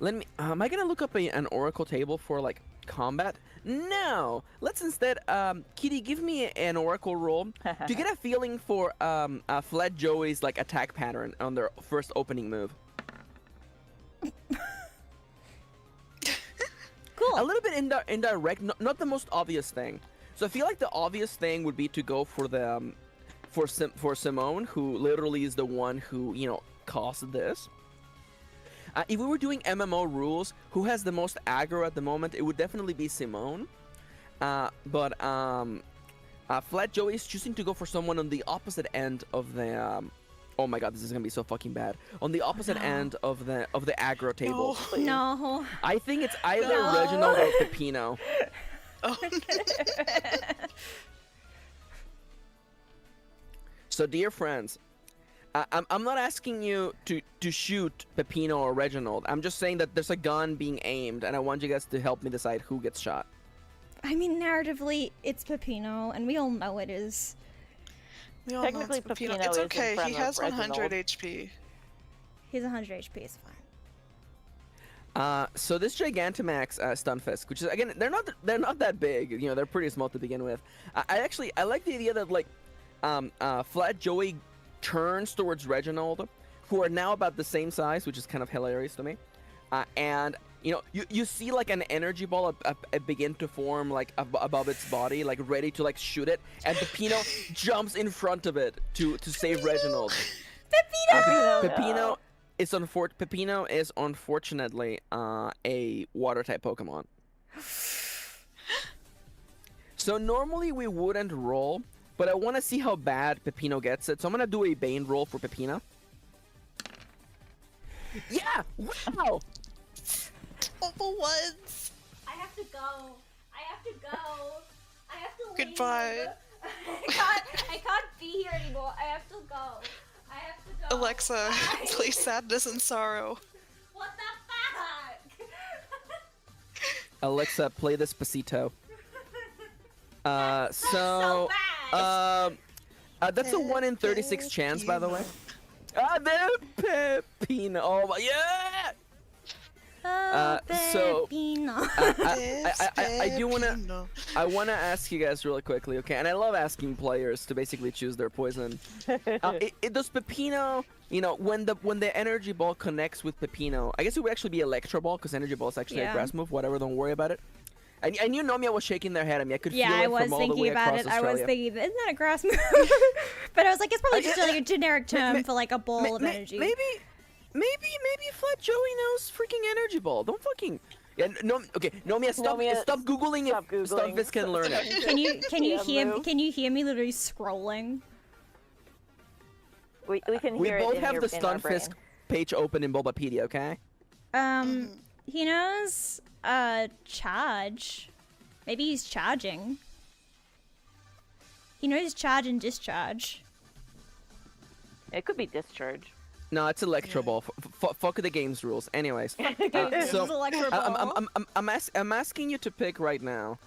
let me. Am I gonna look up an Oracle table for like combat? No. Let's instead, Kitty, give me an Oracle roll to get a feeling for Flat Joey's like attack pattern on their first opening move. Cool. A little bit indirect, not the most obvious thing. So I feel like the obvious thing would be to go for the for Simone, who literally is the one who caused this. If we were doing MMO rules, who has the most aggro at the moment, it would definitely be Simone. But Flat Joey is choosing to go for someone on the opposite end of the. Oh my god, this is gonna be so fucking bad. On the opposite end of the aggro table. No. I think it's either Reginald or Peppino. Oh. So, dear friends, I'm not asking you to shoot Peppino or Reginald. I'm just saying that there's a gun being aimed, and I want you guys to help me decide who gets shot. I mean, narratively, it's Peppino, and we all know it is. We all know Technically, it's Peppino. Peppino It's is in okay. front He of has 100 Reginald. HP. He's 100 HP, it's fine. So this Gigantamax Stunfisk, which is again, they're not that big. They're pretty small to begin with. I like the idea that like, Flat Joey turns towards Reginald, who are now about the same size, which is kind of hilarious to me. And you see like an energy ball begin to form like above its body, like ready to like shoot it, and Peppino jumps in front of it to save Reginald. Peppino! Peppino Pepino is unfortunately a water type Pokemon. So normally we wouldn't roll, but I want to see how bad Pepino gets it. So I'm gonna do a Bane roll for Pepino. Yeah! Wow! Double ones. I have to go. I have to go. I have to leave. Goodbye. I can't be here anymore. I have to go. I have to go. Alexa, Bye. play Sadness and Sorrow. What the fuck? Alexa, play Despacito. So So, bad. that's a 1 in 36 chance, by the way. Ah, there, Pepino. Oh my, yeah! So, Pepino. I wanna ask you guys really quickly, okay? And I love asking players to basically choose their poison. Does Pepino, you know, when the energy ball connects with Pepino, I guess it would actually be Electro Ball because energy ball is actually a Yeah. grass move. Whatever, don't worry about it. I knew Nomia was shaking their head at me. I could Yeah, feel I it was from all the thinking way about across it. Australia. I was thinking, isn't that a grass move? But I was like, it's probably just like a generic term for like a ball of energy. Maybe Flat Joey knows freaking energy ball. Don't fucking. Yeah, no. Okay, Nomia, stop googling stop if Googling. Stumpfist can learn it. Can you hear me literally scrolling? We can We hear both it in have your, the in our Stunfisk brain. page open in Bulbapedia, okay? He knows charge. Maybe he's charging. He knows charge and discharge. It could be discharge. No, it's Electro Ball. Fuck the game's rules. Anyways, This so is Electro Ball. I'm asking you to pick right now.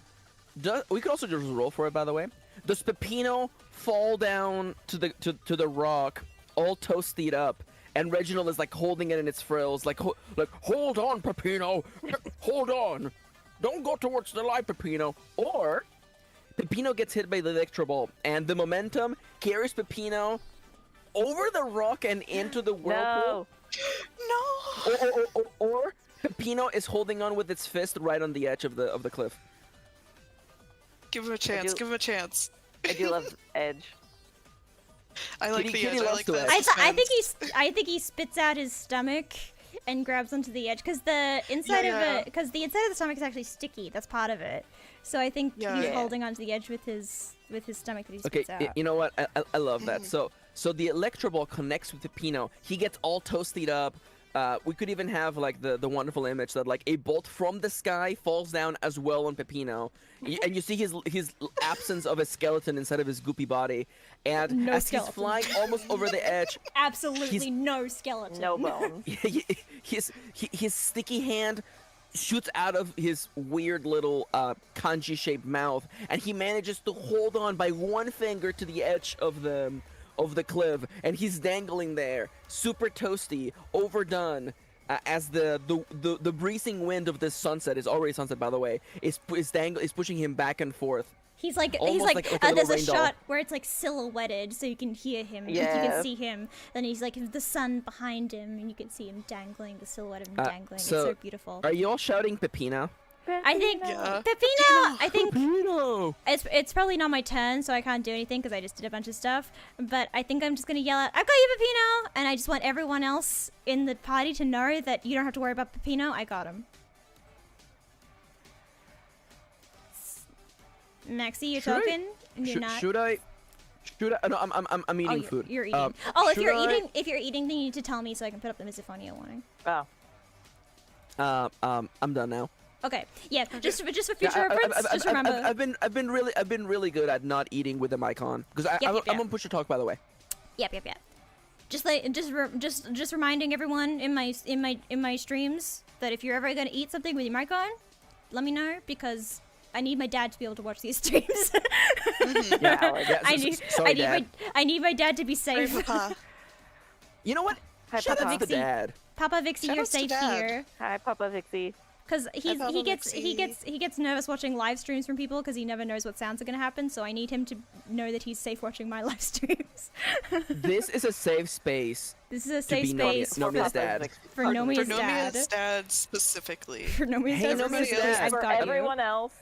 We could also just roll for it, by the way. Does Pepino fall down to the rock, all toasted up, and Reginald is like holding it in its frills, like hold on, Pepino, hold on, don't go towards the light, Pepino. Or Pepino gets hit by the Electro Ball, and the momentum carries Pepino over the rock and into the whirlpool. No. Or Pepino is holding on with its fist right on the edge of the cliff. Give him a chance. Give him a chance. I do love Edge. I like Kitty the edge. I loves like to the edge. I think he spits out his stomach and grabs onto the edge because the inside Yeah. of the stomach is actually sticky. That's part of it. So I think Yeah. he's Yeah. holding onto the edge with his stomach that he Okay, spits out. you know what? I love that. So the Electro Ball connects with Pepino. He gets all toasted up. We could even have like the wonderful image that like a bolt from the sky falls down as well on Pepino, and you see his absence of a skeleton inside of his goopy body, and No as skeleton. he's flying almost over the edge, Absolutely no skeleton. No bones. his sticky hand shoots out of his weird little kanji shaped mouth, and he manages to hold on by one finger to the edge of the cliff, and he's dangling there, super toasty, overdone, as the breezing wind of this sunset is already sunset, by the way, is pushing him back and forth. He's like Almost like a little there's a rain doll. shot where it's like silhouetted, so you can hear him, like, you Yeah. can see him. Then he's like the sun behind him, and you can see him dangling, the silhouette of him dangling. so- It's so beautiful. Are you all shouting Pepino? I think Yeah. Pepino. I think Pepino! it's probably not my turn, so I can't do anything because I just did a bunch of stuff. But I think I'm just gonna yell out, "I've got you, Pepino!" And I just want everyone else in the party to know that you don't have to worry about Pepino. I got him. Maxie, you're Should I- talking. And you're not. Should I? No, I'm eating Oh, food. you're eating. If should you're I- eating, then you need to tell me so I can put up the misophonia warning. Oh. I'm done now. Okay. Yeah. Just for future Yeah, reference, just remember. I've been really good at not eating with the mic on because I'm on push to talk, by the way. Yep. Just reminding everyone in my streams that if you're ever gonna eat something with your mic on, let me know because I need my dad to be able to watch these streams. Yeah, I need my dad to be Sorry, safe. Papa. You know what? Hi, Shout out Papa. to the dad. Papa Vixie, you're Shout-outs to safe Dad. here. Hi, Papa Vixie. Because he Papa gets nervous watching live streams from people because he never knows what sounds are gonna happen. So I need him to know that he's safe watching my live streams. This is a safe space This is a to safe be space Nomia's dad. for For Nomia's dad. Nomia's dad specifically. For Nomia's Hey, dad. Nomia's specifically, dad. I've For got you. everyone else.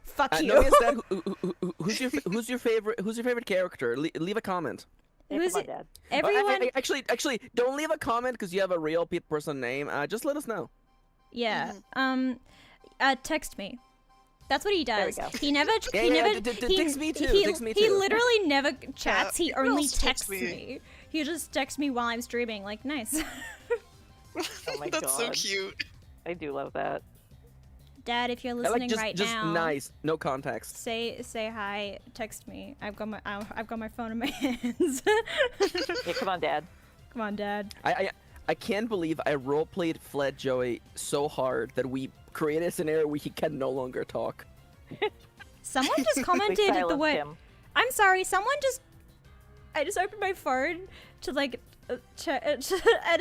Fuck you. Nomia's dad. Who's your favorite character? Leave a comment. Yeah, Who's come on, it? Dad. Everyone. Actually, don't leave a comment because you have a real person name. Just let us know. Yeah. Text me. That's what he There we does. go. He never. Yeah, he yeah, never. text me too, He, text me he too. literally never chats. He you can only also text texts me. me. He just texts me while I'm streaming. Like, nice. Oh my That's so God. cute. I do love that. Dad, if you're I listening just, right just now, nice, no context. say hi. Text me. I've got my phone in my hands. Yeah, come on, Dad. Come on, Dad. I can't believe I roleplayed Fled Joey so hard that we created a scenario where he can no longer talk. Someone just We commented the silenced way. him. I'm sorry. Someone just. I just opened my phone to like. And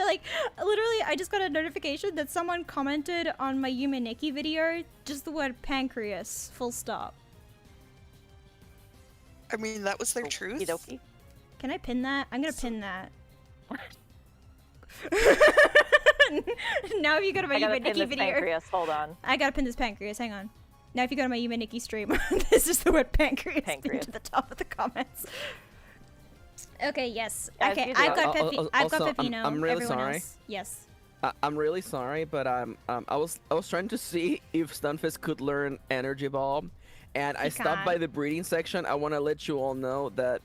like literally I just got a notification that someone commented on my Yumaniki video just the word pancreas full stop. I mean, that was their truth. Okie dokie. Can I pin that? I'm gonna pin that. Now if you go to my I gotta pin Yumaniki this video, pancreas. Hold on. I gotta pin this pancreas. Hang on. Now if you go to my Yumaniki stream, this is the word pancreas pinned Pancreas. to the top of the comments. Okay, yes. As Okay, you I've do. got I've got Also, Pepino. I'm really Everyone sorry. else. Yes. I'm really sorry, but I was trying to see if Stunfisk could learn Energy Ball, and I stopped by can't. the breeding section. I want to let you all know that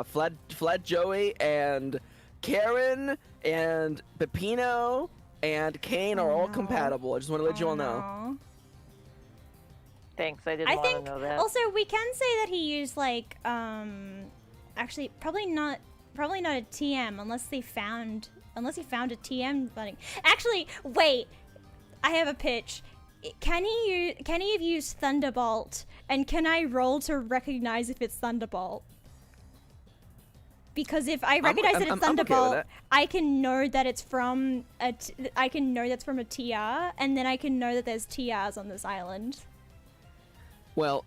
Flat Joey and Karen and Pepino and Kane are all no. compatible. I just want to let you all know. no. Thanks. I didn't I want think to know that. also we can say that he used like actually probably not a TM unless he found a TM running. Actually, wait. I have a pitch. Can he have used Thunderbolt, and can I roll to recognize if it's Thunderbolt? Because if I recognize that it's I'm okay with Thunderbolt, that. I can know that it's from I can know that's from a TR, and then I can know that there's TRs on this island. Well,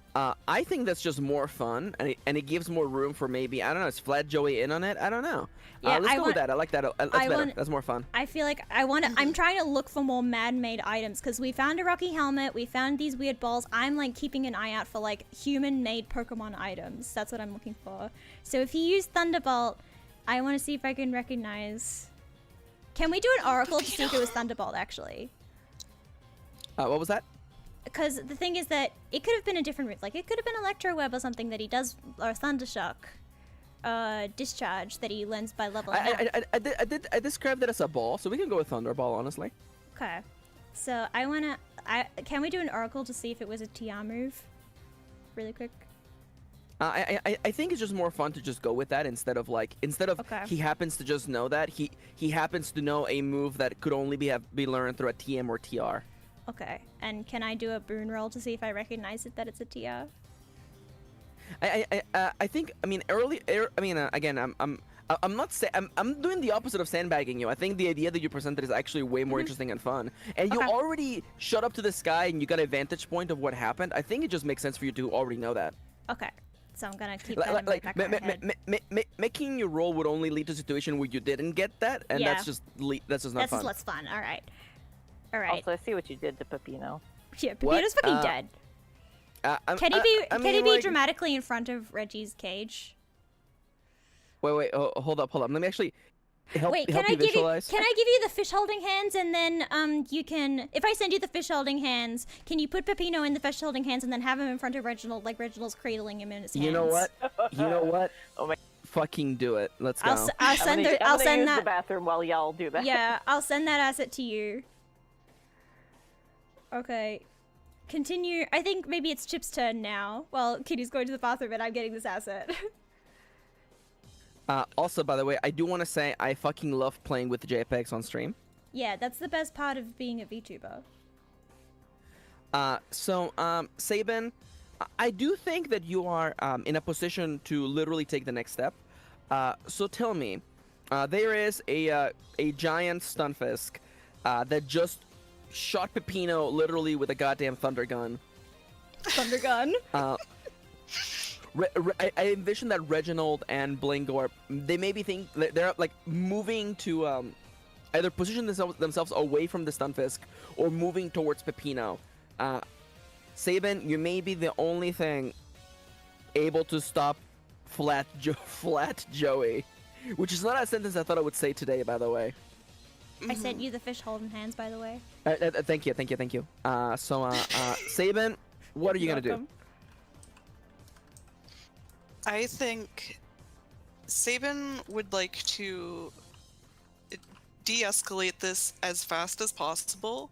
I think that's just more fun, and it gives more room for maybe, I don't know, is Flat Joey in on it? I don't know. Yeah, Let's I go with want- that. I like that. That's I better. want- That's more fun. I feel like I'm trying to look for more man-made items because we found a rocky helmet, we found these weird balls. I'm like keeping an eye out for like human-made Pokemon items. That's what I'm looking for. So if he used Thunderbolt, I want to see if I can recognize. Can we do an Oracle to see if it was Thunderbolt actually? What was that? Because the thing is that it could have been a different route. Like it could have been Electro Web or something that he does, or Thundershock. Discharge that he learns by leveling up. I described it as a ball, so we can go with Thunderball, honestly. Okay. So can we do an Oracle to see if it was a TR move? Really quick. I think it's just more fun to just go with that instead of Okay. he happens to just know that he happens to know a move that could only be learned through a TM or TR. Okay. And can I do a boon roll to see if I recognize it that it's a TR? I think again I'm not I'm doing the opposite of sandbagging you. I think the idea that you presented is actually way more interesting and fun. And you Okay. already shot up to the sky and you got a vantage point of what happened. I think it just makes sense for you to already know that. Okay. So I'm gonna keep that in my Like back of my head. making your roll would only lead to a situation where you didn't get that, and Yeah. that's just not That's fun. just less fun. All right. All right. Also, I see what you did to Pepino. Yeah, What? Pepito's fucking dead. Can he be? I Can mean, he be like- dramatically in front of Reggie's cage? Wait, hold up. Let me actually help Wait, help you visualize. Can I give you the fish holding hands and then you can, if I send you the fish holding hands, can you put Pepino in the fish holding hands and then have him in front of Reginald like Reginald's cradling him in his hands? You know what? You know what? Oh my- Fucking do it. Let's go. I'll I'm send gonna, the, I'll I'm gonna send use the that. bathroom while y'all do that. Yeah, I'll send that asset to you. Okay. Continue. I think maybe it's Chip's turn now. Well, Kitty's going to the bathroom and I'm getting this asset. Also, by the way, I do want to say I fucking love playing with the JPEGs on stream. Yeah, that's the best part of being a VTuber. Sabin, I do think that you are in a position to literally take the next step. So tell me, there is a giant Stunfisk that just shot Pepino literally with a goddamn thunder gun. Thunder gun. I envision that Reginald and Blingo they maybe think that they're like moving to either position themselves away from the Stunfisk or moving towards Pepino. Sabin, you may be the only thing able to stop flat Joey, which is not a sentence I thought I would say today, by the way. I sent you the fish holding hands, by the way. Thank you. Sabin, what are you gonna do? Welcome. I think Sabin would like to de-escalate this as fast as possible.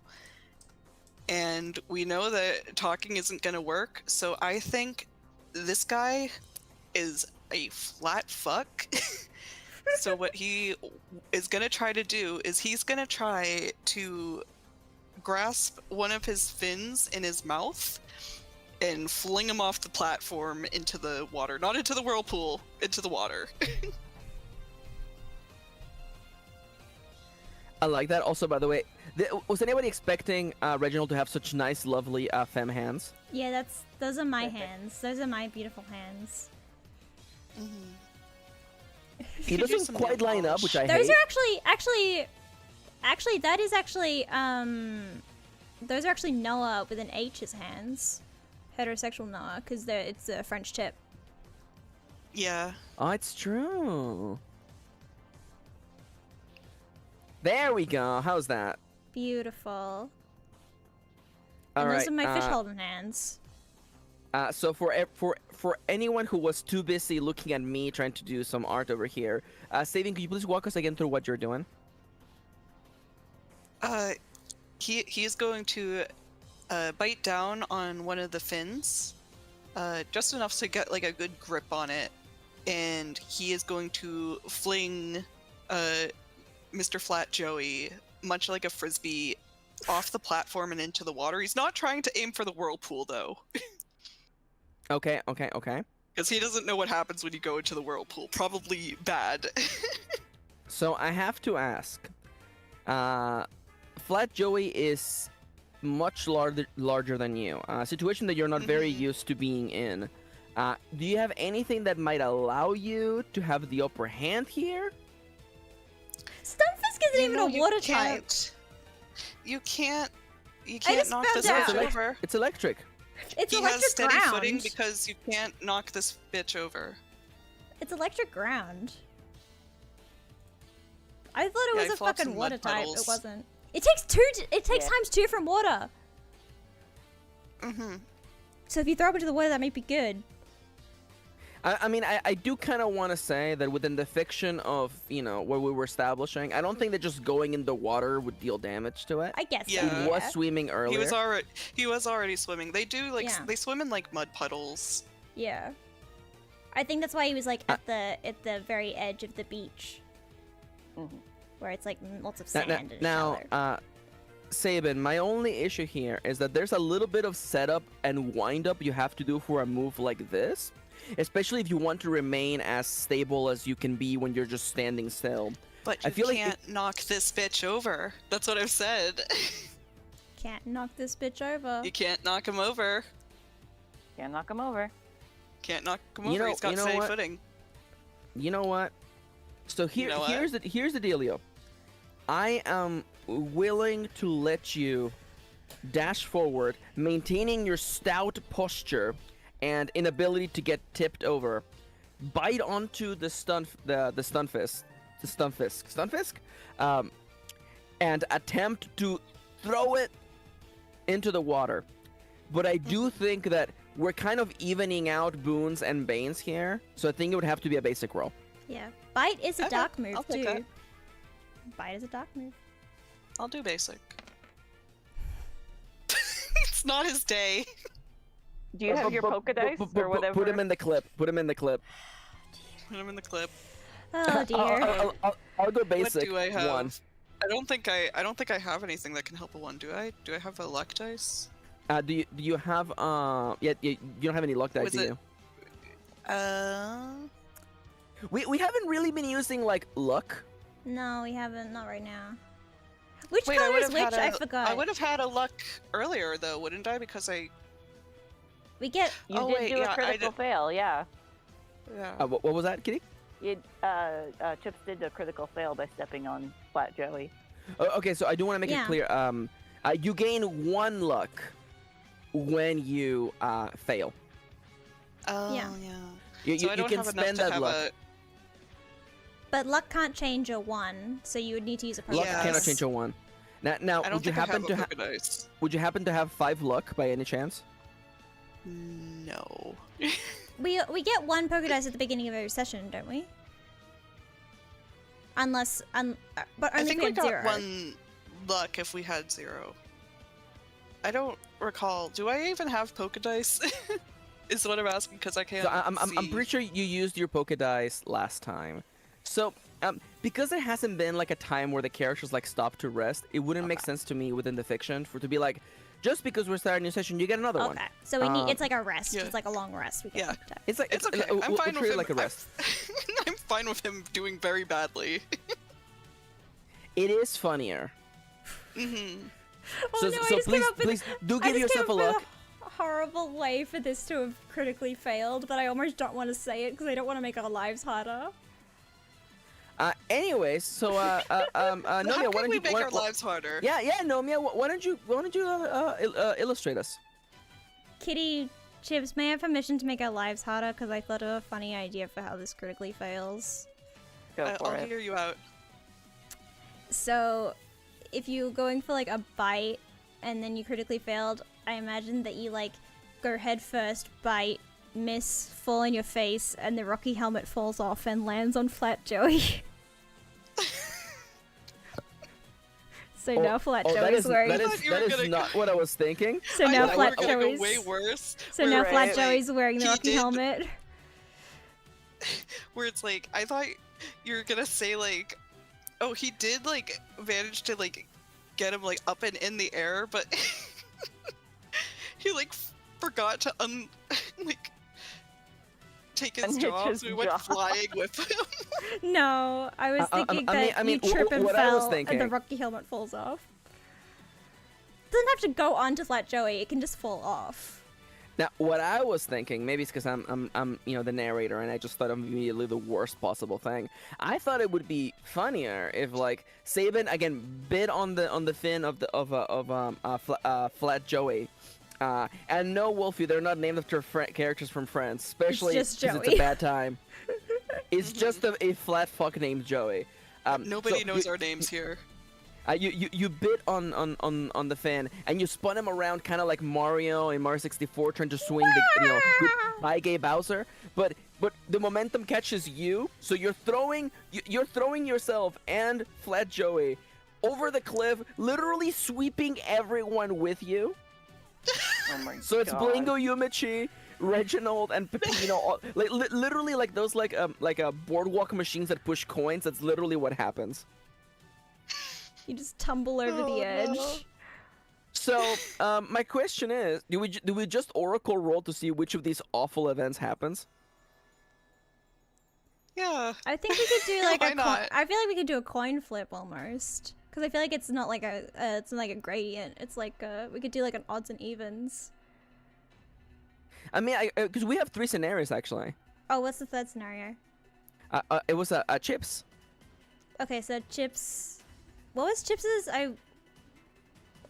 And we know that talking isn't going to work, so I think this guy is a flat fuck. So what he is going to try to do is he's going to try to grasp one of his fins in his mouth and fling him off the platform into the water. Not into the whirlpool, into the water. I like that. Also, by the way, was anybody expecting Reginald to have such nice, lovely femme hands? Yeah, those are my hands. Those are my beautiful hands. He doesn't quite line up, which I Those hate. are actually that is actually those are actually Noah with an H's hands. Heterosexual Noah, because it's a French tip. Yeah. Oh, it's true. There we go. How's that? Beautiful. All And right. those are my fish holding hands. So for anyone who was too busy looking at me trying to do some art over here, Sabin, could you please walk us again through what you're doing? He is going to bite down on one of the fins, just enough to get like a good grip on it, and he is going to fling Mr. Flat Joey, much like a frisbee, off the platform and into the water. He's not trying to aim for the whirlpool though. Okay. Because he doesn't know what happens when you go into the whirlpool. Probably bad. So I have to ask, Flat Joey is much larger than you. A situation that you're not very used to being in. Do you have anything that might allow you to have the upper hand here? Stunfisk isn't even a water type. You can't just knock found this out. bitch over. It's electric. It's He electric has steady ground. footing because you can't knock this bitch over. It's electric ground. I thought it Yeah, was he a flops fucking in water mud type. puddles. It wasn't. It takes two. It takes Yeah. times 2 from water. Mm-hmm. So if you throw it into the water, that might be good. I mean, I do kind of want to say that within the fiction of, what we were establishing, I don't think that just going in the water would deal damage to it. I guess. Yeah. So, He was swimming earlier. He was already swimming. They do like Yeah. they swim in like mud puddles. Yeah. I think that's why he was like at the very edge of the beach, where it's like lots of sand and shallow. Sabin, my only issue here is that there's a little bit of setup and wind up you have to do for a move like this, especially if you want to remain as stable as you can be when you're just standing still. But I you feel like can't knock this bitch over. That's what I've said. Can't knock this bitch over. You can't knock him over. Can't knock him over. Can't knock him You over. know- He's got you know steady what? footing. You know what? So know what? here's the dealio. I am willing to let you dash forward, maintaining your stout posture and inability to get tipped over. Bite onto the stunfisk, and attempt to throw it into the water. But I do think that we're kind of evening out boons and banes here, so I think it would have to be a basic roll. Yeah. Bite is a Okay, dark move I'll take too. that. Bite is a dark move. I'll do basic. It's not his day. Do you have your Pokédice or whatever? Put him in the clip. Put him in the clip. Oh dear. I'll go basic. What do I have? One. I don't think I have anything that can help a one. Do I? Do I have a luck dice? Do you have yeah, you don't have any luck dice, Was do it- you? Uh, We haven't really been using like luck. No, we haven't. Not right now. Which wait, I color would is have which? had I forgot. I would have had a luck earlier though, wouldn't I? Because I. We get. You Oh, did wait, do yeah, a I critical did- fail, yeah. Yeah. What was that, Kitty? You, Chips did a critical fail by stepping on Flat Joey. Okay, so I do want to make Yeah. it clear. You gain 1 luck when you fail. Oh Yeah. yeah. You, So you, I you don't can have enough spend to that have luck. a. But luck can't change a 1, so you would need to use a Luck Pokédex. cannot change a 1. Now I don't would you think I happen have to a Pokédex. would you happen to have 5 luck by any chance? No. We get 1 Pokédex at the beginning of every session, don't we? Unless, but I only if think we we had got 0. 1 luck if we had 0. I don't recall. Do I even have Pokédice? Is what I'm asking because I can't. So I'm see. pretty sure you used your Pokédice last time. So because there hasn't been like a time where the characters like stop to rest, it wouldn't make sense to me within the fiction for it to be like, just because we're starting a new session, you get another one. Okay, so we need, it's like a rest. yeah. It's like a long rest. We get Yeah. Pokédex. It's like It's okay. I'm we'll fine treat with it him. like a rest. I'm fine with him doing very badly. It is funnier. Mm-hmm. Oh so no, I so just came please up with, please do I give just yourself a came up look. with a horrible way for this to have critically failed, but I almost don't want to say it because I don't want to make our lives harder. Anyways, so How Nomia, why can don't we you make our lives harder? Yeah, Nomia, why don't you illustrate us? Kitty Chips, may I have permission to make our lives harder because I thought of a funny idea for how this critically fails. Go for I'll it. hear you out. So, if you're going for like a bite and then you critically failed, I imagine that you like go head first, bite, miss, fall on your face, and the Rocky helmet falls off and lands on Flat Joey. So now Flat Joey's wearing. that thought you were is gonna not what I was thinking. So I now thought Flat we were gonna Joey's. go way worse. So where now it's Flat like, Joey's wearing the he Rocky did- helmet. Where it's like, I thought you were gonna say like, oh, he did like manage to like get him like up and in the air, but he like forgot to like take his Unhitch jaw, his so he went jaw. flying with him. No, I was thinking that I mean, you trip and what I was fell and the thinking- Rocky helmet falls off. Doesn't have to go onto Flat Joey, it can just fall off. Now, what I was thinking, maybe it's because I'm the narrator, and I just thought of immediately the worst possible thing. I thought it would be funnier if like Sabin again bit on the fin of Flat Joey. And no, Wolfie, they're not named after characters from Friends, especially just because it's Joey. a bad time. It's just a flat fuck named Joey. Nobody so knows our names here. You bit on the fan, and you spun him around kind of like Mario in Mario 64 trying to swing the by gay Bowser, but the momentum catches you, so you're throwing yourself and Flat Joey over the cliff, literally sweeping everyone with you. Oh my So it's God. Blingo, Yumichi, Reginald, and Pepino, all, like literally like those like boardwalk machines that push coins. That's literally what happens. You just tumble over the edge. So, my question is, do we just Oracle roll to see which of these awful events happens? Yeah. I think we could do like Why a not? I feel like we could do a coin flip almost. Because I feel like it's not like it's not like a gradient. It's like we could do like an odds and evens. I mean, because we have 3 scenarios actually. Oh, what's the third scenario? It was Chips. Okay, so Chips. What was Chips's?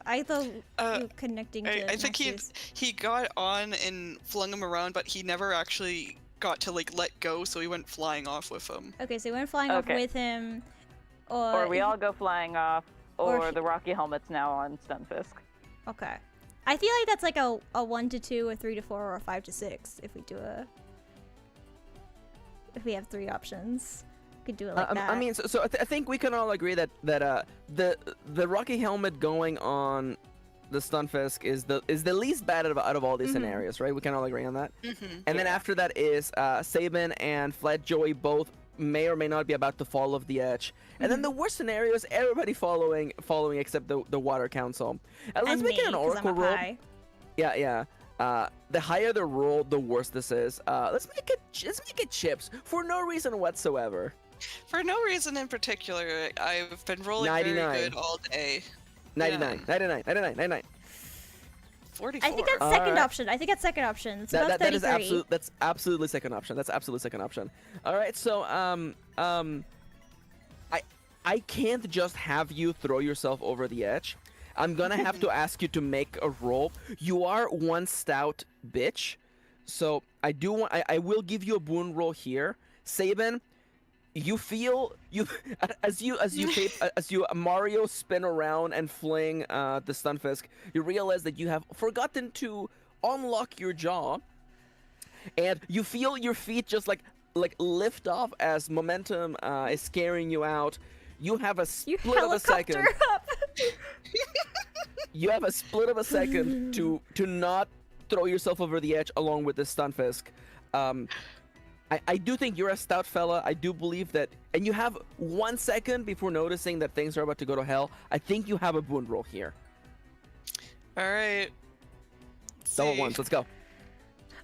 I thought you were connecting to. I think Max's. he got on and flung him around, but he never actually got to like let go, so he went flying off with him. Okay, so he went flying off Okay. with him, Or we all go flying off, or or he- the Rocky helmet's now on Stunfisk. Okay. I feel like that's like a 1 to 2, a 3 to 4, or a 5 to 6 if we do if we have 3 options. We could do it like that. I mean, so I think we can all agree that the Rocky Helmet going on the Stunfisk is the least bad out of all these scenarios, right? We can all agree on that. And then after that is Sabin and Flat Joey both may or may not be about to fall off the edge. And then the worst scenario is everybody following except the Water Council. Let's And make it an me, 'cause I'm Oracle a roll. pie. Yeah. The higher the roll, the worse this is. Let's make it Chips for no reason whatsoever. For no reason in particular, I've been rolling 99. very good all day. 99. 44. I think that's All second right. option. I think that's second option. It's about That is 33. that's absolutely second option. All right, so I can't just have you throw yourself over the edge. I'm gonna have to ask you to make a roll. You are one stout bitch, So I do want. I will give you a boon roll here, Sabin. You feel you as you Mario spin around and fling the Stunfisk. You realize that you have forgotten to unlock your jaw, and you feel your feet just like lift off as momentum is carrying you out. You have a You split of a second. helicopter up. You have a split of a second to not throw yourself over the edge along with the Stunfisk. I do think you're a stout fella. I do believe that, and you have 1 second before noticing that things are about to go to hell. I think you have a boon roll here. All right. Double ones. Let's go.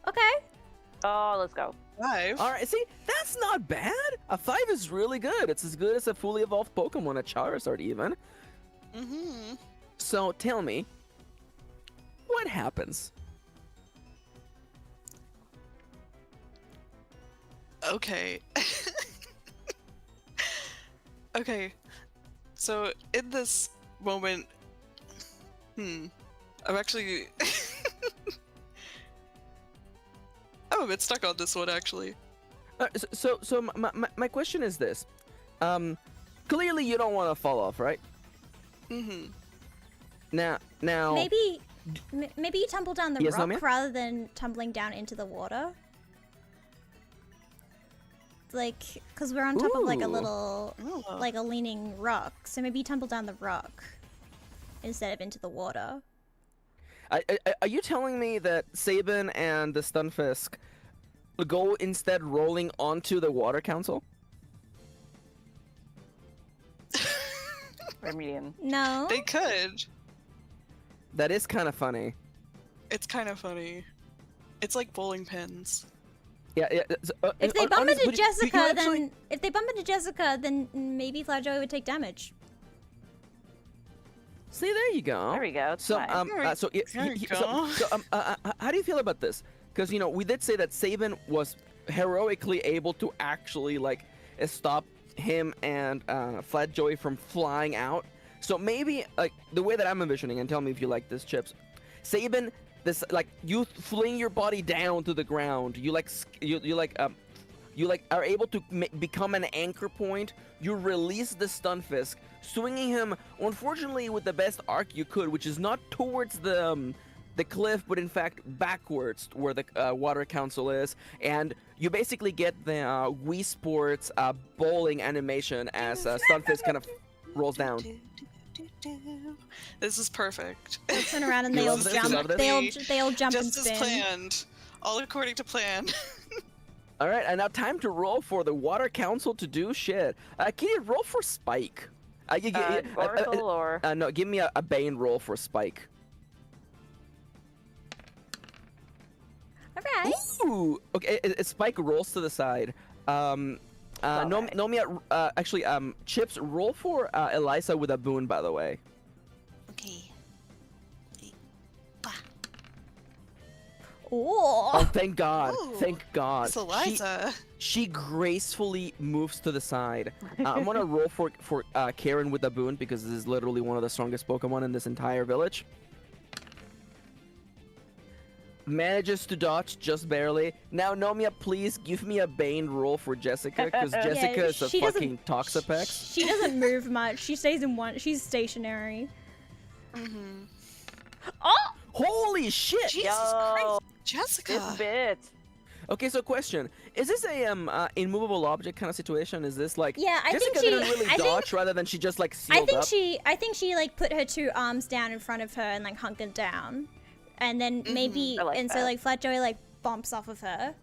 Okay. Oh, let's go. 5. All right. See, that's not bad. A 5 is really good. It's as good as a fully evolved Pokemon, a Charizard even. Mm-hmm. So tell me, what happens? Okay. Okay. So in this moment, I'm actually I'm a bit stuck on this one actually. So my question is this. Clearly you don't want to fall off, right? Mm-hmm. Now. Maybe you tumble down the Yes, rock Nomia? rather than tumbling down into the water. Like, because we're on top of like a Ooh. little, Oh. like a leaning rock. So maybe you tumble down the rock instead of into the water. Are you telling me that Sabin and the Stunfisk go instead rolling onto the Water Council? Remedian. No. They could. That is kind of funny. It's kind of funny. It's like bowling pins. Yeah. If they bump into Jessica, actually... then maybe Flajoy would take damage. See, there you go. There we go. It's So, fine. There you go. How do you feel about this? Because we did say that Sabin was heroically able to actually like stop him and Flatjoy from flying out. So maybe like the way that I'm envisioning, and tell me if you like this, Chips. Sabin, this like you fling your body down to the ground. You are able to become an anchor point. You release the Stunfisk, swinging him, unfortunately, with the best arc you could, which is not towards the cliff, but in fact backwards where the Water Council is, and you basically get the Wii Sports bowling animation as Stunfisk kind of rolls down. This is perfect. They'll turn around and they You all love this? jump. You love this? They all jump and Just as spin. planned. All according to plan. All right, and now time to roll for the Water Council to do shit. Can you roll for Spike? Oracle or No, give me a Bane roll for Spike. Alright. Ooh, okay. Spike rolls to the side. Nomia, actually, Chips, roll for Eliza with a boon, by the way. Okay. Oh. Oh, thank God! Ooh, Thank God! It's Eliza. She gracefully moves to the side. I'm gonna roll for Karen with a boon because this is literally one of the strongest Pokemon in this entire village. Manages to dodge just barely. Now, Nomia, please give me a Bane roll for Jessica because Jessica is a she doesn't- fucking Toxapex. She doesn't move much. She stays in one. She's stationary. Mm-hmm. Oh. Holy shit! Jesus Yo. Christ, Jessica. this bit. Okay, so question: is this a immovable object kind of situation? Is this like Yeah, I think Jessica she. didn't really I think. dodge rather than she just like I sealed think up? she like put her two arms down in front of her and like hunkered down, and then maybe I like and so that. like Flatjoy like bumps off of her.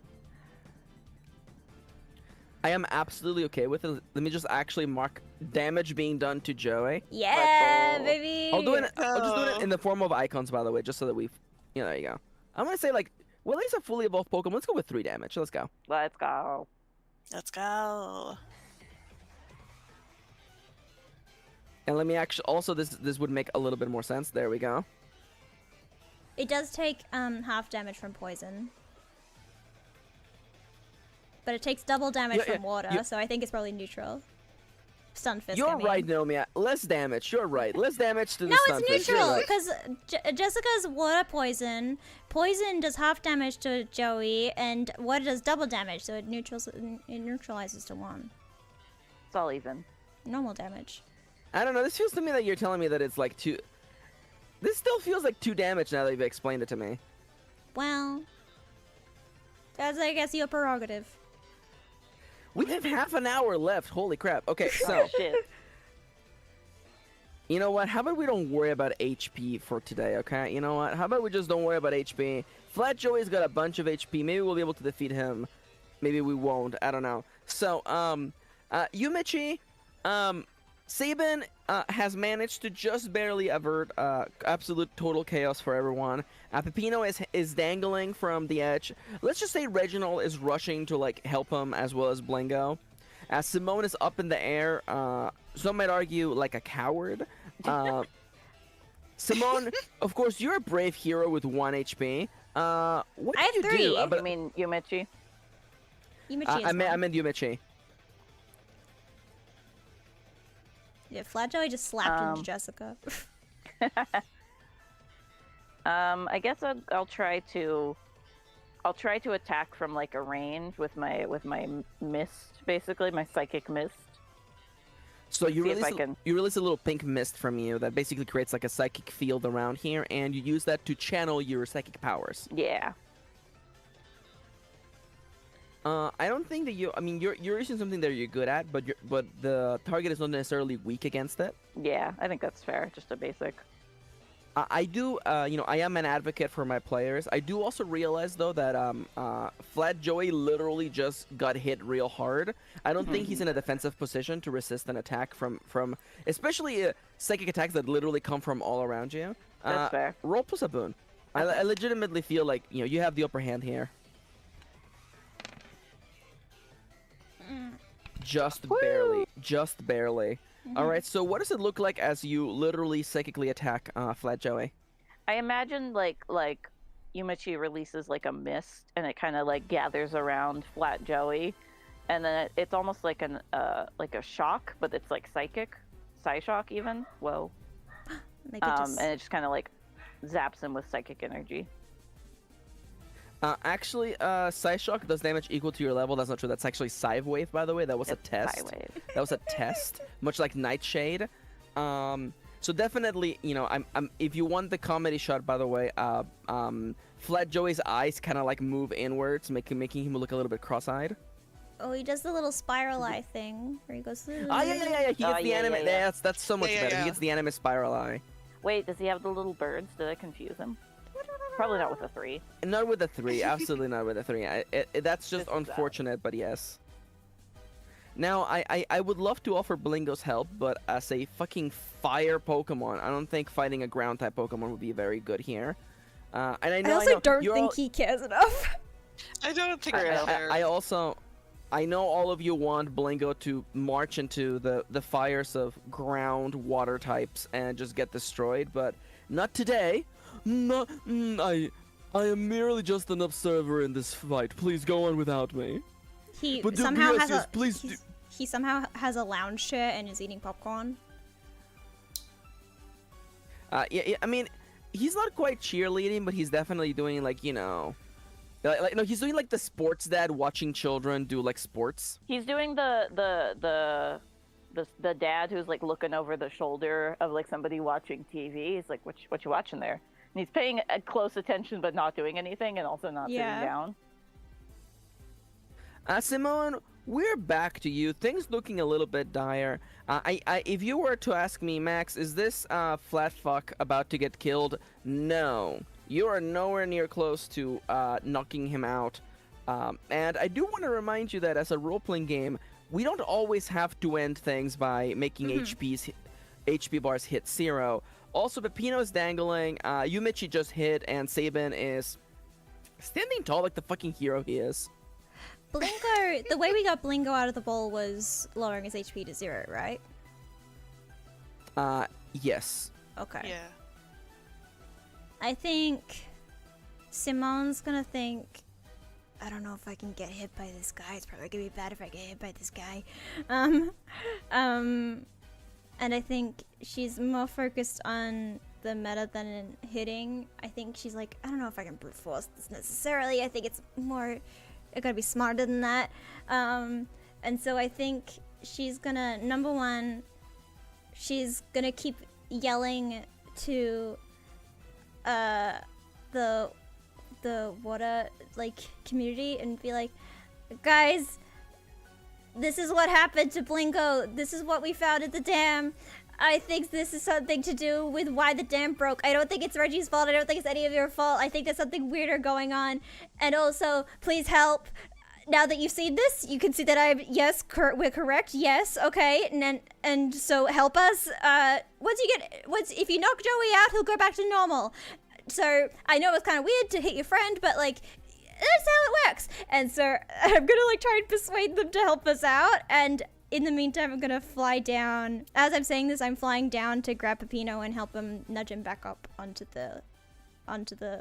I am absolutely okay with it. Let me just actually mark damage being done to Joey. Yeah, go. baby. I'll just do it Oh. in the form of icons, by the way, just so that we've, there you go. I'm gonna say like, well, he's a fully evolved Pokemon. Let's go with 3 damage. Let's go. Let's go. Let's go. And let me actually also this would make a little bit more sense. There we go. It does take half damage from poison. But it takes double damage Yeah, from water, you- so I think it's probably neutral. stun fist. You're I mean. right, Nomia. Less damage. You're right. Less damage to the No, stun it's fist. You're neutral right. because Jessica's water poison. Poison does half damage to Joey, and water does double damage, so it neutralizes to 1. It's all even. Normal damage. I don't know. This feels to me that you're telling me that it's like 2. This still feels like 2 damage now that you've explained it to me. Well, that's I guess your prerogative. We have half an hour left. Holy crap. Okay, so Oh, shit. you know what? How about we don't worry about HP for today, okay? You know what? How about we just don't worry about HP? Flat Joey's got a bunch of HP. Maybe we'll be able to defeat him. Maybe we won't. I don't know. So, Yumichi, Sabin has managed to just barely avert absolute total chaos for everyone. Peppino is dangling from the edge. Let's just say Reginald is rushing to like help him as well as Blingo. Simone is up in the air. Some might argue like a coward. Simone, of course, you're a brave hero with 1 HP. What I did have you do? 3. I mean, Yumichi. Yumichi is I one. meant Yumichi. Yeah, Flat Joey just slapped into Jessica. I guess I'll try to attack from like a range with my mist, basically my psychic mist. So you See if release, I can- you release a little pink mist from you that basically creates like a psychic field around here, and you use that to channel your psychic powers. Yeah. I don't think that I mean, you're using something that you're good at, but the target is not necessarily weak against it. Yeah, I think that's fair. Just a basic. I do, you know, I am an advocate for my players. I do also realize though that Flat Joey literally just got hit real hard. I don't think he's in a defensive position to resist an attack from especially psychic attacks that literally come from all around you. That's fair. Roll plus a boon. I legitimately feel like you have the upper hand here. Just barely. Just barely. All right, so what does it look like as you literally psychically attack Flat Joey? I imagine like Yumichi releases like a mist, and it kind of like gathers around Flat Joey, and then it's almost like a shock, but it's like psychic, shock even. Whoa. Make it just... And it just kind of like zaps him with psychic energy. Actually, Psyshock does damage equal to your level. That's not true. That's actually Scythe Wave, by the way. That was a test. Psywave. That was a test, much like Nightshade. So definitely, you know, I'm. If you want the comedy shot, by the way, Flat Joey's eyes kind of like move inwards, making him look a little bit cross-eyed. Oh, he does the little spiral eye thing where he goes. Ah, yeah. He gets the anime. yeah. That's so much better. Yeah. He gets the anime spiral eye. Wait, does he have the little birds? Did I confuse him? Probably not with a 3. Not with a 3. Absolutely not with a 3. That's just This is unfortunate, but yes. Now, I would love to offer Blingo's help, but as a fucking fire Pokemon, I don't think fighting a ground type Pokemon would be very good here. And I know, I also don't you're think all, he cares enough. I don't think True. we're there. I know all of you want Blingo to march into the fires of ground water types and just get destroyed, but not today. No, I am merely just an observer in this fight. Please go on without me. He But somehow yes, has please he somehow has a lounge chair and is eating popcorn. Yeah, I mean, he's not quite cheerleading, but he's definitely doing like, you know, like no, he's doing like the sports dad watching children do like sports. He's doing the dad who's like looking over the shoulder of like somebody watching TV. He's like, what you watching there? And he's paying close attention but not doing anything, and also not Yeah. sitting down. Simone, we're back to you. Things looking a little bit dire. If you were to ask me, Max, is this flat fuck about to get killed? No, you are nowhere near close to knocking him out. And I do want to remind you that as a role-playing game, we don't always have to end things by making HP bars hit 0. Also, Peppino is dangling, Yumichi just hit, and Sabin is standing tall like the fucking hero he is. Blingo, the way we got Blingo out of the bowl was lowering his HP to 0, right? Yes. Okay. Yeah. I think Simone's gonna think I don't know if I can get hit by this guy. It's probably gonna be bad if I get hit by this guy. And I think she's more focused on the meta than in hitting. I think she's like, I don't know if I can brute force this necessarily. I think it's more, I gotta be smarter than that. And so I think she's gonna, number one, she's gonna keep yelling to the water like community and be like, guys, this is what happened to Blingo. This is what we found at the dam. I think this is something to do with why the dam broke. I don't think it's Reggie's fault. I don't think it's any of your fault. I think there's something weirder going on. And also, please help. Now that you've seen this, you can see that I'm, yes, we're correct. Yes, okay. And so help us. If you knock Joey out, he'll go back to normal. So I know it's kind of weird to hit your friend, but like, that's how it works. And so I'm gonna like try and persuade them to help us out. And in the meantime, I'm gonna fly down. As I'm saying this, I'm flying down to grab Peppino and help him nudge him back up onto the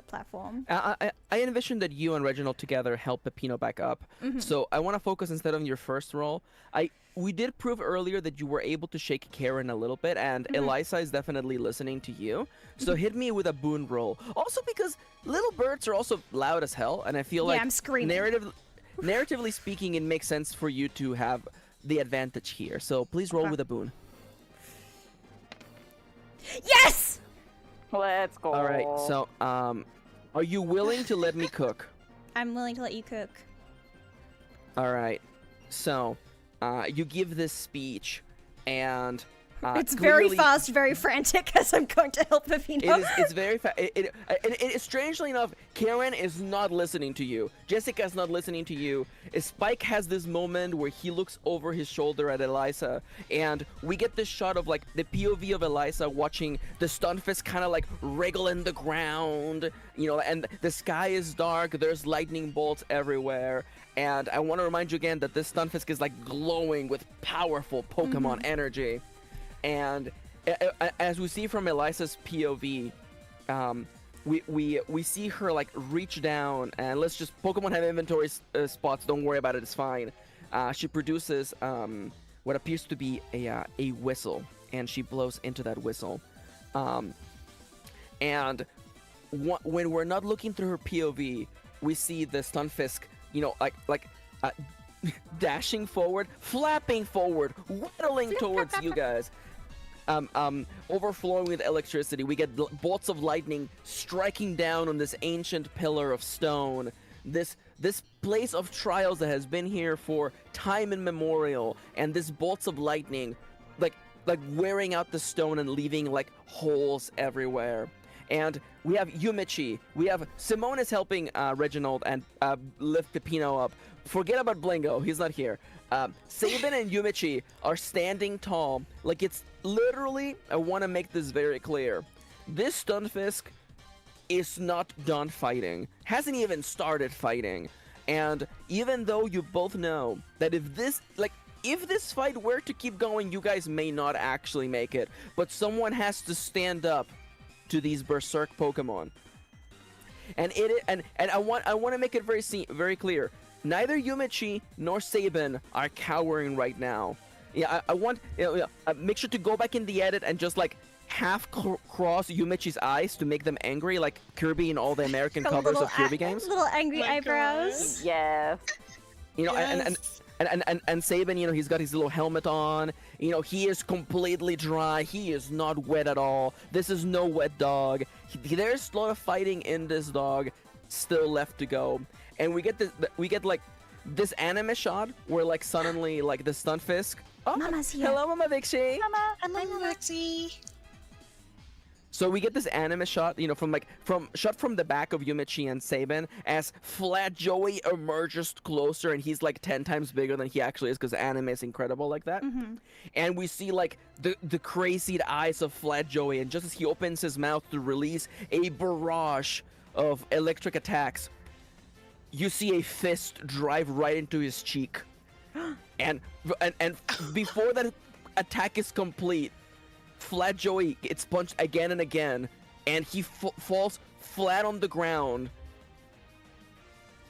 platform. I envision that you and Reginald together help Peppino back up. So I want to focus instead on your first roll. We did prove earlier that you were able to shake Karen a little bit, and Eliza is definitely listening to you. So hit me with a boon roll. Also because little birds are also loud as hell, and I feel like I'm screaming. narratively speaking, it makes sense for you to have the advantage here. So please roll with a boon. Yes! Let's go. All right. So are you willing to let me cook? I'm willing to let you cook. All right. So you give this speech, and It's very clearly- fast, very frantic as I'm going to help Peppino. It's very fast. Strangely enough, Karen is not listening to you. Jessica's not listening to you. Spike has this moment where he looks over his shoulder at Eliza, and we get this shot of like the POV of Eliza watching the Stunfisk kind of like wriggle in the ground, you know, and the sky is dark. There's lightning bolts everywhere. And I want to remind you again that this Stunfisk is like glowing with powerful Pokemon energy. And as we see from Eliza's POV, we see her like reach down, and let's just Pokemon have inventory spots. Don't worry about it. It's fine. She produces what appears to be a whistle, and she blows into that whistle. And when we're not looking through her POV, we see the Stunfisk, you know, like dashing forward, flapping forward, whittling towards you guys. Overflowing with electricity. We get bolts of lightning striking down on this ancient pillar of stone. This place of trials that has been here for time immemorial, and this bolts of lightning, like wearing out the stone and leaving like holes everywhere. And we have Yumichi. We have Simone is helping Reginald and lift Peppino up. Forget about Blingo. He's not here. Sabin and Yumichi are standing tall. Like it's literally, I want to make this very clear. This Stunfisk is not done fighting. Hasn't even started fighting. And even though you both know that if this fight were to keep going, you guys may not actually make it. But someone has to stand up to these berserk Pokemon. And I want to make it very clear. Neither Yumichi nor Sabin are cowering right now. Yeah, I want make sure to go back in the edit and just like half cross Yumichi's eyes to make them angry, like Kirby in all the American covers of Kirby games. Little angry eyebrows. Yes. You know, and Sabin, you know, he's got his little helmet on. You know, he is completely dry. He is not wet at all. This is no wet dog. There's a lot of fighting in this dog still left to go. And we get like this anime shot where like suddenly like the Stunfisk. Oh, Mama's here. Hello, Mama Vixie. I'm Lexi. So we get this anime shot, you know, from the back of Yumichi and Sabin as Flat Joey emerges closer, and he's like 10 times bigger than he actually is because anime is incredible like that. And we see like the crazy eyes of Flat Joey, and just as he opens his mouth to release a barrage of electric attacks, you see a fist drive right into his cheek. And before that attack is complete, Flat Joey gets punched again and again, and he falls flat on the ground.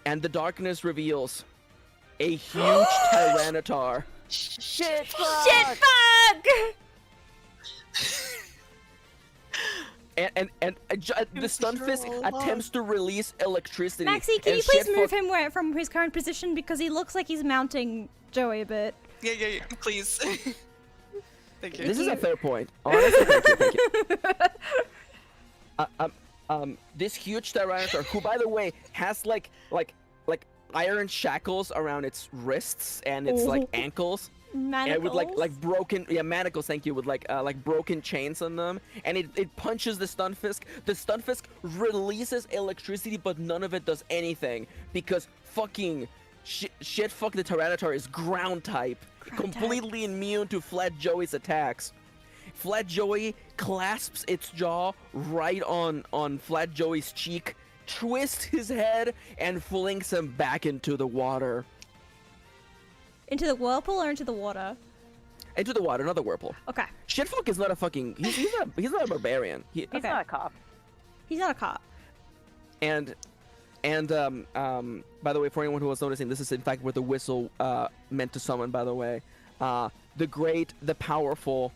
and the darkness reveals a huge Tyranitar. Shit fuck! Shit fuck! And the Stunfisk attempts to release electricity. Maxie, can and you please Shitfuck- move him from his current position because he looks like he's mounting Joey a bit. Yeah, please. Thank you. This is a fair point. Honestly, thank you. This huge Tyranitar, who by the way has like iron shackles around its wrists and its like ankles. Manacles. And with like broken manacles, thank you, with like broken chains on them, and it punches the Stunfisk. The Stunfisk releases electricity, but none of it does anything because fucking shit fuck the Tyranitar is ground type, completely immune to Flat Joey's attacks. Flat Joey clasps its jaw right on Flat Joey's cheek, twists his head, and flings him back into the water. Into the whirlpool or into the water? Into the water, not the whirlpool. Okay. Shitfuck is not a fucking. He's not a barbarian. He's Okay. not a cop. He's not a cop. And by the way, for anyone who was noticing, this is in fact where the whistle meant to summon. By the way, the great, the powerful,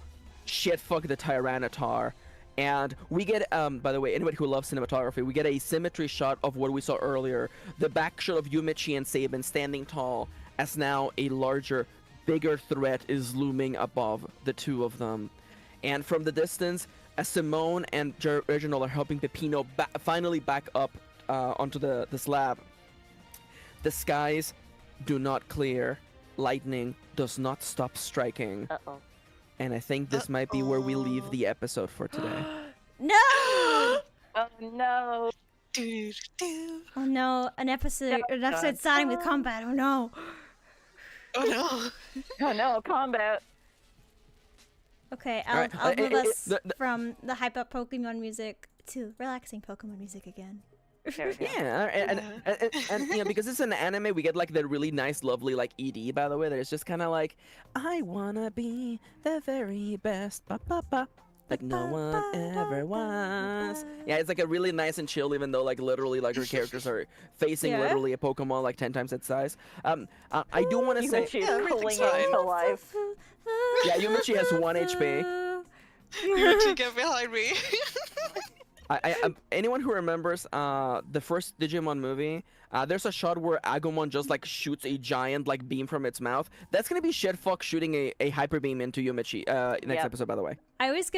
Shitfuck the Tyranitar. And we get, by the way, anybody who loves cinematography, we get a symmetry shot of what we saw earlier. The back shot of Yumichi and Sabin standing tall, as now a larger, bigger threat is looming above the two of them. And from the distance, as Simone and Reginald are helping Peppino finally back up onto the slab, the skies do not clear. Lightning does not stop striking. Uh-oh. And I think this might be where we leave the episode for today. No! Oh no! Oh no, an episode starting with combat. Oh no. Oh no. Oh no, combat! Okay, Alright, I'll move us the- from the hype up Pokemon music to relaxing Pokemon music again. There we go. Yeah, and you know, because it's an anime, we get like the really nice, lovely like ED. By the way, that is just kind of like, I wanna be the very best, ba ba ba, like no one ever was. Yeah, it's like a really nice and chill, even though like literally like her characters are facing Yeah. literally a Pokemon like 10 times its size. I do want to say, Yumichi's everything's clinging fine. to life. yeah, Yumichi has 1 HP. You get behind me. Anyone who remembers the first Digimon movie, there's a shot where Agumon just like shoots a giant like beam from its mouth. That's gonna be Shitfuck shooting a hyper beam into Yumichi next Yep. episode, by the way. I was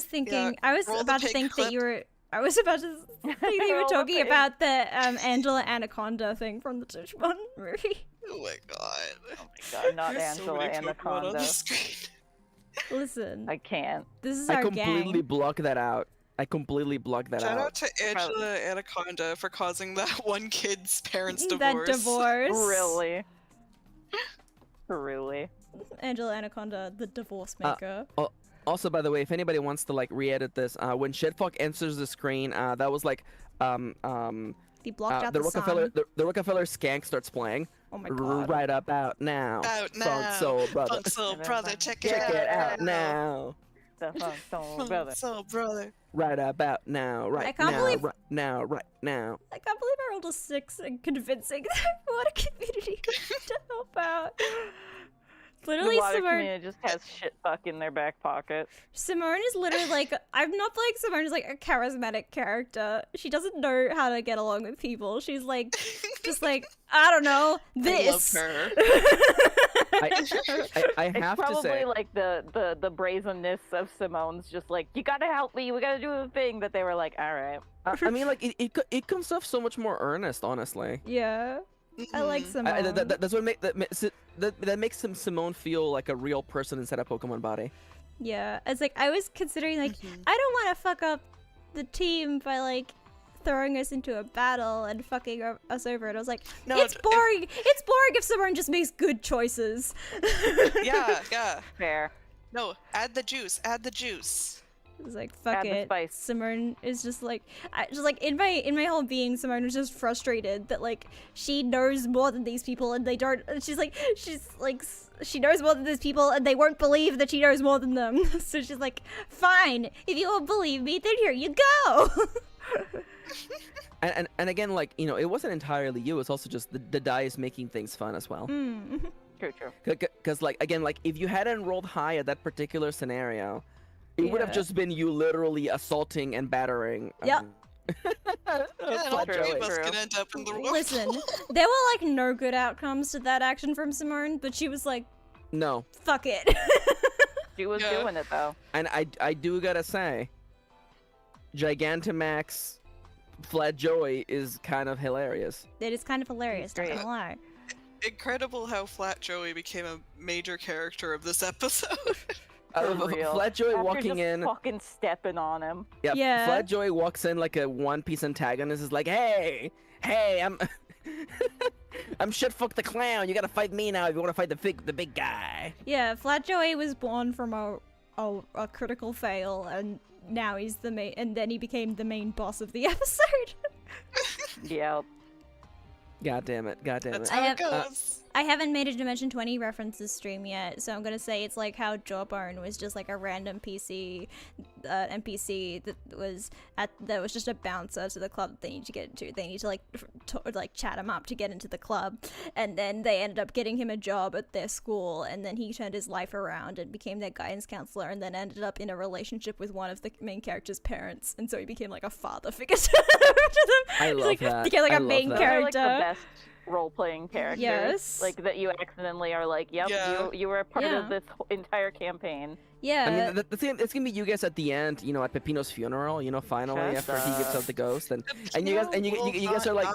thinking, I was roll the about to pig think clip. that you were. I was about to think that you were Roll the talking pig. about the Angela Anaconda thing from the Digimon movie. Oh my god. Oh my god, not There's so Angela many Pokemon on Anaconda. the screen. Listen, I can't. this is I our completely gang. block that out. I completely blocked that Shout out. out to Angela Anaconda for causing that one kid's parents' divorce. That divorce. Really? Really? Angela Anaconda, the divorce maker. Also, by the way, if anybody wants to like re-edit this, when Shitfuck enters the screen, that was like He blocked out the the Rockefeller sun. the Rockefeller skank starts playing. Oh my god. Right about now. Out now. Funk Soul Brother. Funk Soul Brother, check it Check out. it out now. The Funk Soul Funk Brother. Soul Brother. Right about now. Right can't now. believe- Right now. Right now. I can't believe I rolled a 6 and convincing what a community to help out. Literally, The water Simone community just has shit fuck in their back pocket. is literally like, I'm not like Simone is like a charismatic character. She doesn't know how to get along with people. She's like, just like, I don't know, this. I love her. I It's have to probably say, like the brazenness of Simone's just like, you gotta help me, we gotta do the thing, that they were like, alright. I mean, like it comes off so much more earnest, honestly. Yeah, I like Mhm. Simone. That's what that makes him Simone feel like a real person instead of Pokemon body. Yeah, it's like I was considering like I don't want to fuck up the team by like throwing us into a battle and fucking us over. And I was like, No, it's boring. It's boring if Simone just makes good choices. Yeah. Fair. No, add the juice. Add the juice. It's like fuck Add the it. spice. Simone is just like, just like in my whole being, Simone was just frustrated that like she knows more than these people and they don't. She's like she knows more than these people and they won't believe that she knows more than them. So she's like, fine, if you won't believe me, then here you go. And again, like, you know, it wasn't entirely you. It's also just the dice making things fun as well. Mm. True, true. Because, like, again, like, if you hadn't rolled high at that particular scenario, it would have Yeah. just been you literally assaulting and battering. Yep. Yeah, and all Flat three Joey. of us True. can end up in the room. Listen, there were like no good outcomes to that action from Simone, but she was like, No, fuck it. She was Yeah. doing it though. and I do gotta say, Gigantamax Flat Joey is kind of hilarious. It is kind of hilarious, not Great. gonna lie. Incredible how Flat Joey became a major character of this episode. For real. Flat Joey After walking just in. fucking stepping on him. Yeah, Yeah. Flat Joey walks in like a One Piece antagonist. Is like, hey, I'm, I'm Shitfuck the Clown. You gotta fight me now if you want to fight the big guy. Yeah, Flat Joey was born from a critical fail, and now he's the main, and then he became the main boss of the episode. Yep. God damn it! God damn That's it! how I it goes. I haven't made a Dimension 20 references stream yet, so I'm gonna say it's like how Jawbone was just like a random NPC that was just a bouncer to the club that they need to get into. They need to like chat him up to get into the club, and then they ended up getting him a job at their school, and then he turned his life around and became their guidance counselor, and then ended up in a relationship with one of the main character's parents, and so he became like a father figure to them. I He's love like, that. Became like I a love main that. They're like character. the best role-playing characters. Yes. Like that you accidentally are like, yep, Yeah. you were a part Yeah. of this entire campaign. Yeah. I mean, the thing, it's gonna be you guys at the end, you know, at Pepino's funeral, you know, finally Shut after he gives up. out the ghost, and you guys are like,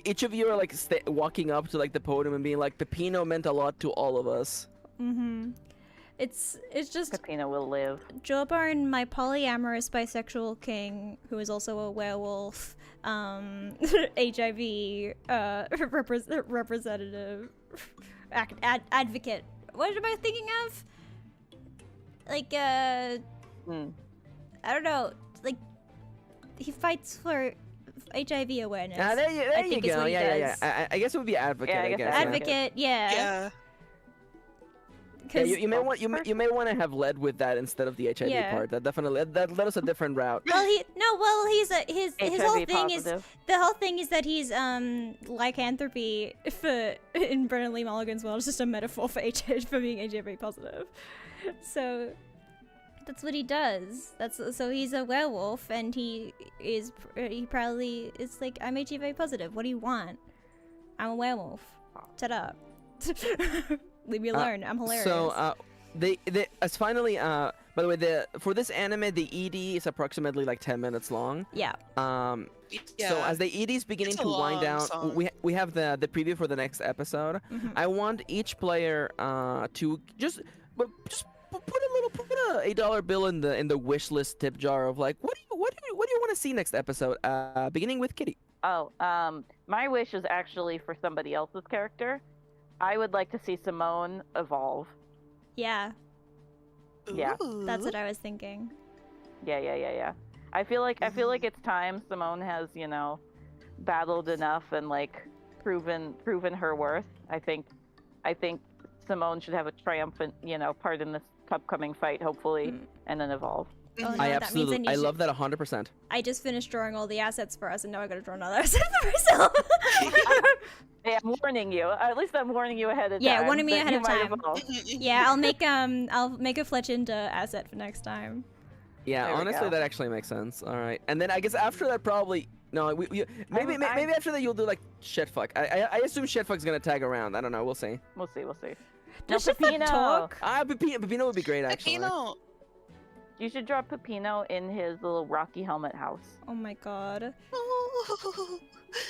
each of you are like walking up to like the podium and being like, Pepino meant a lot to all of us. Mm-hmm. It's just Pepino will live. Jawbone, my polyamorous bisexual king, who is also a werewolf, HIV representative, advocate. What am I thinking of? Like, Hmm. I don't know. Like, he fights for HIV awareness. There you think is go. what he Yeah. does. I guess it would be advocate. Yeah, I I guess guess. Advocate, yeah. Yeah. Yeah, 'Cause- you may want you may want to have led with that instead of the HIV Yeah. part. That definitely that led us a different route. well, he's his whole HIV thing positive. is the whole thing is that he's lycanthropy for in Brennan Lee Mulligan's world is just a metaphor for for being HIV positive. So that's what he does. So he's a werewolf, and he probably is like, I'm HIV positive. What do you want? I'm a werewolf. Shut up. Leave me alone. I'm hilarious. So they as finally by the way for this anime the ED is approximately like 10 minutes long. yeah. So Yeah. as the ED is beginning It's a to wind long down, song. we have the preview for the next episode. Mhm. I want each player to just put a $8 bill in the wish list tip jar of like what do you want to see next episode? Beginning with Kitty. Oh, my wish is actually for somebody else's character. I would like to see Simone evolve. Yeah. Yeah. That's what I was thinking. Yeah. I feel like it's time Simone has, you know, battled enough and like proven her worth. I think Simone should have a triumphant, you know, part in this upcoming fight, hopefully, Mm. and then evolve. Oh, no, I that means absolutely need I to- love that 100%. I just finished drawing all the assets for us, and now I gotta draw another asset for myself. Hey, I'm warning you. At least I'm warning you ahead of time. Yeah, warning me that ahead you of might time. evolve. Yeah, I'll make a Fletchinda asset for next time. Yeah, There we honestly, go. that actually makes sense. All right, and then I guess after that, probably no. Maybe after that you'll do like shitfuck. I assume shitfuck's gonna tag around. I don't know. We'll see. We'll see. Does No, Shitfuck Pepino. talk? Pepino would be great actually. Pepino. You should draw Pepino in his little Rocky Helmet house. Oh my god.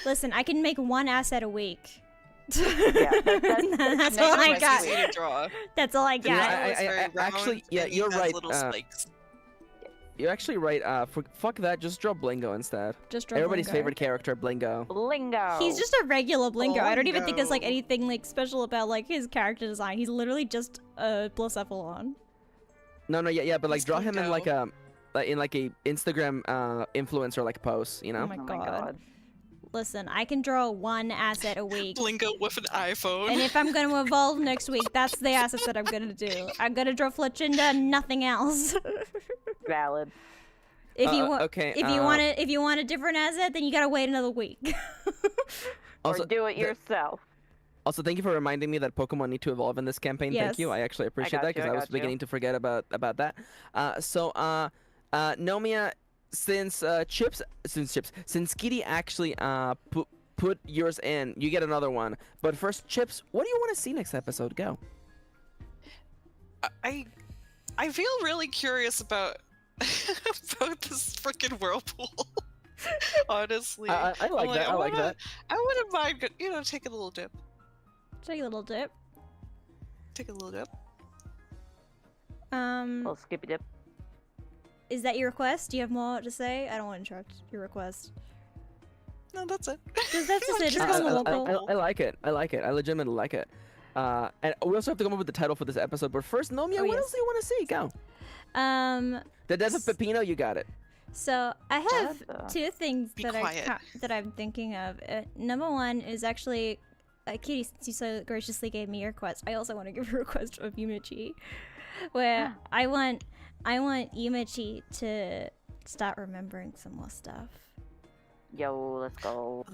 Listen, I can make one asset a week. That's all I Nice got. way to draw. That's all I got. Yeah, It's very actually, round, yeah, and he you're has right, Little spikes. You're actually right. Fuck that. Just draw Blingo instead. Just draw Everybody's Blingo. favorite character, Blingo. Blingo. He's just a regular Blingo. I don't even think there's like Blingo. anything like special about like his character design. He's literally just a Blacephalon. No, yeah, but like Just draw him in Blingo. like a Instagram influencer like post, you know? Oh my Oh god. my god. Listen, I can draw one asset a week. Blingo with an iPhone. And if I'm going to evolve next week, that's the assets that I'm going to do. I'm going to draw Fletchinda and nothing else. Valid. If you want, okay. if you want a different asset, then you gotta wait another week. Also, or do it yourself. Also, thank you for reminding me that Pokemon need to evolve in this campaign. Thank you. Yes. I actually appreciate that because I was beginning to forget about that. Nomia, since Kitty actually put yours in, you get another one. But first, Chips, what do you want to see next episode? Go. I feel really curious about about this freaking whirlpool. Honestly, I like that. I like that. I wouldn't mind, take a little dip. Take a little dip. Take a little dip. Little skippy dip. Is that your request? Do you have more to say? I don't want to interrupt your request. No, that's it. That's just it. Just go on the whirlpool. I like it. I like it. I legitimately like it. And we also have to come up with the title for this episode. But first, Nomia, what else do you want to see? Go. The Death of Pepino, you got it. So I have two things Be that quiet. that I'm thinking of. Number one is actually, Kitty, since you so graciously gave me your request, I also want to give a request of Yumichi, where I want Yumichi to start remembering some more stuff. Yo, let's go.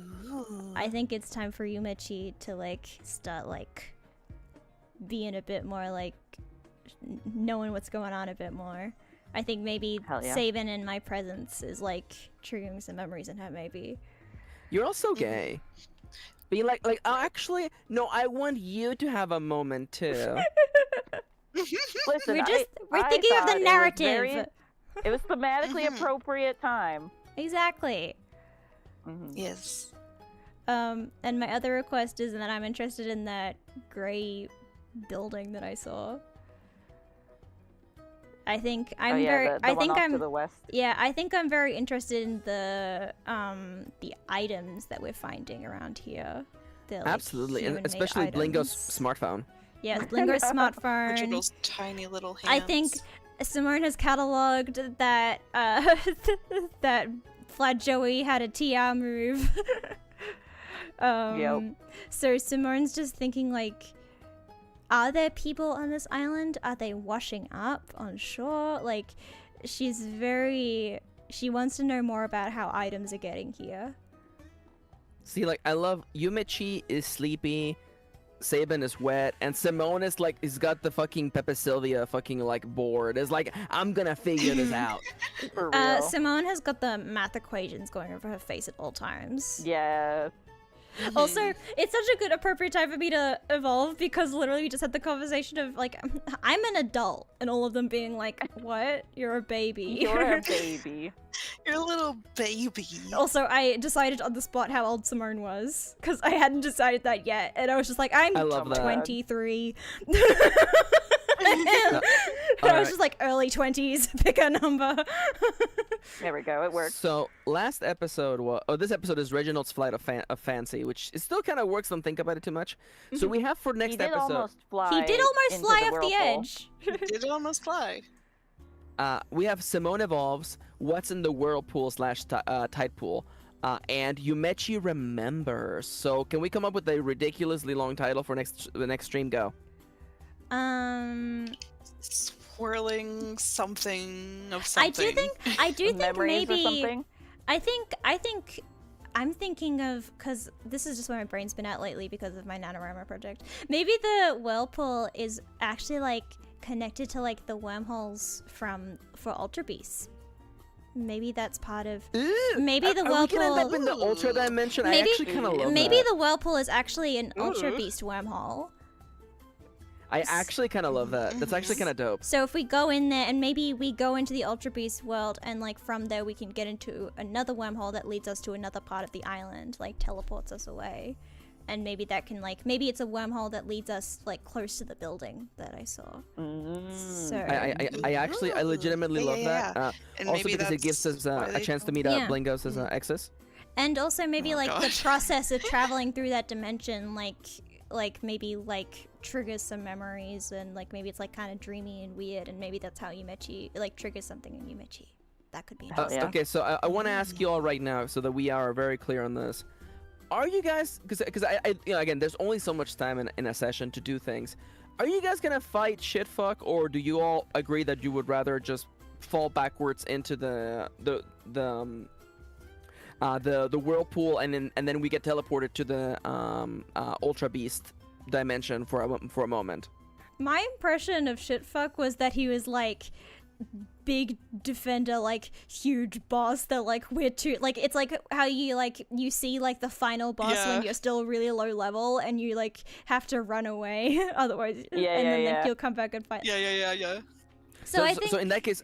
I think it's time for Yumichi to start being a bit more knowing what's going on a bit more. I think maybe Hell yeah. Sabin in my presence is triggering some memories in her. Maybe. You're also gay. Be actually, no, I want you to have a moment too. Listen, We're I thinking of thought the narrative. It was thematically appropriate time. Exactly. Yes. And my other request is that I'm interested in that gray building that I saw. I think I'm to the west. Yeah, I think I'm very interested in the items that we're finding around here. Absolutely, and human-made especially Blingo's items. smartphone. Yes, Blingo's smartphone. Reginald's tiny little hands. I think Simone has cataloged that that Flat Joey had a TR move. Yep. So Simone's just thinking are there people on this island? Are they washing up on shore? She wants to know more about how items are getting here. See, I love Yumichi is sleepy, Sabin is wet, and Simone is he's got the fucking Pepe Sylvia fucking board. Is I'm gonna figure this out. For real. Simone has got the math equations going over her face at all times. Yeah. Also, it's such a good appropriate time for me to evolve because literally we just had the conversation of I'm an adult, and all of them being what? You're a baby. You're a baby. You're a little baby. Also, I decided on the spot how old Simone was because I hadn't decided that yet, and I was just I'm I love that. 23. All I was right. just early 20s. Pick a number. There we go. It works. So last episode this episode is Reginald's Flight of Fancy, which it still kind of works. Don't think about it too much. So we have for next He did episode. almost fly. He did almost into fly the off the whirlpool. edge. Did it almost fly? We have Simone evolves. What's in the whirlpool / tide pool? And Yumechi remembers. So can we come up with a ridiculously long title for the next stream? Go. Swirling something of something. I do think Memories or maybe something. I think I'm thinking of, because this is just where my brain's been at lately because of my NaNoWriMo project. Maybe the whirlpool is actually connected to the wormholes for Ultra Beasts. Maybe that's part of. Maybe the Are we gonna end up whirlpool. in the Ultra Dimension? I Maybe- actually kind of love Maybe that. the whirlpool is actually an Ultra Beast wormhole. I actually kind of love that. That's actually kind of dope. So if we go in there and maybe we go into the Ultra Beast world and from there we can get into another wormhole that leads us to another part of the island, teleports us away. And maybe that can maybe it's a wormhole that leads us close to the building that I saw. So I legitimately love Yeah. that. And Also maybe because it gives that's us why a they chance to don't- meet Yeah. Blingos as exes. and also maybe Oh, the gosh. process of traveling through that dimension maybe triggers some memories and maybe it's kind of dreamy and weird and maybe that's how Yumechi triggers something in Yumechi. That could be Hell interesting. yeah. Okay, so I want to ask you all right now so that we are very clear on this. Are you guys, because I again, there's only so much time in a session to do things. Are you guys gonna fight shitfuck, or do you all agree that you would rather just fall backwards into the whirlpool, and then we get teleported to the Ultra Beast dimension for a moment. My impression of shitfuck was that he was like big defender, like huge boss that like we're too like, it's like how you see like the final boss when you're still really low level and you like have to run away otherwise then he'll come back and fight. Yeah. So I think in that case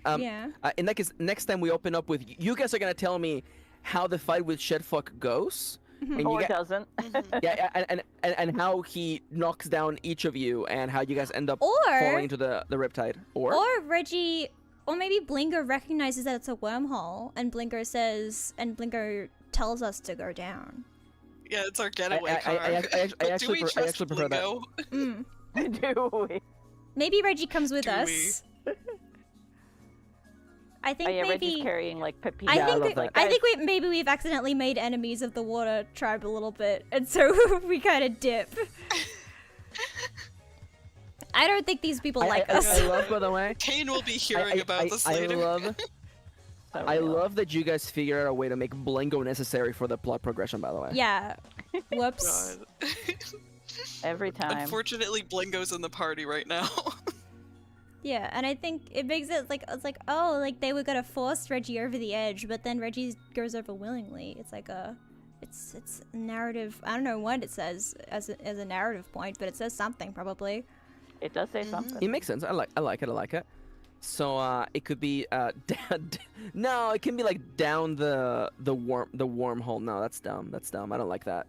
next time we open up with you guys are gonna tell me how the fight with shitfuck goes. And Or doesn't. and how he knocks down each of you and how you guys end up Or- falling into the riptide. Or Reggie, or maybe Blinker recognizes that it's a wormhole, and Blinker tells us to go down. Yeah, it's our getaway car. I actually Do we trust prefer that. Blingo? Do we? Maybe Reggie comes with Do us. I think Reggie's maybe. carrying like Pepita. I love think that. I think maybe we've accidentally made enemies of the water tribe a little bit, and so we kind of dip. I don't think these people like us. I love, by the way. Kane will be hearing about this later. I love that you guys figure out a way to make Blingo necessary for the plot progression. By the way. Yeah. Whoops. God. Every time. Unfortunately, Blingo's in the party right now. Yeah, and I think it makes it like oh, like they were gonna force Reggie over the edge, but then Reggie goes over willingly. It's like it's a narrative. I don't know what it says as a narrative point, but it says something probably. It does say something. It makes sense. I like it. So it could be no, it can be like down the wormhole. No, that's dumb. I don't like that.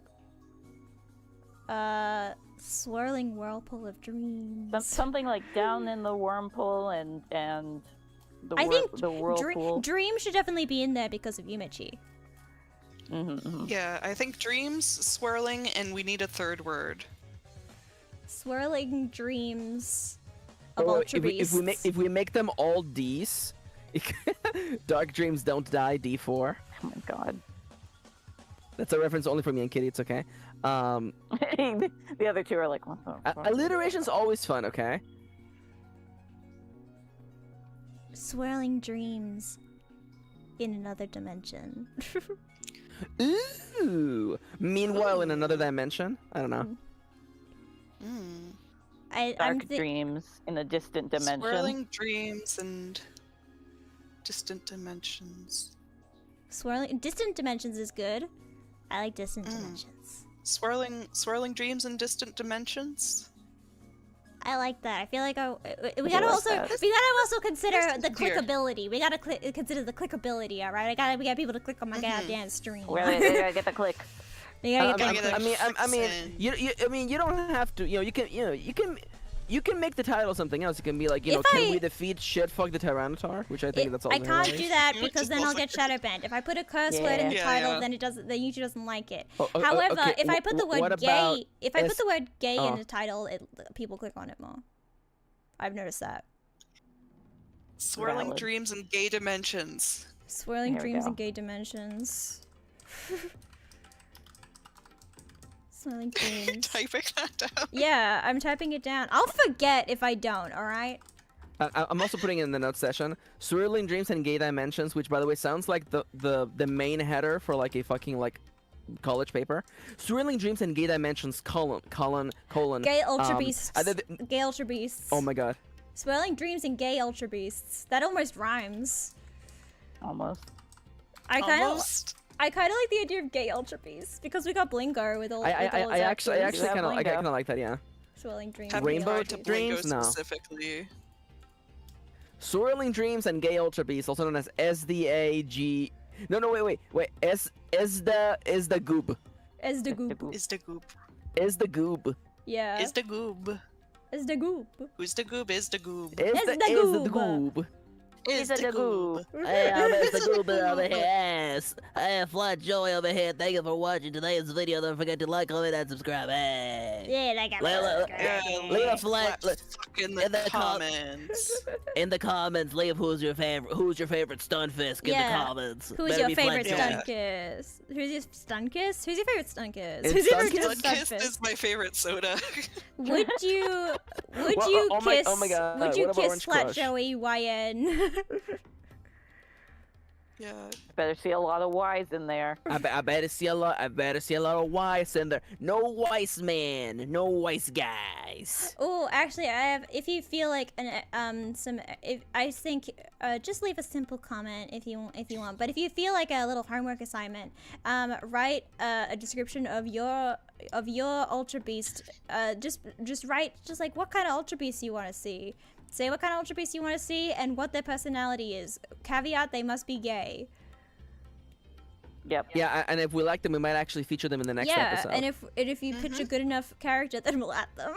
Swirling whirlpool of dreams. Something like down in the wormhole and the I think the whirlpool. Dream should definitely be in there because of Yumichi. Yeah, I think dreams, swirling, and we need a third word. Swirling dreams of Oh, Ultra Beasts. if we make them all D's, Dark Dreams Don't Die D4. Oh my god. That's a reference only for me and Kitty. It's okay. The other two are like, what the fuck? Alliteration's always fun. Okay. Swirling dreams in another dimension. Ooh. Meanwhile, in another dimension, I don't know. Dark dreams in a distant dimension. Swirling dreams and distant dimensions. Swirling distant dimensions is good. I like distant dimensions. Swirling dreams in distant dimensions. I like that. I feel like we like gotta also that. consider the Here. clickability. We gotta consider the clickability. All right, we got people to click on my goddamn stream. Wait, they gotta get the click. We gotta get get the a I mean, fixin'. you don't have to. You can make the title something else. It can be like, If can I- we defeat Shitfuck the Tyranitar? Which I think that's all. I can't do that Which because is then I'll also get shadow banned. If I put a curse word in the Yeah, title, yeah. then it doesn't. Then YouTube doesn't like it. Okay, However, if I put the what word about gay, if I put S- the word gay in oh. the title, people click on it more. I've noticed that. Swirling Valid. dreams in gay dimensions. Swirling There we dreams go. in gay dimensions. Swirling dreams. Typing that down. Yeah, I'm typing it down. I'll forget if I don't. All right. I'm also putting in the notes session Swirling Dreams and Gay Dimensions, which by the way sounds like the main header for like a fucking like college paper. Swirling Dreams and Gay Dimensions colon. Gay ultra um, beasts. either Gay ultra beasts. Oh my god. Swirling dreams and gay ultra beasts. That almost rhymes. Almost. I kind of Almost. like the idea of gay ultra beasts because we got Blingo with all. I with all his actually actions. Yeah, kind Blingo. of like that, yeah. Swirling dreams. Have and gay Rainbow ultra regard to beasts. Dreams? Blingo No. specifically. Swirling Dreams and Gay Ultra Beast, also known as SDAG. No, wait. S the goob. As the goop. Is the goop. Is the goob. Yeah. Is the goob. As the goop. Who's the goob? Is the goob. Is the goob. Is the goob. Hey, I'm Mr. Goober over here. Yes. Hey, Flat Joey over here. Thank you for watching today's video. Don't forget to like, comment, and subscribe. Hey. Yeah, that got Look, me. Leave a flat. Fuck in in the the com- comments. In the comments, leave who's your favorite Stunfisk in Yeah. the comments. Who's Better your be favorite Flat stun kiss? Who's your stun kiss? Who's your favorite stun kiss? It's Who's your Stun favorite Kiss? stun Kiss kiss? is my favorite soda. Would you Well, kiss? oh my god, Would you what about kiss Orange Flat Crush? Joey YN? Yeah. Better see a lot of Y's in there. I better see a lot. I better see a lot of wise in there. No wise man. No wise guys. Oh, actually, I have. If you feel like I think, just leave a simple comment if you want. But if you feel like a little homework assignment, write a description of your Ultra Beast. Just write like what kind of Ultra Beast you want to see. Say what kind of Ultra Beast you want to see and what their personality is. Caveat: they must be gay. Yep. Yeah, and if we like them, we might actually feature them in the next episode. And if you pitch a good enough character, then we'll add them.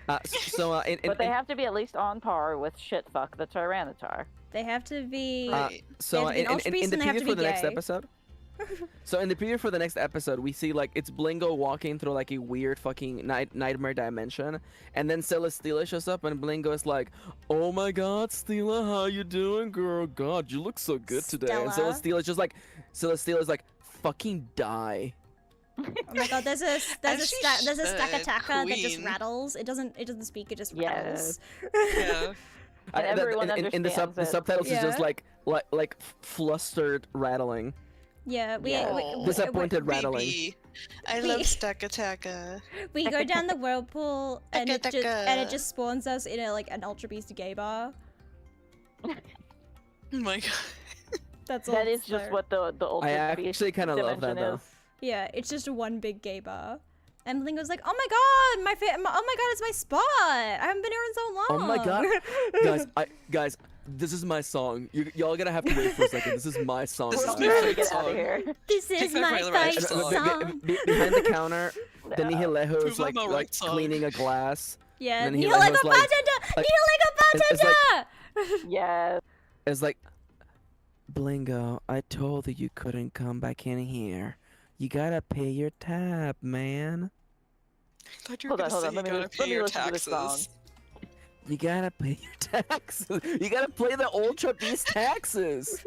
But they have to be at least on par with Shitfuck the Tyranitar. They have to be. So they have to be an Ultra Beast in the and they have preview to for be the next gay. episode. So in the preview for the next episode, we see like it's Blingo walking through like a weird fucking nightmare dimension, and then Celesteela shows up, and Blingo is like, "Oh my God, Steela, how you doing, girl? God, you look so good today." And Stella. Celesteela is like, "Fucking die." Oh my God! There's a As she Stakataka that just queen. rattles. It doesn't speak. It just Yes. rattles. Yeah. And everyone in the understands it. subtitles is just Yeah. like flustered rattling. Yeah, Oh, Disappointed rattling. Baby. I love Stakataka. we go down the whirlpool and it Taka-taka. just spawns us in an Ultra Beast gay bar. Oh my God. That's all. That is it's just there. what the Ultra I Beast actually kind of love that dimension though. is. Yeah, it's just one big gay bar. And Blingo's like, "Oh my God, oh my God, it's my spot! I haven't been here in so long." Oh my God, guys, this is my song. Y'all gonna have to wait for a second. This is my song. This We're is not my gonna favorite get out song. of here. This is Take my my Riley Riley fight song. song. Behind the counter, then Nihilego is Prove like, I'm a right song. cleaning a glass. Yeah, And then Neil he like was a like- bartender! like- Neil like a it's like- bartender! Yes. It's like, Blingo, I told you you couldn't come back in here. You gotta pay your tab, man. I thought you were Hold gonna on, say let you me gotta pay your listen to this song. taxes. You gotta pay your taxes. You gotta pay the Ultra Beast taxes.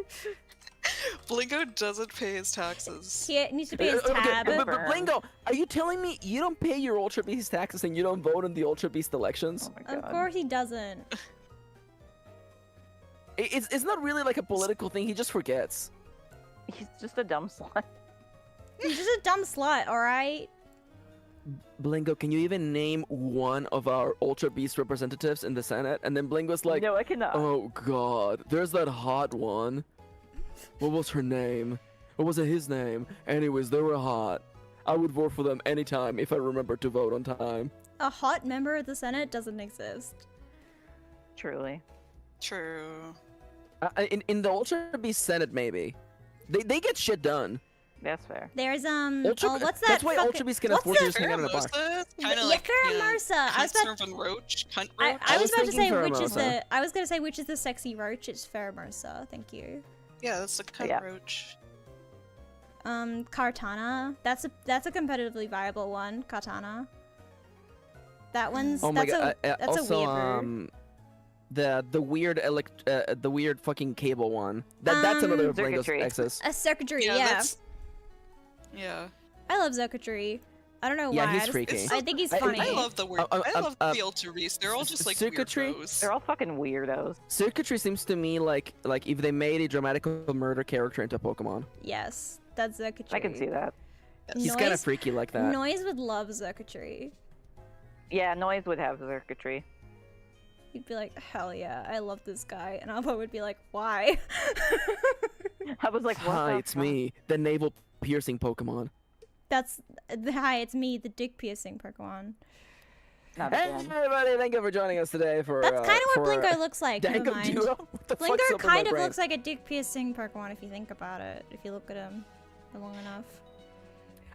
Blingo doesn't pay his taxes. He needs to pay his tab. but Blingo, are you telling me you don't pay your Ultra Beast taxes and you don't vote in the Ultra Beast elections? Oh my Of God. course he doesn't. It's not really like a political thing. He just forgets. He's just a dumb slut. He's just a dumb slut, alright? Blingo, can you even name one of our Ultra Beast representatives in the Senate? And then Blingo's like, no, I cannot. oh God, there's that hot one. What was her name? What was his name? Anyways, they were hot. I would vote for them anytime if I remember to vote on time. A hot member of the Senate doesn't exist. Truly. True. In the Ultra Beast Senate, maybe. They get shit done. That's fair. There's Ultra, oh, what's that? that's why fucking- Ultra Beast can what's afford to that- just hang out in a bar. Pheromosa? Kind Yeah, of like, you know, Pheromosa. I was about- Cunt Roach? Cunt I Roach? was was about to thinking say which is Pheromosa. the. I was gonna say which is the sexy roach. It's Pheromosa. Thank you. Yeah, that's the Cunt Yeah. Roach. Kartana. That's a competitively viable one. Kartana. That one's. Oh my that's God! a that's also, a weird. the weird fucking cable one. That's another of Blingo's Circuitry. exes. A circuitry. Yeah. That's... Yeah. I love circuitry. I don't know Yeah, why. he's I just- freaky. I think he's I- funny. I love the word. I love uh, the Ultra Beast. They're all just like circuitry? weirdos. They're all fucking weirdos. Circuitry seems to me like if they made a dramatical murder character into a Pokemon. Yes, that's circuitry. I can see that. He's kind of freaky like that. Noise would love circuitry. Yeah, Noise would have circuitry. He'd be like, hell yeah, I love this guy. And Alpha would be like, why? I was like, what Hi, the it's fuck? me, the navel piercing Pokemon. That's, hi, it's me, the dick piercing Pokemon. Not Hey again. everybody, thank you for joining us today for That's kind of what for, Blinker looks like, never Dango mind. Duo. What the fuck's Blinker up with my kind of brain? looks like a dick piercing Pokemon if you think about it. If you look at him for long enough.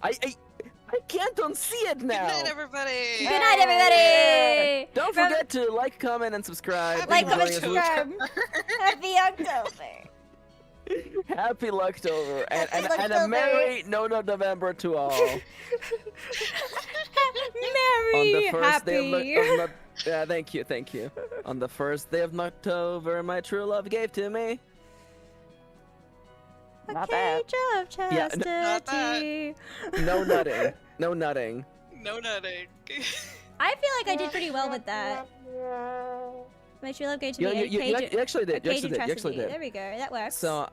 I can't unsee it Good now. night, everybody. Good night, everybody! Don't forget to like, comment, and subscribe. Happy Like, Thank you comment, for joining us. subscribe. Happy October. Happy Lucktober and a Lucktober. merry no November to all. On Merry, the first day happy. of yeah, thank you. On the first day of October, my true love gave to me. Not A that. cage of Yeah, not that. chastity. No nutting. No nutting. No nutting. I feel like I did pretty well with that. But you love going to You, me. you actually did. You Cage actually did. You actually did. There we go. That works. So,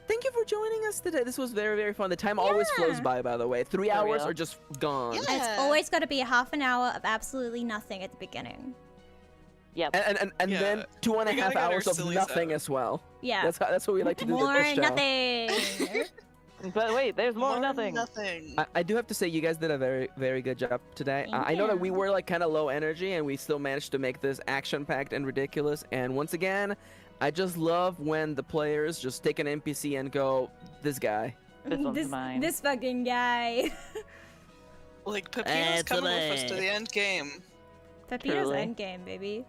thank you for joining us today. This was very, very fun. The time always flows Yeah. by the way. 3 For hours real. are just gone. Yeah. And it's always got to be a half an hour of absolutely nothing at the beginning. Yep. And Yeah. then 2.5 We gotta get our hours of sillies nothing out. as well. Yeah. That's what we like to do. More with this show. nothing. But wait, there's more nothing. Nothing. I do have to say you guys did a very, very good job today. Thank I know that we you. were like kind of low energy and we still managed to make this action-packed and ridiculous. And once again, I just love when the players just take an NPC and go, this guy. This one's mine. This fucking guy. Like Pepino's coming with us to Excellent. the end game. Pepino's Truly. endgame, baby.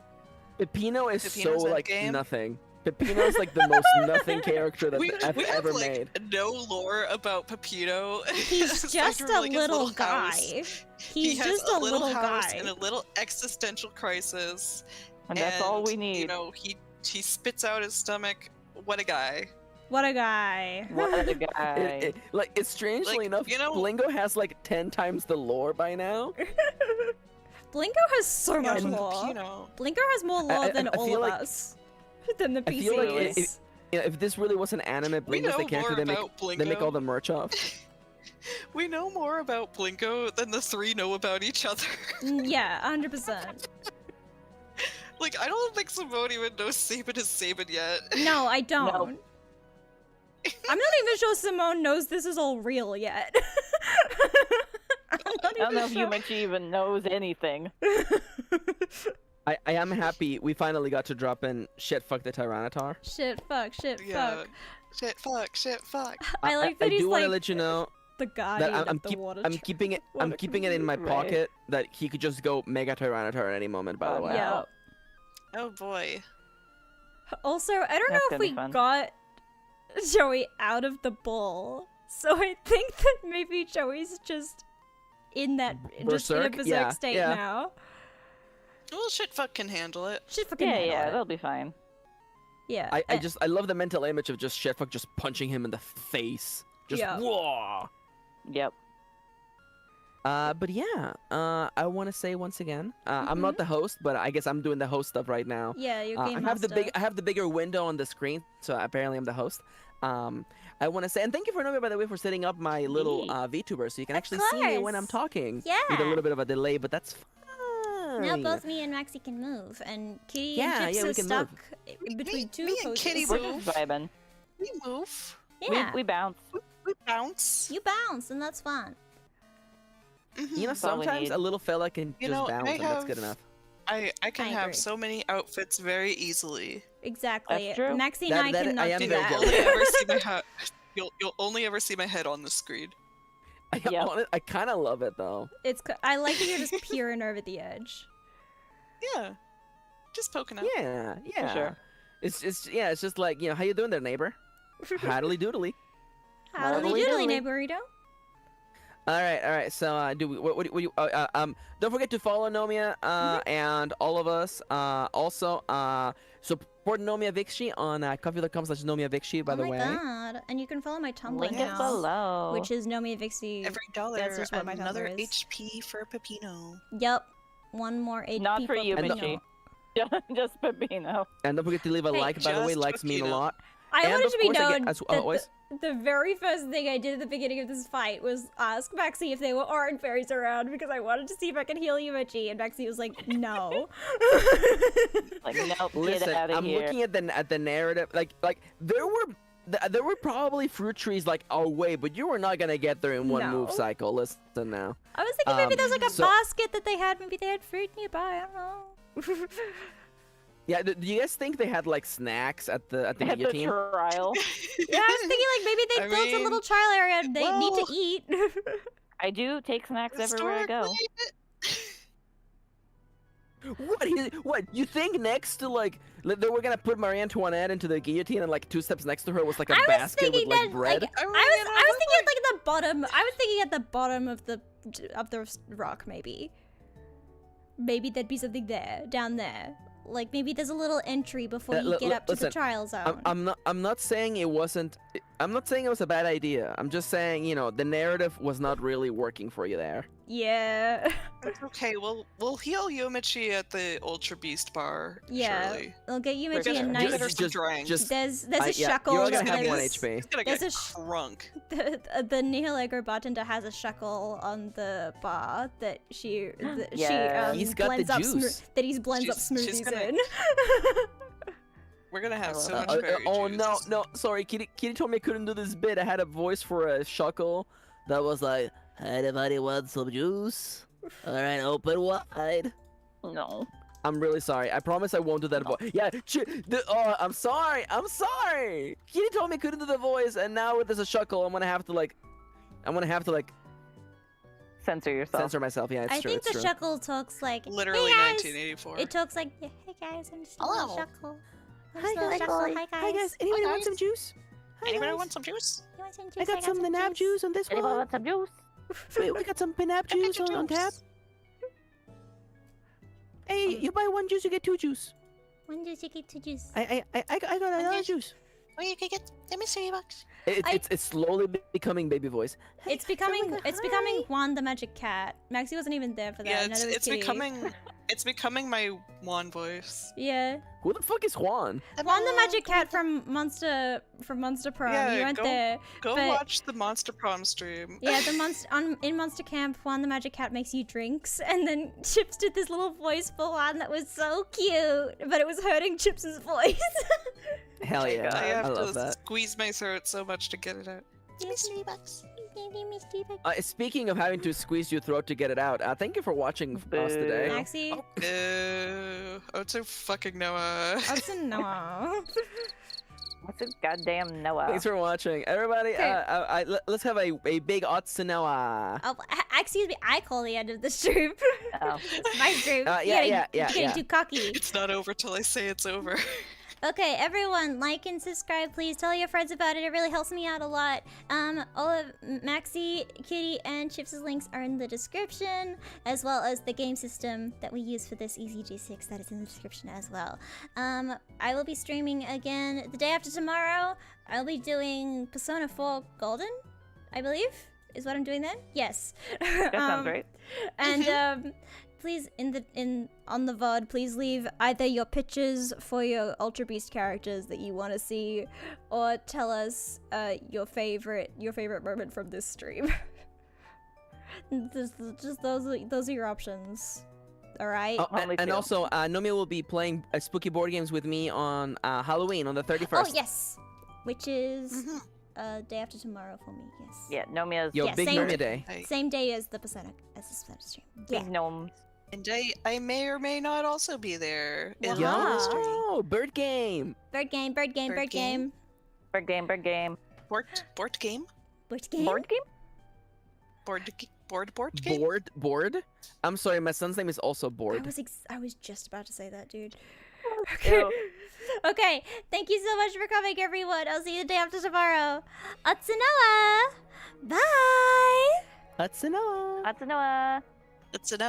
Pepino is Pepino's so like endgame? nothing. Pepino's like the most nothing character that We I've have ever like made. no lore about Pepino. He's aside just from, a like, his little house. guy. He He's has just a a little little house guy. and a little existential crisis. And that's all we need. You know, he spits out his stomach. What a guy. What a guy. What a guy. Like it's strangely Like, enough, you know- Blingo has like 10 times the lore by now. Blingo has so much And lore. Pepino. Blingo has more lore I than all feel of like- us. Than the I feel like PCs. If this really was an anime, We Blingo's know the character more they make, about Blingo. they make all the merch of. We know more about Blinko than the three know about each other. Yeah, 100%. Like, I don't think Simone even knows Sabin is Sabin yet. No, I don't. No. I'm not even sure Simone knows this is all real yet. I'm not I don't know even if sure. Yumichi even knows anything. I am happy we finally got to drop in shit fuck the Tyranitar. Shit, fuck, shit, Yeah. fuck. Shit, fuck, shit, fuck. I like that he's do want to like let you know the guardian that of the water. I'm keeping it water in my Right. pocket that he could just go Mega Tyranitar at any moment, by the Oh, way. Yeah. Oh boy. Also, I don't know That's if gonna we be fun. got Joey out of the bowl, so I think that maybe Joey's just in that just in a Berserk? berserk Yeah, state yeah. now. Well, shit, fuck can handle it. She fucking Yeah, handle yeah, it. that'll be fine. Yeah. I love the mental image of just shitfuck just punching him in the face. Just Yeah. whoa. Yep. But yeah, I want to say once again, I'm not the host, but I guess I'm doing the host stuff right now. Yeah, your I game have master. I have the bigger window on the screen, so apparently I'm the host. I want to say, and thank you for Nomia, by the way, for setting up my little VTuber, so you can Of actually see me when I'm course. talking. With a Yeah. little bit of a delay, but that's fine. Now both me and Maxie can move, and Kitty Yeah, and Chips yeah, we are can stuck move. between two me and poses. Kitty We're move. just vibing. We move. Yeah, We bounce. We bounce. you bounce, and that's fun. Mhm. You know, That's all we sometimes need. a little fella can You just know, bounce, I and that's good have- enough. I can I have agree. so many outfits very easily. Exactly. That's true. Maxie That- and that- I I cannot am do very that. jealous. Only ever see my head. You'll only ever see my head on the screen. Yep. I kind of love it though. I like that you're just peering over the edge. Yeah. Just poking out. Yeah, yeah. sure. It's just like, you know, how you doing there, neighbor? Haddly doodly. Howdy Lovely doodly, doodly. neighborito. All right. So, do we? What do you? Don't forget to follow Nomia and all of us. Also, support Nomia Vixie on coffee.com/Nomia Vixie. By Oh the my way. god. And you can follow my Tumblr Link it now, below. which is Nomia Vixie. Every dollar, That's just what my another Tumblr is. HP for Pepino. Yup. One more HP Not for you, Pepino. Michi. Just Pepino. And don't forget to leave a Hey, like. By the way, just likes mean a Pepino. lot. I And wanted of to be course, I get- known as that always- the very first thing I did at the beginning of this fight was ask Maxie if they were orange fairies around because I wanted to see if I could heal Yumichi, and Maxie was like, no. Like, nope, Listen, get out of I'm here. looking at the narrative. Like there were probably fruit trees like our way, but you were not gonna get there in one move No. cycle. Listen now. I was thinking maybe there's like a so- basket that they had. Maybe they had fruit nearby. I don't know. Yeah, do you guys think they had like snacks at the At the guillotine? trial. Yeah, I was thinking like maybe they I built a mean, little trial area and they need well- to eat. I do take snacks everywhere I go. What? You think next to like they were gonna put Marie Antoinette into the guillotine and like 2 steps next to her was like a I was basket with thinking like that bread? like I was thinking at, like the bottom. I was thinking at the bottom of the rock maybe. Maybe there'd be something there, down there. Like maybe there's a little entry before you get up to the listen, trial zone. I'm not saying it wasn't I'm not saying it was a bad idea. I'm just saying, you know, the narrative was not really working for you there. Yeah. It's okay. We'll heal Yomichi at the Ultra Beast bar. Yeah. Surely. We'll get you We're Michi a gonna nice. Get her some drinks. just There's a yeah, shuckle. you're that gonna have one lives- HP. He's gonna There's get a drunk. The Nihil Egro bartender has a shuckle on the bar that she Yeah. He's got the blends up juice. that he blends up She's smoothies gonna- in. We're gonna have so love much that. berry Oh juice. no, sorry, Kitty told me I couldn't do this bit. I had a voice for a shuckle that was like, Anybody want some juice? All right, open wide. No. I'm really sorry. I promise I won't do that voice. Yeah, I'm sorry. Kitty told me I couldn't do the voice, and now there's a shuckle. I'm gonna have to like Censor yourself. censor myself. Yeah, it's I true. think it's the true. shuckle talks like, Literally hey guys. 1984. It talks like, yeah, hey guys, I'm just a little Hello. shuckle. I'm Hi, just a little guys. shuckle. Hi guys. Anybody Hi, want some guys. juice? Hi, Anybody guys. want some juice? You want some juice? I got some Nanab juice on this Anybody one. want some juice? Wait, we got some Pinap juice on tap. Hey, you buy one juice, you get two juice. One juice, you get two juice. I got another juice. Oh, you can get me $3. It's slowly becoming baby voice. Hey, It's becoming hi. Juan the Magic Cat. Maxie wasn't even there for that. Yeah, neither was it's Kitty. becoming my Juan voice. Yeah. Who the fuck is Juan? Juan the Magic Cat from Monster Prom. Yeah, you weren't go- there. Go But- watch the Monster Prom stream. Yeah, in Monster Camp, Juan the Magic Cat makes you drinks, and then Chips did this little voice for Juan that was so cute, but it was hurting Chips's voice. Hell yeah, I have I love to that. squeeze my throat so much to get it out. Give me $3. Speaking of having to squeeze your throat to get it out, thank you for watching us today. Maxie, Oh, to fucking Noah. Hudson, no. What's it? Goddamn Noah. Thanks for watching, everybody. Okay. Let's have a big Otsanoa. Oh, excuse me, I call the end of the stream. Oh. It's my stream. Yeah, You're yeah. getting too cocky. It's not over till I say it's over. Okay, everyone, like and subscribe, please. Tell your friends about it. It really helps me out a lot. All of Maxie, Kitty, and Chips' links are in the description, as well as the game system that we use for this EasyG6 that is in the description as well. I will be streaming again the day after tomorrow. I'll be doing Persona 4 Golden, I believe, is what I'm doing then. Yes. That sounds right. And please, on the VOD, please leave either your pictures for your Ultra Beast characters that you want to see, or tell us your favorite moment from this stream. just those are your options. All right. Oh, Only and two. also, Nomia will be playing spooky board games with me on Halloween on the 31st. Oh yes, which is day after tomorrow for me. Yes. Yeah, Nomia's Yo, Yeah, big same- Nomia day. Same day as the Persona stream. Yeah. big gnomes. And I may or may not also be there. In the Wow. mystery. Yo, bird game. Bird game. Bird game? Bird game. Board game? Board game. Board game? Board game? Board. I'm sorry, my son's name is also Board. I was just about to say that, dude. Ew. Okay, thank you so much for coming, everyone. I'll see you the day after tomorrow. Otsanoa! Bye! That's enough. Atanoa. It's an